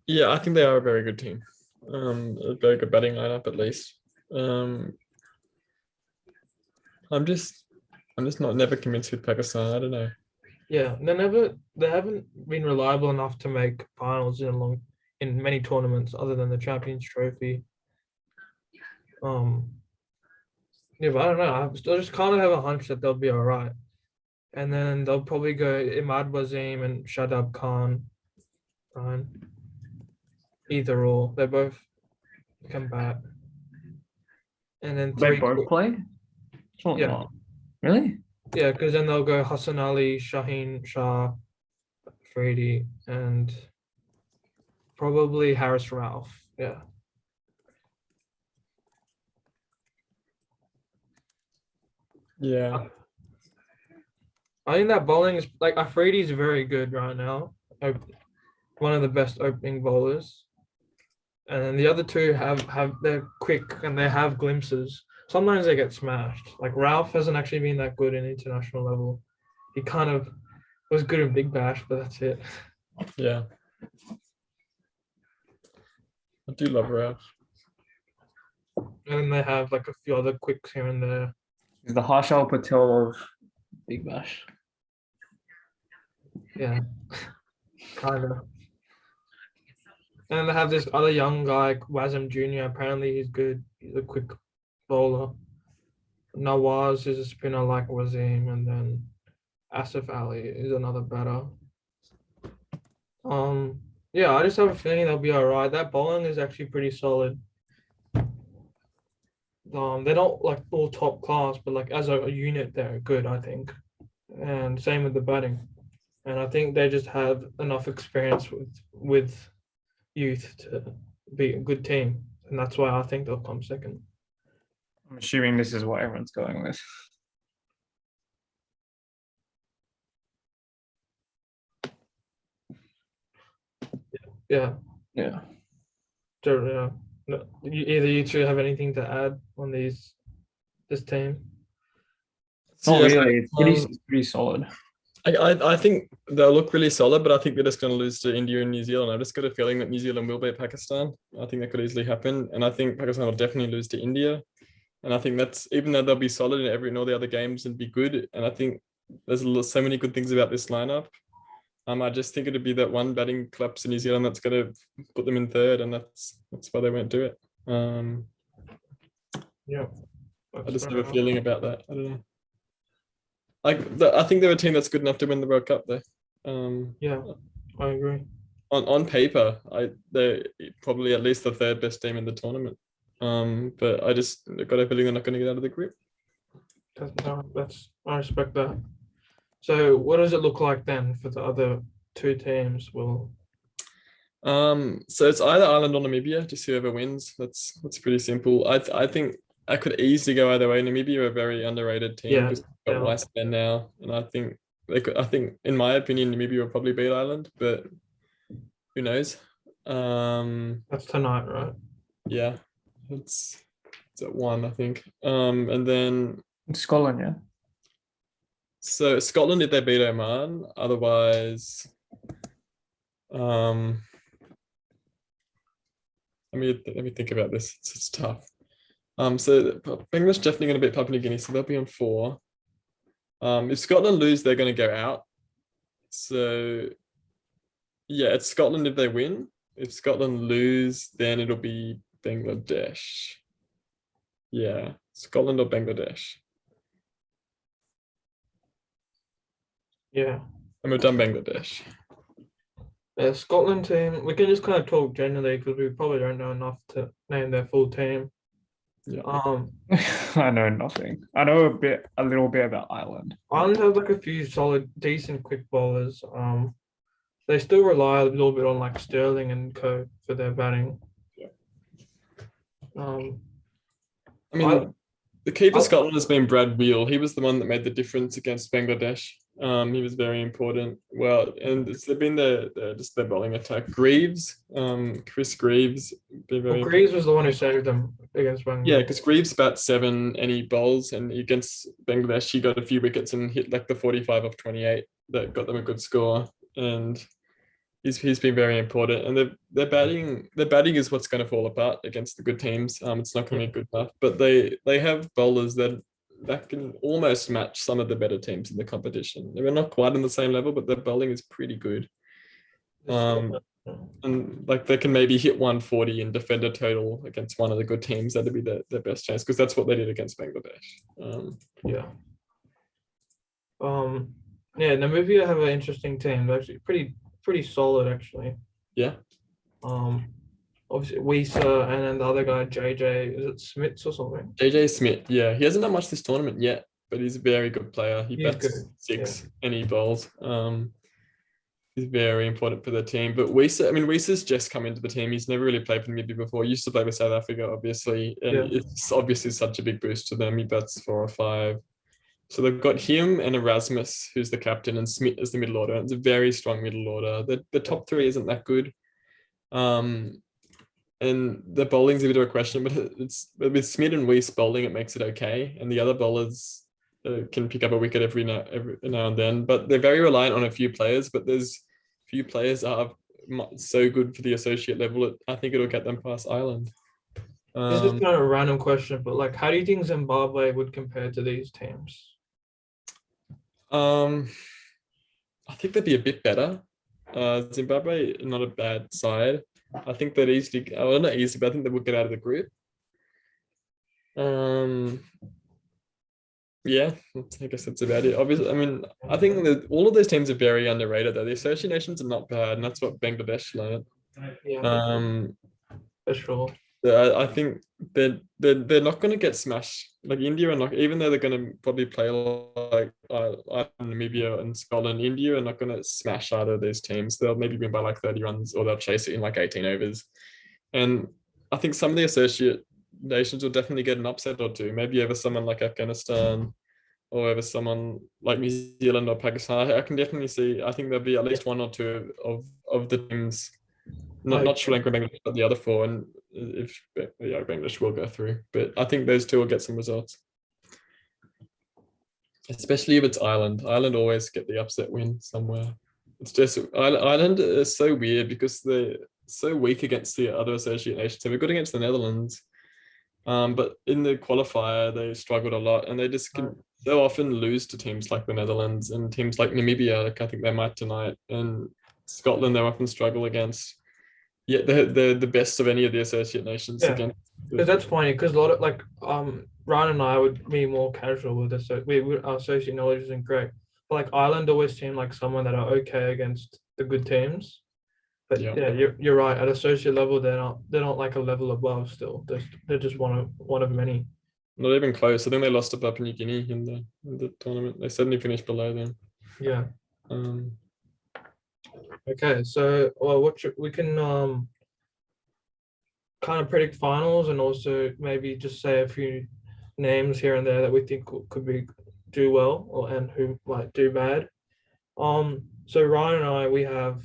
[SPEAKER 5] Yeah, I think they are a very good team. A very good batting lineup at least. I'm just never convinced with Pakistan. I don't know.
[SPEAKER 2] Yeah, they haven't been reliable enough to make finals in many tournaments other than the Champions Trophy. Yeah, but I don't know. I just kind of have a hunch that they'll be all right. And then they'll probably go Imad Wasim and Shadab Khan. Fine. Either or. They both come back. And then
[SPEAKER 3] They
[SPEAKER 2] 3.
[SPEAKER 3] both play? Surely
[SPEAKER 2] Yeah.
[SPEAKER 3] not. Really?
[SPEAKER 2] Yeah, because then they'll go Hassan Ali, Shaheen Shah, Frady, and probably Harris Ralph. Yeah.
[SPEAKER 5] Yeah.
[SPEAKER 2] I think that bowling is like Afridi's very good right now. One of the best opening bowlers. And then the other two they're quick and they have glimpses. Sometimes they get smashed. Like Ralph hasn't actually been that good in international level. He kind of was good in Big Bash, but that's it.
[SPEAKER 5] Yeah. I do love Ralph.
[SPEAKER 2] And then they have like a few other quicks here and there.
[SPEAKER 3] He's the Harshal Patel of Big Bash.
[SPEAKER 2] Yeah. Kind of. And they have this other young guy, Wazam Jr. Apparently he's good. He's a quick bowler. Nawaz is a spinner like Wazim, and then Asif Ali is another batter. Yeah, I just have a feeling they'll be all right. That bowling is actually pretty solid. They're not like all top class, but like as a unit, they're good, I think. And same with the batting. And I think they just have enough experience with youth to be a good team. And that's why I think they'll come second.
[SPEAKER 3] I'm assuming this is what everyone's going with.
[SPEAKER 2] Yeah.
[SPEAKER 3] Yeah.
[SPEAKER 2] So, no, either you two have anything to add on this team?
[SPEAKER 3] Not
[SPEAKER 5] Yeah,
[SPEAKER 3] really. It's pretty solid.
[SPEAKER 5] I think they'll look really solid, but I think they're just going to lose to India and New Zealand. I've just got a feeling that New Zealand will beat Pakistan. I think that could easily happen. And I think Pakistan will definitely lose to India. And I think that's, even though they'll be solid in all the other games and be good. And I think there's so many good things about this lineup. I just think it'd be that one batting collapse in New Zealand that's going to put them in third. And that's why they won't do it.
[SPEAKER 2] Yeah.
[SPEAKER 5] I just have a feeling about that. I don't know. I think they're a team that's good enough to win the World Cup, though.
[SPEAKER 2] Yeah, I agree.
[SPEAKER 5] On paper, they're probably at least the third best team in the tournament. But I just got a feeling they're not going to get out of the group.
[SPEAKER 2] I respect that. So what does it look like then for the other two teams? Well,
[SPEAKER 5] So it's either Ireland or Namibia, just whoever wins. That's pretty simple. I think I could easily go either way. Namibia are a very underrated team
[SPEAKER 2] Yeah,
[SPEAKER 5] because they've got
[SPEAKER 2] yeah.
[SPEAKER 5] Weiss there now, and I think they could. I think, in my opinion, Namibia will probably beat Ireland, but who knows?
[SPEAKER 2] That's tonight, right?
[SPEAKER 5] Yeah, it's at 1, I think. And then
[SPEAKER 3] Scotland, yeah.
[SPEAKER 5] so Scotland, if they beat Oman, otherwise, let me think about this. It's tough. So Bangladesh definitely going to beat Papua New Guinea, so they'll be on 4. If Scotland lose, they're going to go out. So yeah, it's Scotland if they win. If Scotland lose, then it'll be Bangladesh. Yeah, Scotland or Bangladesh.
[SPEAKER 2] Yeah.
[SPEAKER 5] And we've done Bangladesh.
[SPEAKER 2] The Scotland team, we can just kind of talk generally because we probably don't know enough to name their full team.
[SPEAKER 5] Yeah.
[SPEAKER 3] I know nothing. I know a little bit about Ireland.
[SPEAKER 2] Ireland has like a few solid, decent quick bowlers. They still rely a little bit on like Sterling and co for their batting.
[SPEAKER 5] Yeah.
[SPEAKER 2] I
[SPEAKER 5] I mean, the key for Scotland has been Brad Wheel. He was the one that made the difference against Bangladesh. He was very important. Well, and it's been just their bowling attack. Greaves, Chris Greaves, been very
[SPEAKER 2] Greaves was the one who saved them against Bangladesh.
[SPEAKER 5] Yeah, because Greaves bats 7 and he bowls, and against Bangladesh he got a few wickets and hit like the 45 of 28 that got them a good score. And he's been very important. And their batting is what's going to fall apart against the good teams. It's not going to be good enough. But they have bowlers that can almost match some of the better teams in the competition. They're not quite on the same level, but their bowling is pretty good. And like they can maybe hit 140 and defend a total against one of the good teams. That'd be their best chance, because that's what they did against Bangladesh.
[SPEAKER 2] Yeah. Yeah, Namibia have an interesting team. They're actually pretty solid actually.
[SPEAKER 5] Yeah.
[SPEAKER 2] Obviously Wisa and then the other guy JJ, is it Smiths or something?
[SPEAKER 5] JJ Smith, yeah, he hasn't done much this tournament yet, but he's a very good player. He bats
[SPEAKER 2] good.
[SPEAKER 5] 6 and he bowls. He's very important for the team. But Wisa's just come into the team. He's never really played for Namibia before. He used to play for South Africa, obviously, and it's obviously such a big boost to them. He bats 4 or 5. So they've got him and Erasmus, who's the captain, and Smith as the middle order. It's a very strong middle order. The top 3 isn't that good. And the bowling's a bit of a question, but it's with Smith and Weiss bowling, it makes it okay. And the other bowlers can pick up a wicket every now and then. But they're very reliant on a few players. But there's few players are so good for the associate level. I think it'll get them past Ireland.
[SPEAKER 2] This is kind of a random question, but like, how do you think Zimbabwe would compare to these teams?
[SPEAKER 5] I think they'd be a bit better. Zimbabwe, not a bad side. I think they'd easily, well, not easily, but I think they would get out of the group. Yeah, I guess that's about it. Obviously, I mean, I think that all of those teams are very underrated, though. The associate nations are not bad, and that's what Bangladesh learned.
[SPEAKER 2] Yeah, for sure.
[SPEAKER 5] I think they're not going to get smashed. Like India are not, even though they're going to probably play like Namibia and Scotland. India are not going to smash either of those teams. They'll maybe win by like 30 runs, or they'll chase it in like 18 overs. And I think some of the associate nations will definitely get an upset or two. Maybe over someone like Afghanistan, or over someone like New Zealand or Pakistan. I can definitely see. I think there'll be at least 1 or 2 of the teams. Not Sri Lanka, Bangladesh, but the other 4, and if Bangladesh will go through. But I think those 2 will get some results, especially if it's Ireland. Ireland always get the upset win somewhere. It's just Ireland is so weird because they're so weak against the other associate nations. They were good against the Netherlands, but in the qualifier they struggled a lot, and they just can so often lose to teams like the Netherlands and teams like Namibia. Like I think they might tonight, and Scotland they often struggle against. Yeah, they're the best of any of the associate nations.
[SPEAKER 2] Yeah,
[SPEAKER 5] again.
[SPEAKER 2] because that's funny. Because a lot of like Ryan and I would be more casual with this. So our associate knowledge isn't great. But like Ireland always seem like someone that are okay against the good teams. But yeah, you're right. At associate level, they're not like a level above. Still, they're just one of many.
[SPEAKER 5] Not even close. I think they lost to Papua New Guinea in the tournament. They suddenly finished below them.
[SPEAKER 2] Yeah.
[SPEAKER 5] Um,
[SPEAKER 2] Okay. So, well, we can kind of predict finals and also maybe just say a few names here and there that we think could be do well and who might do bad. So Ryan and I, we have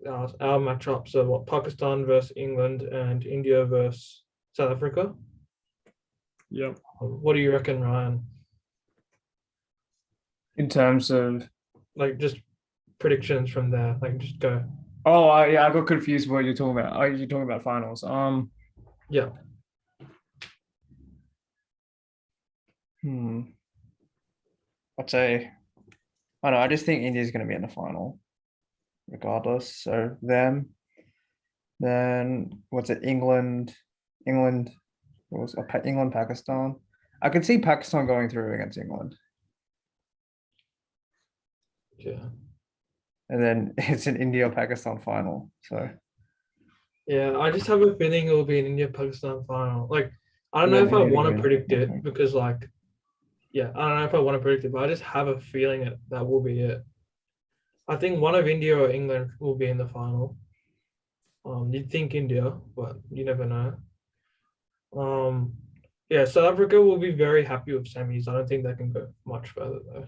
[SPEAKER 2] our matchups are what Pakistan versus England and India versus South Africa.
[SPEAKER 5] yeah.
[SPEAKER 2] What do you reckon, Ryan?
[SPEAKER 3] In terms of,
[SPEAKER 2] Like just predictions from there. Like just go.
[SPEAKER 3] yeah, I got confused what you're talking about. Are you talking about finals?
[SPEAKER 2] Yeah.
[SPEAKER 4] I'd say, I don't know, I just think India's going to be in the final, regardless. So them, then what's it? England, what was it? England, Pakistan. I could see Pakistan going through against England,
[SPEAKER 2] Yeah.
[SPEAKER 4] and then it's an India Pakistan final. So
[SPEAKER 2] Yeah. I just have a feeling it will be an India Pakistan final. Like I don't
[SPEAKER 4] and
[SPEAKER 2] know
[SPEAKER 4] then
[SPEAKER 2] if I
[SPEAKER 4] India
[SPEAKER 2] want to
[SPEAKER 4] win.
[SPEAKER 2] predict it
[SPEAKER 4] Okay.
[SPEAKER 2] because like yeah, I don't know if I want to predict it, but I just have a feeling that will be it. I think one of India or England will be in the final. You'd think India, but you never know. Yeah, South Africa will be very happy with semis. I don't think they can go much further though.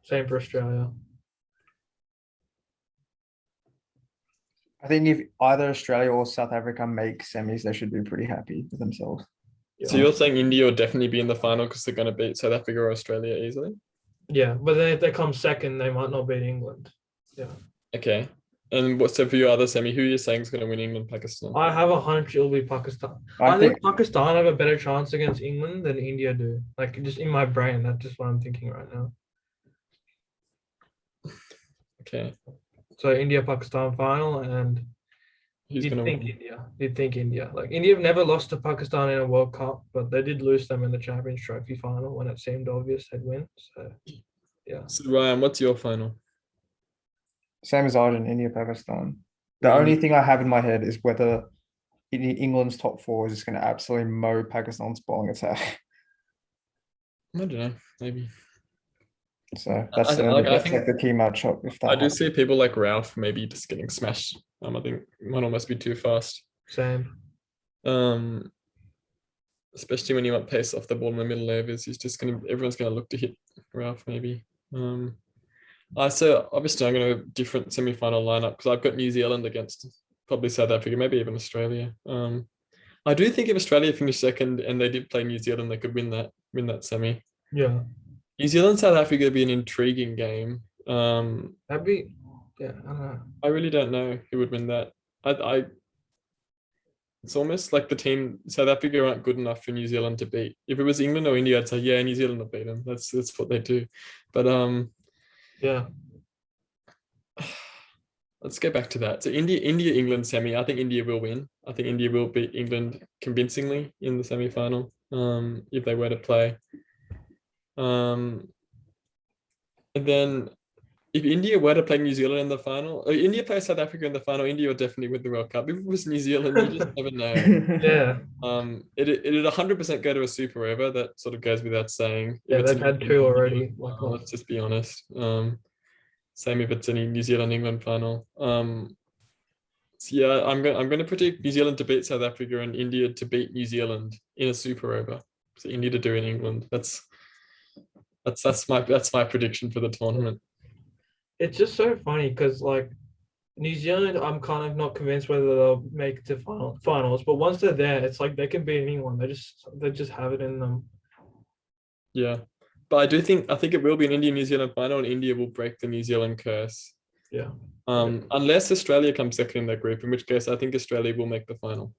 [SPEAKER 2] Same for Australia.
[SPEAKER 4] I think if either Australia or South Africa make semis, they should be pretty happy with themselves.
[SPEAKER 5] So you're saying India will definitely be in the final because they're going to beat South Africa or Australia easily?
[SPEAKER 2] Yeah, but then if they come second, they might not beat England. Yeah.
[SPEAKER 5] Okay. And what's so for your other semi? Who are you saying is going to win England, Pakistan?
[SPEAKER 2] I have a hunch it'll be Pakistan.
[SPEAKER 4] I
[SPEAKER 2] I think
[SPEAKER 4] think
[SPEAKER 2] Pakistan have a better chance against England than India do. Like just in my brain, that's just what I'm thinking right now.
[SPEAKER 5] Okay.
[SPEAKER 2] So India Pakistan final, and
[SPEAKER 5] Who's
[SPEAKER 2] you'd
[SPEAKER 5] going to
[SPEAKER 2] think
[SPEAKER 5] win?
[SPEAKER 2] India. You'd think India. Like India have never lost to Pakistan in a World Cup, but they did lose them in the Champions Trophy final when it seemed obvious they'd win. So yeah.
[SPEAKER 5] So Ryan, what's your final?
[SPEAKER 4] same as Argent, India, Pakistan. The only thing I have in my head is whether England's top four is just going to absolutely mow Pakistan's bowling attack.
[SPEAKER 5] I don't know. Maybe.
[SPEAKER 4] So that's
[SPEAKER 5] think
[SPEAKER 4] like the key matchup. If that
[SPEAKER 5] I do
[SPEAKER 4] happens.
[SPEAKER 5] see people like Ralph maybe just getting smashed. I think might almost be too fast.
[SPEAKER 2] Same.
[SPEAKER 5] Especially when you want pace off the ball in the middle overs, everyone's gonna look to hit Ralph maybe. So obviously I'm gonna go different semi-final lineup because I've got New Zealand against probably South Africa, maybe even Australia. I do think if Australia finished second and they did play New Zealand, they could win that semi.
[SPEAKER 2] Yeah.
[SPEAKER 5] New Zealand, South Africa would be an intriguing game.
[SPEAKER 2] That'd be I don't know.
[SPEAKER 5] I really don't know who would win that. It's almost like the team South Africa aren't good enough for New Zealand to beat. If it was England or India, I'd say yeah, New Zealand will beat them. That's what they do. But
[SPEAKER 2] Yeah.
[SPEAKER 5] let's get back to that. So England semi. I think India will win. I think India will beat England convincingly in the semi-final. If they were to play. And then if India were to play New Zealand in the final, or India plays South Africa in the final, India will definitely win the World Cup. If it was New Zealand, you just never know.
[SPEAKER 2] Yeah.
[SPEAKER 5] It'd 100% go to a super over. That sort of goes without saying.
[SPEAKER 2] Yeah, they've had two already.
[SPEAKER 5] Let's just be honest. Same if it's any New Zealand England final. So yeah, I'm gonna predict New Zealand to beat South Africa and India to beat New Zealand in a super over. So India to do in England. That's my prediction for the tournament.
[SPEAKER 2] It's just so funny because like New Zealand, I'm kind of not convinced whether they'll make it to finals, but once they're there, it's like they can beat anyone. They just have it in them.
[SPEAKER 5] Yeah, but I think it will be an India New Zealand final, and India will break the New Zealand curse.
[SPEAKER 2] Yeah.
[SPEAKER 5] Unless Australia comes second in their group, in which case I think Australia will make the final.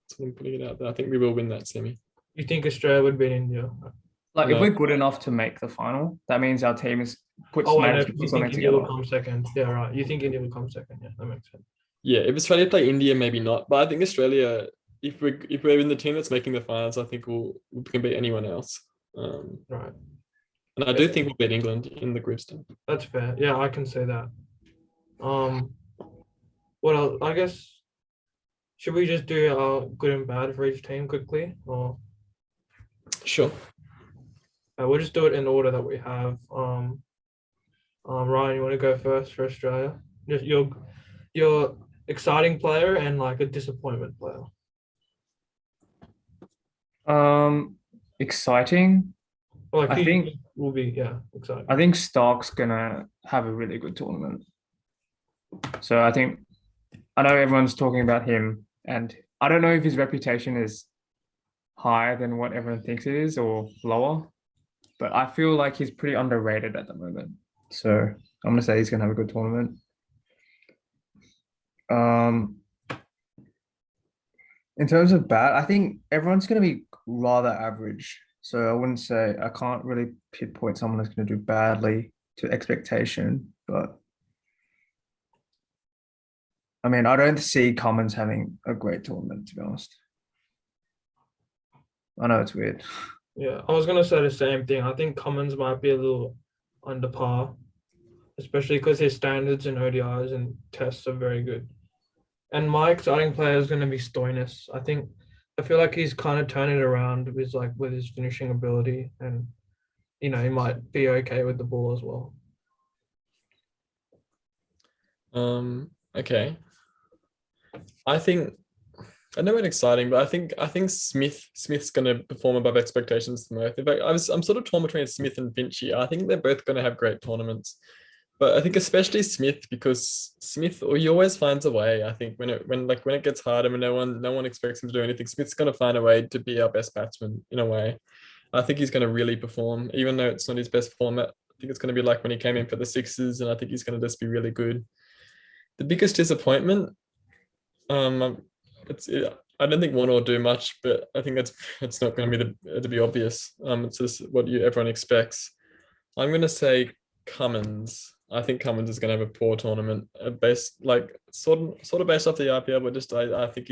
[SPEAKER 5] So I'm putting it out there. I think we will win that semi.
[SPEAKER 2] You think Australia would beat India?
[SPEAKER 3] like
[SPEAKER 5] No.
[SPEAKER 3] if we're good enough to make the final, that means our team is puts
[SPEAKER 2] Oh, I know.
[SPEAKER 3] managed to
[SPEAKER 2] You
[SPEAKER 3] put
[SPEAKER 2] think
[SPEAKER 3] something
[SPEAKER 2] India will
[SPEAKER 3] together.
[SPEAKER 2] come second? Yeah, right. You think India will come second? Yeah, that makes sense.
[SPEAKER 5] Yeah, if Australia play India, maybe not. But I think Australia, if we're in the team that's making the finals, I think we can beat anyone else.
[SPEAKER 2] Right.
[SPEAKER 5] And I do think we'll beat England in the group stage.
[SPEAKER 2] That's fair. Yeah, I can say that. What else? I guess should we just do good and bad for each team quickly, or
[SPEAKER 5] Sure.
[SPEAKER 2] we'll just do it in order that we have. Ryan, you want to go first for Australia? Your exciting player and like a disappointment player.
[SPEAKER 3] Exciting.
[SPEAKER 2] Or, like
[SPEAKER 3] I
[SPEAKER 2] who
[SPEAKER 3] think-
[SPEAKER 2] you will be exciting.
[SPEAKER 3] I think Stark's gonna have a really good tournament. So I know everyone's talking about him, and I don't know if his reputation is higher than what everyone thinks it is or lower, but I feel like he's pretty underrated at the moment. So I'm gonna say he's gonna have a good tournament. In terms of bad, I think everyone's gonna be rather average. So I can't really pinpoint someone that's gonna do badly to expectation, but I mean, I don't see Cummins having a great tournament, to be honest. I know it's weird.
[SPEAKER 2] Yeah, I was gonna say the same thing. I think Cummins might be a little under par, especially because his standards in ODIs and tests are very good. And my exciting player is gonna be Stoinis. I feel like he's kind of turned it around with his finishing ability, and he might be okay with the ball as well.
[SPEAKER 5] Okay. I know it's exciting, but I think Smith's going to perform above expectations the most. In fact, I'm sort of torn between Smith and Vinci. I think they're both going to have great tournaments, but I think especially Smith, because Smith, or he always finds a way. I think when it gets hard and when no one expects him to do anything, Smith's going to find a way to be our best batsman in a way. I think he's going to really perform, even though it's not his best format. I think it's going to be like when he came in for the Sixers, and I think he's going to just be really good. The biggest disappointment, I don't think Warner will do much, but I think it's not going to be obvious. It's just what everyone expects. I'm going to say Cummins. I think Cummins is going to have a poor tournament, based sort of based off the IPL, but just I think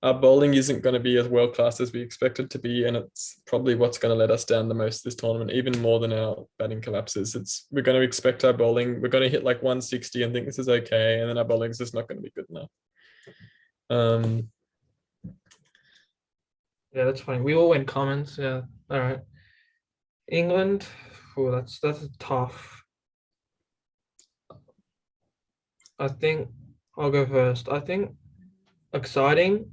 [SPEAKER 5] our bowling isn't going to be as world class as we expect it to be, and it's probably what's going to let us down the most this tournament, even more than our batting collapses. We're going to expect our bowling. We're going to hit like 160 and think this is okay, and then our bowling is just not going to be good enough.
[SPEAKER 2] Yeah, that's fine. We all went Cummins. Yeah, all right. England. Oh, that's tough. I think I'll go first. I think exciting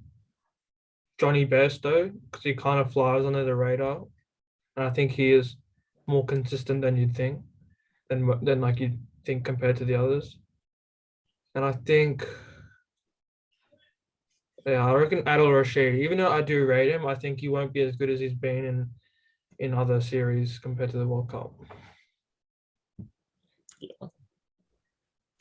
[SPEAKER 2] Johnny Bairstow, because he kind of flies under the radar, and I think he is more consistent than you'd think, than like you'd think compared to the others. And I think, yeah, I reckon Adil Rashid. Even though I do rate him, I think he won't be as good as he's been in other series compared to the World Cup.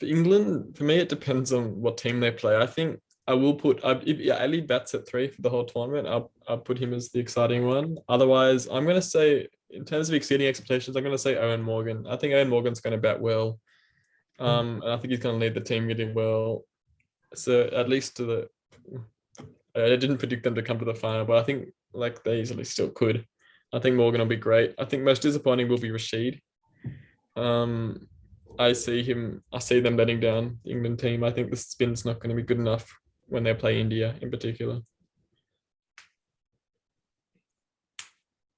[SPEAKER 5] For England, for me, it depends on what team they play. I think I will put if Ali bats at 3 for the whole tournament, I'll put him as the exciting one. Otherwise, I'm going to say, in terms of exceeding expectations, I'm going to say Owen Morgan. I think Owen Morgan's going to bat well. And I think he's going to lead the team really well. So at least I didn't predict them to come to the final, but I think like they easily still could. I think Morgan will be great. I think most disappointing will be Rashid. I see them letting down the England team. I think the spin's not going to be good enough when they play India in particular.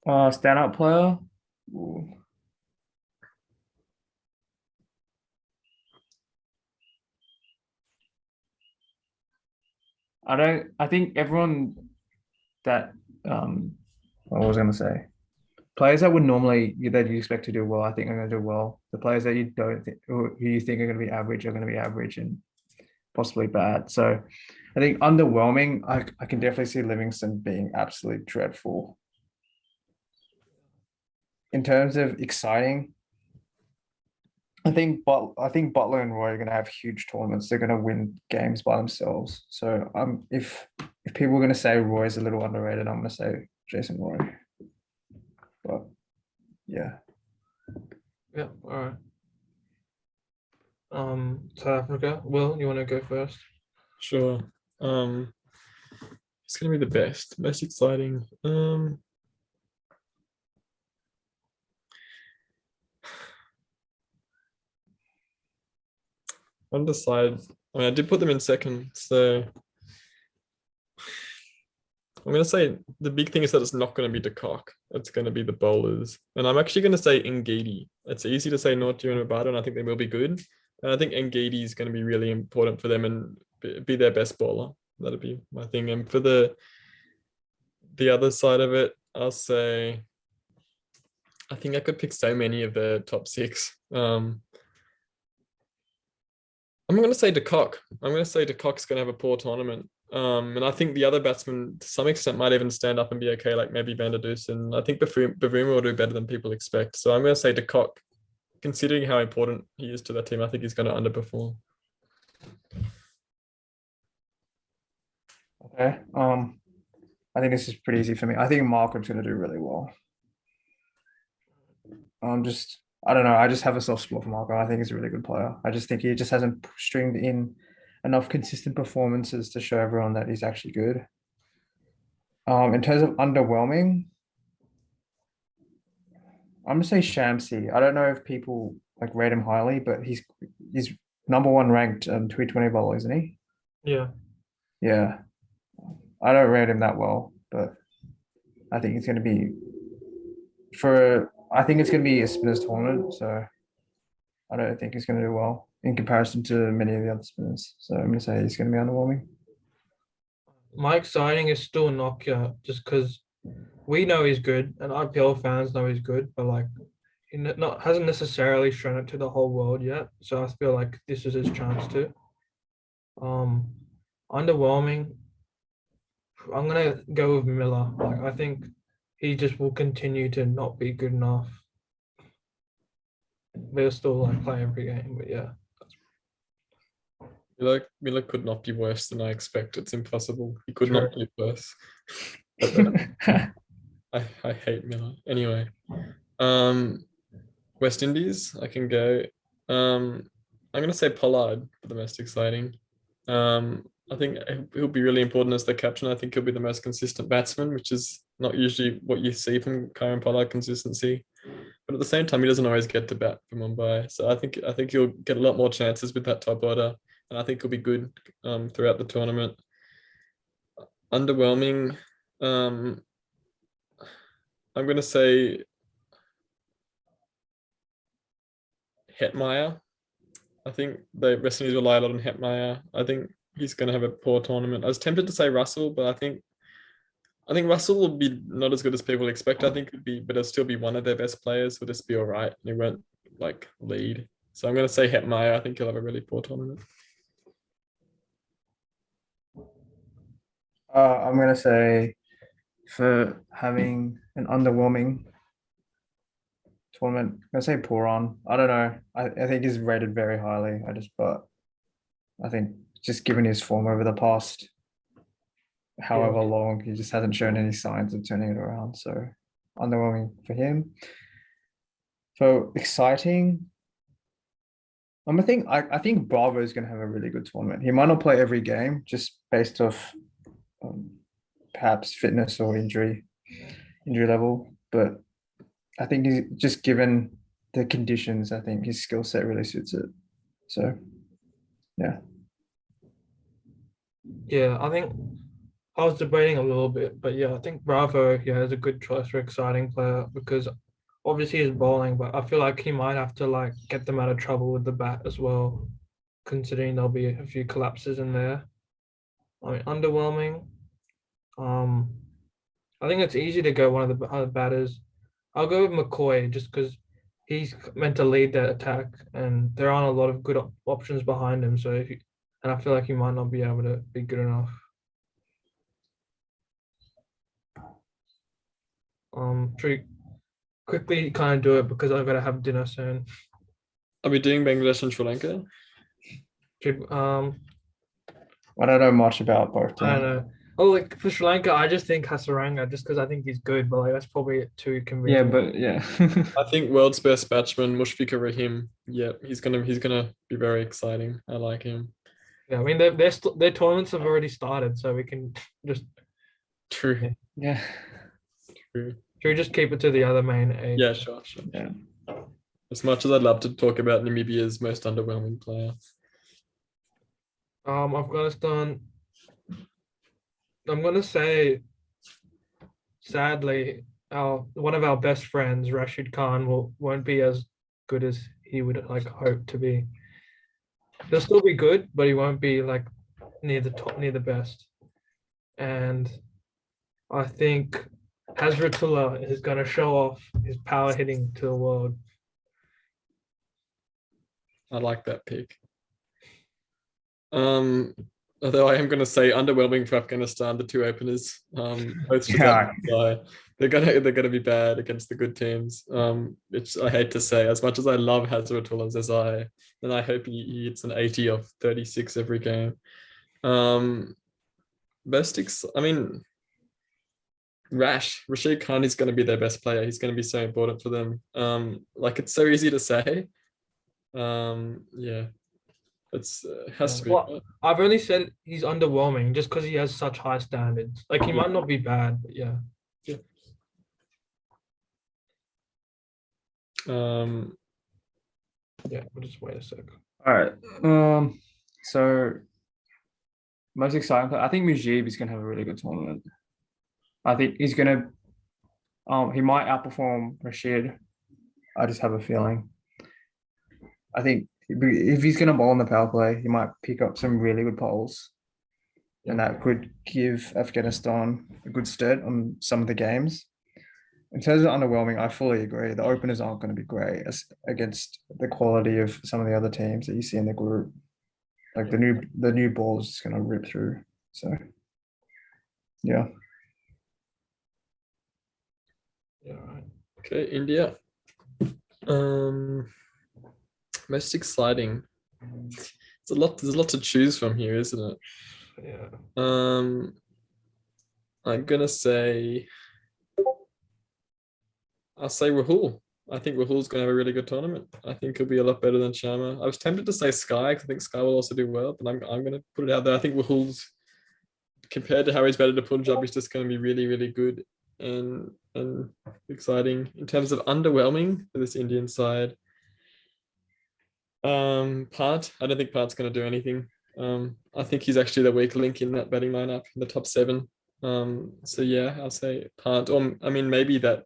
[SPEAKER 3] Standout player. Ooh. I think everyone that what was I going to say? Players that you expect to do well, I think are going to do well. The players that you don't think, who you think are going to be average, are going to be average and possibly bad. So I think underwhelming, I can definitely see Livingston being absolutely dreadful. In terms of exciting, I think Butler and Roy are going to have huge tournaments. They're going to win games by themselves. So if people are going to say Roy is a little underrated, I'm going to say Jason Roy. But yeah.
[SPEAKER 2] Yeah, all right. South Africa. Will, you want to go first?
[SPEAKER 5] Sure. It's going to be the most exciting. Undecided. I mean, I did put them in second, so I'm going to say the big thing is that it's not going to be De Kock. It's going to be the bowlers. And I'm actually going to say Ngidi. It's easy to say Nortje and Rabada, and I think they will be good. And I think Ngidi is going to be really important for them and be their best bowler. That'll be my thing. And for the other side of it, I'll say, I think I could pick so many of the top 6. I'm going to say De Kock. I'm going to say De Kock's going to have a poor tournament. And I think the other batsmen, to some extent, might even stand up and be okay, like maybe Van der Dussen. And I think Bavuma will do better than people expect. So I'm going to say De Kock, considering how important he is to that team, I think he's going to underperform.
[SPEAKER 4] Okay. I think this is pretty easy for me. I think Markham's going to do really well. I don't know. I just have a soft spot for Markham. I think he's a really good player. I just think he just hasn't stringed in enough consistent performances to show everyone that he's actually good. In terms of underwhelming, I'm gonna say Shamsi. I don't know if people like rate him highly, but he's #1 ranked T20 bowler, isn't he?
[SPEAKER 2] Yeah.
[SPEAKER 4] Yeah. I don't rate him that well, but I think it's gonna be I think it's gonna be a spinners tournament, so I don't think he's gonna do well in comparison to many of the other spinners. So I'm gonna say he's gonna be underwhelming.
[SPEAKER 2] My exciting is still Nokia, just because we know he's good and IPL fans know he's good, but like he hasn't necessarily shown it to the whole world yet. So I feel like this is his chance to. Underwhelming. I'm gonna go with Miller. Like I think he just will continue to not be good enough. They'll still like play every game, but yeah.
[SPEAKER 5] Miller could not be worse than I expect. It's impossible. He could
[SPEAKER 2] True.
[SPEAKER 5] not be worse. I hate Miller. Anyway, West Indies, I can go. I'm gonna say Pollard for the most exciting. I think he'll be really important as the captain. I think he'll be the most consistent batsman, which is not usually what you see from Kieran Pollard consistency. But at the same time, he doesn't always get to bat for Mumbai. So I think he'll get a lot more chances with that top order, and I think he'll be good throughout the tournament. Underwhelming. I'm going to say Hetmeyer. I think the West Indies rely a lot on Hetmeyer. I think he's going to have a poor tournament. I was tempted to say Russell, but I think Russell will be not as good as people expect. I think but it'll still be one of their best players. He'll just be all right. And he won't like lead. So I'm going to say Hetmeyer. I think he'll have a really poor tournament.
[SPEAKER 4] I'm gonna say for having an underwhelming tournament, I'm gonna say Puran. I don't know. I think he's rated very highly. But I think just given his form over the past however long, he just hasn't shown any signs of turning it around. So underwhelming for him. So exciting. I think Bravo is going to have a really good tournament. He might not play every game just based off perhaps fitness or injury level, but I think he's just given the conditions. I think his skill set really suits it. So, yeah.
[SPEAKER 2] Yeah, I think I was debating a little bit, but yeah, I think Bravo is a good choice for exciting player because obviously he's bowling, but I feel like he might have to like get them out of trouble with the bat as well, considering there'll be a few collapses in there. I mean, underwhelming. I think it's easy to go one of the other batters. I'll go with McCoy just because he's meant to lead that attack, and there aren't a lot of good options behind him. So, and I feel like he might not be able to be good enough. Should we quickly kind of do it because I've got to have dinner soon.
[SPEAKER 5] Are we doing Bangladesh and Sri Lanka?
[SPEAKER 4] I don't know much about both.
[SPEAKER 2] I don't know. Oh, like for Sri Lanka, I just think Hasaranga just because I think he's good, but like that's probably too convenient.
[SPEAKER 3] Yeah, but yeah.
[SPEAKER 5] I think world's best batsman Mushfiqur Rahim. Yeah, he's gonna be very exciting. I like him.
[SPEAKER 2] Yeah, I mean their tournaments have already started, so we can just
[SPEAKER 5] True.
[SPEAKER 3] Yeah.
[SPEAKER 5] True.
[SPEAKER 2] Should we just keep it to the other main eight?
[SPEAKER 5] Yeah, sure.
[SPEAKER 3] Yeah.
[SPEAKER 5] As much as I'd love to talk about Namibia's most underwhelming player.
[SPEAKER 2] Afghanistan. I'm gonna say sadly, one of our best friends, Rashid Khan, won't be as good as he would like hope to be. He'll still be good, but he won't be like near the top, near the best. And I think Hazratullah is going to show off his power hitting to the world.
[SPEAKER 5] I like that pick. Although I am going to say underwhelming for Afghanistan, the two openers. Both they're gonna be bad against the good teams. Which I hate to say. As much as I love Hazratullah Zazai, and I hope he hits an 80 of 36 every game. Rashid Khan is going to be their best player. He's going to be so important for them. Like it's so easy to say. Yeah. It's has to be.
[SPEAKER 2] Well, I've only said he's underwhelming just because he has such high standards. Like he might not be bad, but yeah. Yeah, we'll just wait a sec.
[SPEAKER 3] All right. So most exciting, I think Mujib is gonna have a really good tournament. I think he's gonna he might outperform Rashid. I just have a feeling. I think if he's gonna bowl in the power play, he might pick up some really good poles. And that could give Afghanistan a good start on some of the games. In terms of underwhelming, I fully agree. The openers aren't going to be great against the quality of some of the other teams that you see in the group. Like the new ball is just going to rip through. So, yeah.
[SPEAKER 2] Yeah. Right.
[SPEAKER 5] Okay, India. Most exciting. There's a lot to choose from here, isn't it?
[SPEAKER 2] Yeah.
[SPEAKER 5] I'm gonna say. I'll say Rahul. I think Rahul's going to have a really good tournament. I think he'll be a lot better than Sharma. I was tempted to say Sky because I think Sky will also do well, but I'm going to put it out there. I think Rahul's, compared to how he's batted to Punjab, he's just going to be really, really good and exciting. In terms of underwhelming for this Indian side, Pant. I don't think Part's going to do anything. I think he's actually the weak link in that batting lineup in the top 7. So yeah, I'll say Pant, or I mean maybe that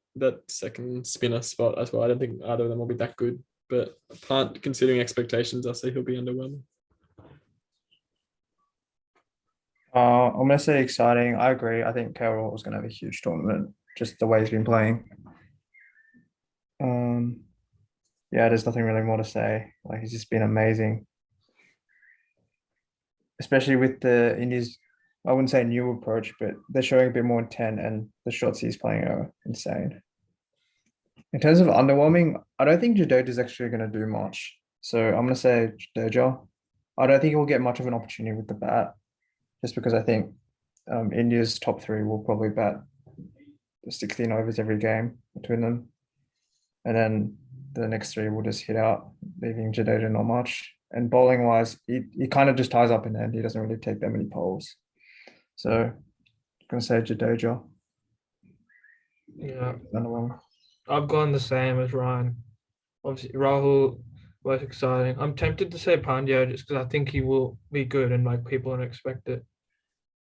[SPEAKER 5] second spinner spot as well. I don't think either of them will be that good, but Pant, considering expectations, I'll say he'll be underwhelming.
[SPEAKER 4] I'm gonna say exciting. I agree. I think Carroll was gonna have a huge tournament, just the way he's been playing. Yeah, there's nothing really more to say. Like he's just been amazing, especially with the Indies. I wouldn't say new approach, but they're showing a bit more intent, and the shots he's playing are insane. In terms of underwhelming, I don't think Jadeja is actually going to do much. So I'm going to say Jadeja. I don't think he'll get much of an opportunity with the bat, just because I think India's top 3 will probably bat 16 overs every game between them. And then the next 3 will just hit out, leaving Jadeja not much. And bowling wise, he kind of just ties up in the end. He doesn't really take that many poles. So I'm going to say Jadeja.
[SPEAKER 2] Yeah. I've gone the same as Ryan. Obviously, Rahul was exciting. I'm tempted to say Pandya just because I think he will be good and like people don't expect it.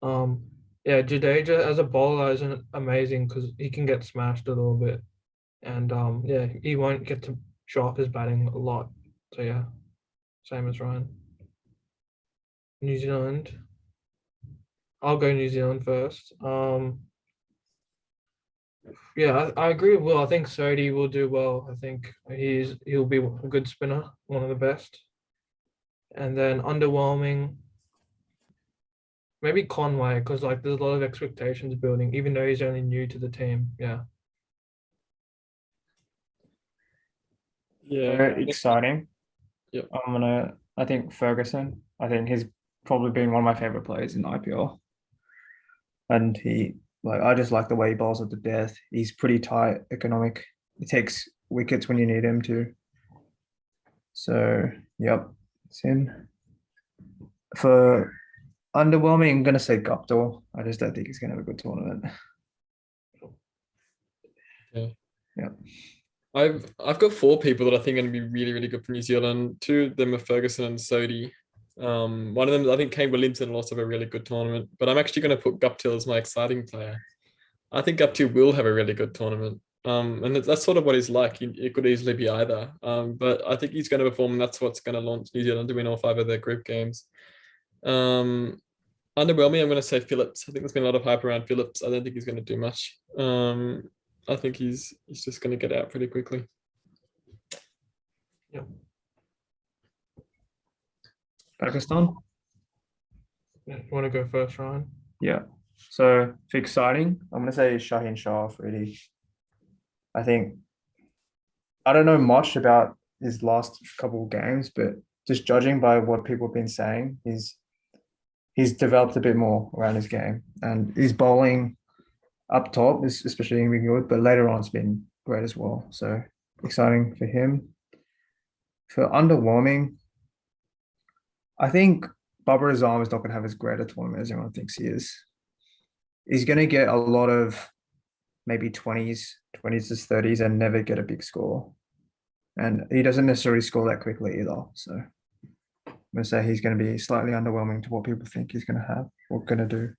[SPEAKER 2] Yeah, Jadeja as a bowler isn't amazing because he can get smashed a little bit. And yeah, he won't get to show off his batting a lot. So yeah, same as Ryan. New Zealand. I'll go New Zealand first. Yeah, I agree with Will. I think Sodhi will do well. I think he'll be a good spinner, one of the best. And then underwhelming, maybe Conway, because like there's a lot of expectations building, even though he's only new to the team. Yeah.
[SPEAKER 5] Yeah.
[SPEAKER 3] Very exciting.
[SPEAKER 5] Yep.
[SPEAKER 3] I think Ferguson. I think he's probably been one of my favorite players in IPL. And I just like the way he bowls at the death. He's pretty tight, economic. He takes wickets when you need him to. So, yep, it's him. For underwhelming, I'm going to say Guptill. I just don't think he's going to have a good tournament.
[SPEAKER 5] Okay.
[SPEAKER 3] Yeah.
[SPEAKER 5] I've got 4 people that I think are going to be really, really good for New Zealand. 2 of them are Ferguson and Sodhi. One of them, I think Kane Williamson will also have a really good tournament, but I'm actually going to put Guptill as my exciting player. I think up to will have a really good tournament. And that's sort of what he's like. It could easily be either. But I think he's going to perform, and that's what's going to launch New Zealand to win all 5 of their group games. Underwhelming, I'm going to say Phillips. I think there's been a lot of hype around Phillips. I don't think he's going to do much. I think he's just going to get out pretty quickly.
[SPEAKER 2] Yeah.
[SPEAKER 3] Pakistan.
[SPEAKER 2] You want to go first, Ryan?
[SPEAKER 3] Yeah. So for exciting,
[SPEAKER 4] I'm gonna say Shaheen Shah, really. I don't know much about his last couple of games, but just judging by what people have been saying, he's developed a bit more around his game, and his bowling up top is especially been good, but later on it's been great as well. So exciting for him. For underwhelming, I think Babar Azam is not going to have as great a tournament as everyone thinks he is. He's going to get a lot of maybe 20s to 30s and never get a big score. And he doesn't necessarily score that quickly either. So I'm going to say he's going to be slightly underwhelming to what people think he's going to have or going to do.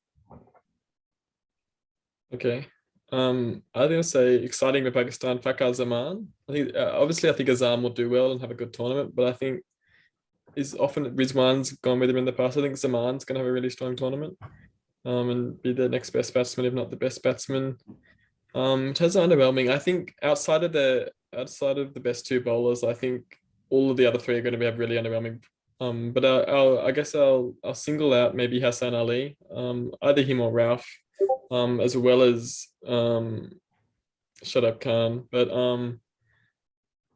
[SPEAKER 5] Okay. I'm going to say exciting for Pakistan, Fakhar Zaman. I think obviously I think Azam will do well and have a good tournament, but I think is often Rizwan's gone with him in the past. I think Zaman's going to have a really strong tournament. And be the next best batsman, if not the best batsman. In terms of underwhelming, I think outside of the best 2 bowlers, I think all of the other 3 are going to have really underwhelming. But I guess I'll single out maybe Hassan Ali, either him or Ralph, as well as Shadab Khan. But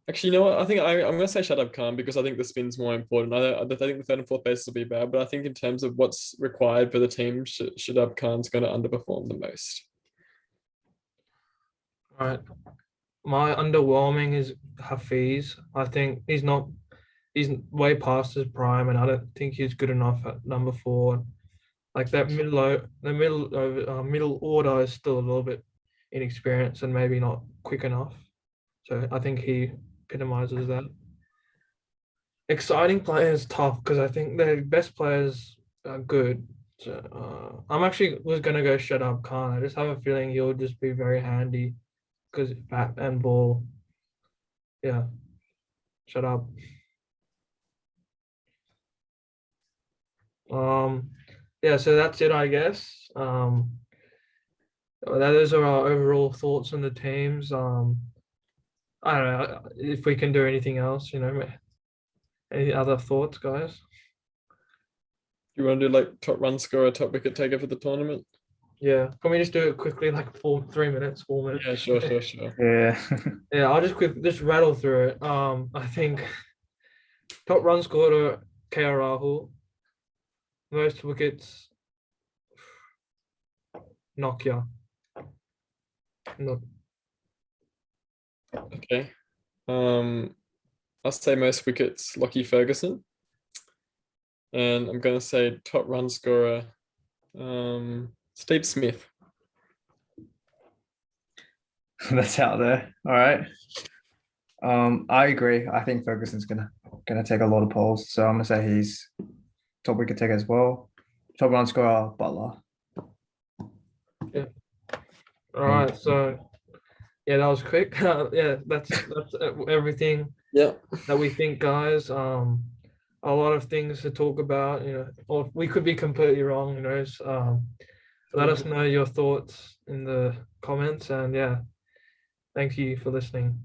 [SPEAKER 5] actually, you know what? I think I'm going to say Shadab Khan because I think the spin's more important. I think the 3rd and 4th bases will be bad, but I think in terms of what's required for the team, Shadab Khan's going to underperform the most.
[SPEAKER 2] All right. My underwhelming is Hafiz. I think he's way past his prime, and I don't think he's good enough at number 4. Like that middle order is still a little bit inexperienced and maybe not quick enough. So I think he epitomizes that. Exciting players tough because I think the best players are good. So I'm actually was gonna go Shadab Khan. I just have a feeling he'll just be very handy because bat and ball. Yeah, shut up. Yeah, so that's it, I guess. Those are our overall thoughts on the teams. I don't know if we can do anything else, any other thoughts, guys?
[SPEAKER 5] You want to do like top run scorer, top wicket taker for the tournament?
[SPEAKER 2] Yeah, can we just do it quickly, like 3 minutes, 4 minutes?
[SPEAKER 5] Yeah, sure.
[SPEAKER 4] Yeah.
[SPEAKER 2] Yeah, I'll just rattle through it. I think top run scorer KR Rahul, most wickets Nokia. No.
[SPEAKER 5] Okay. I'll say most wickets Lockie Ferguson. And I'm going to say top run scorer Steve Smith.
[SPEAKER 4] That's out there. All right. I agree. I think Ferguson's gonna take a lot of polls. So I'm gonna say he's top wicket taker as well. Top run scorer Butler.
[SPEAKER 2] Yeah. All right. So yeah, that was quick. Yeah, that's everything.
[SPEAKER 5] Yeah.
[SPEAKER 2] That we think, guys. A lot of things to talk about. Or we could be completely wrong. Let us know your thoughts in the comments, and yeah, thank you for listening.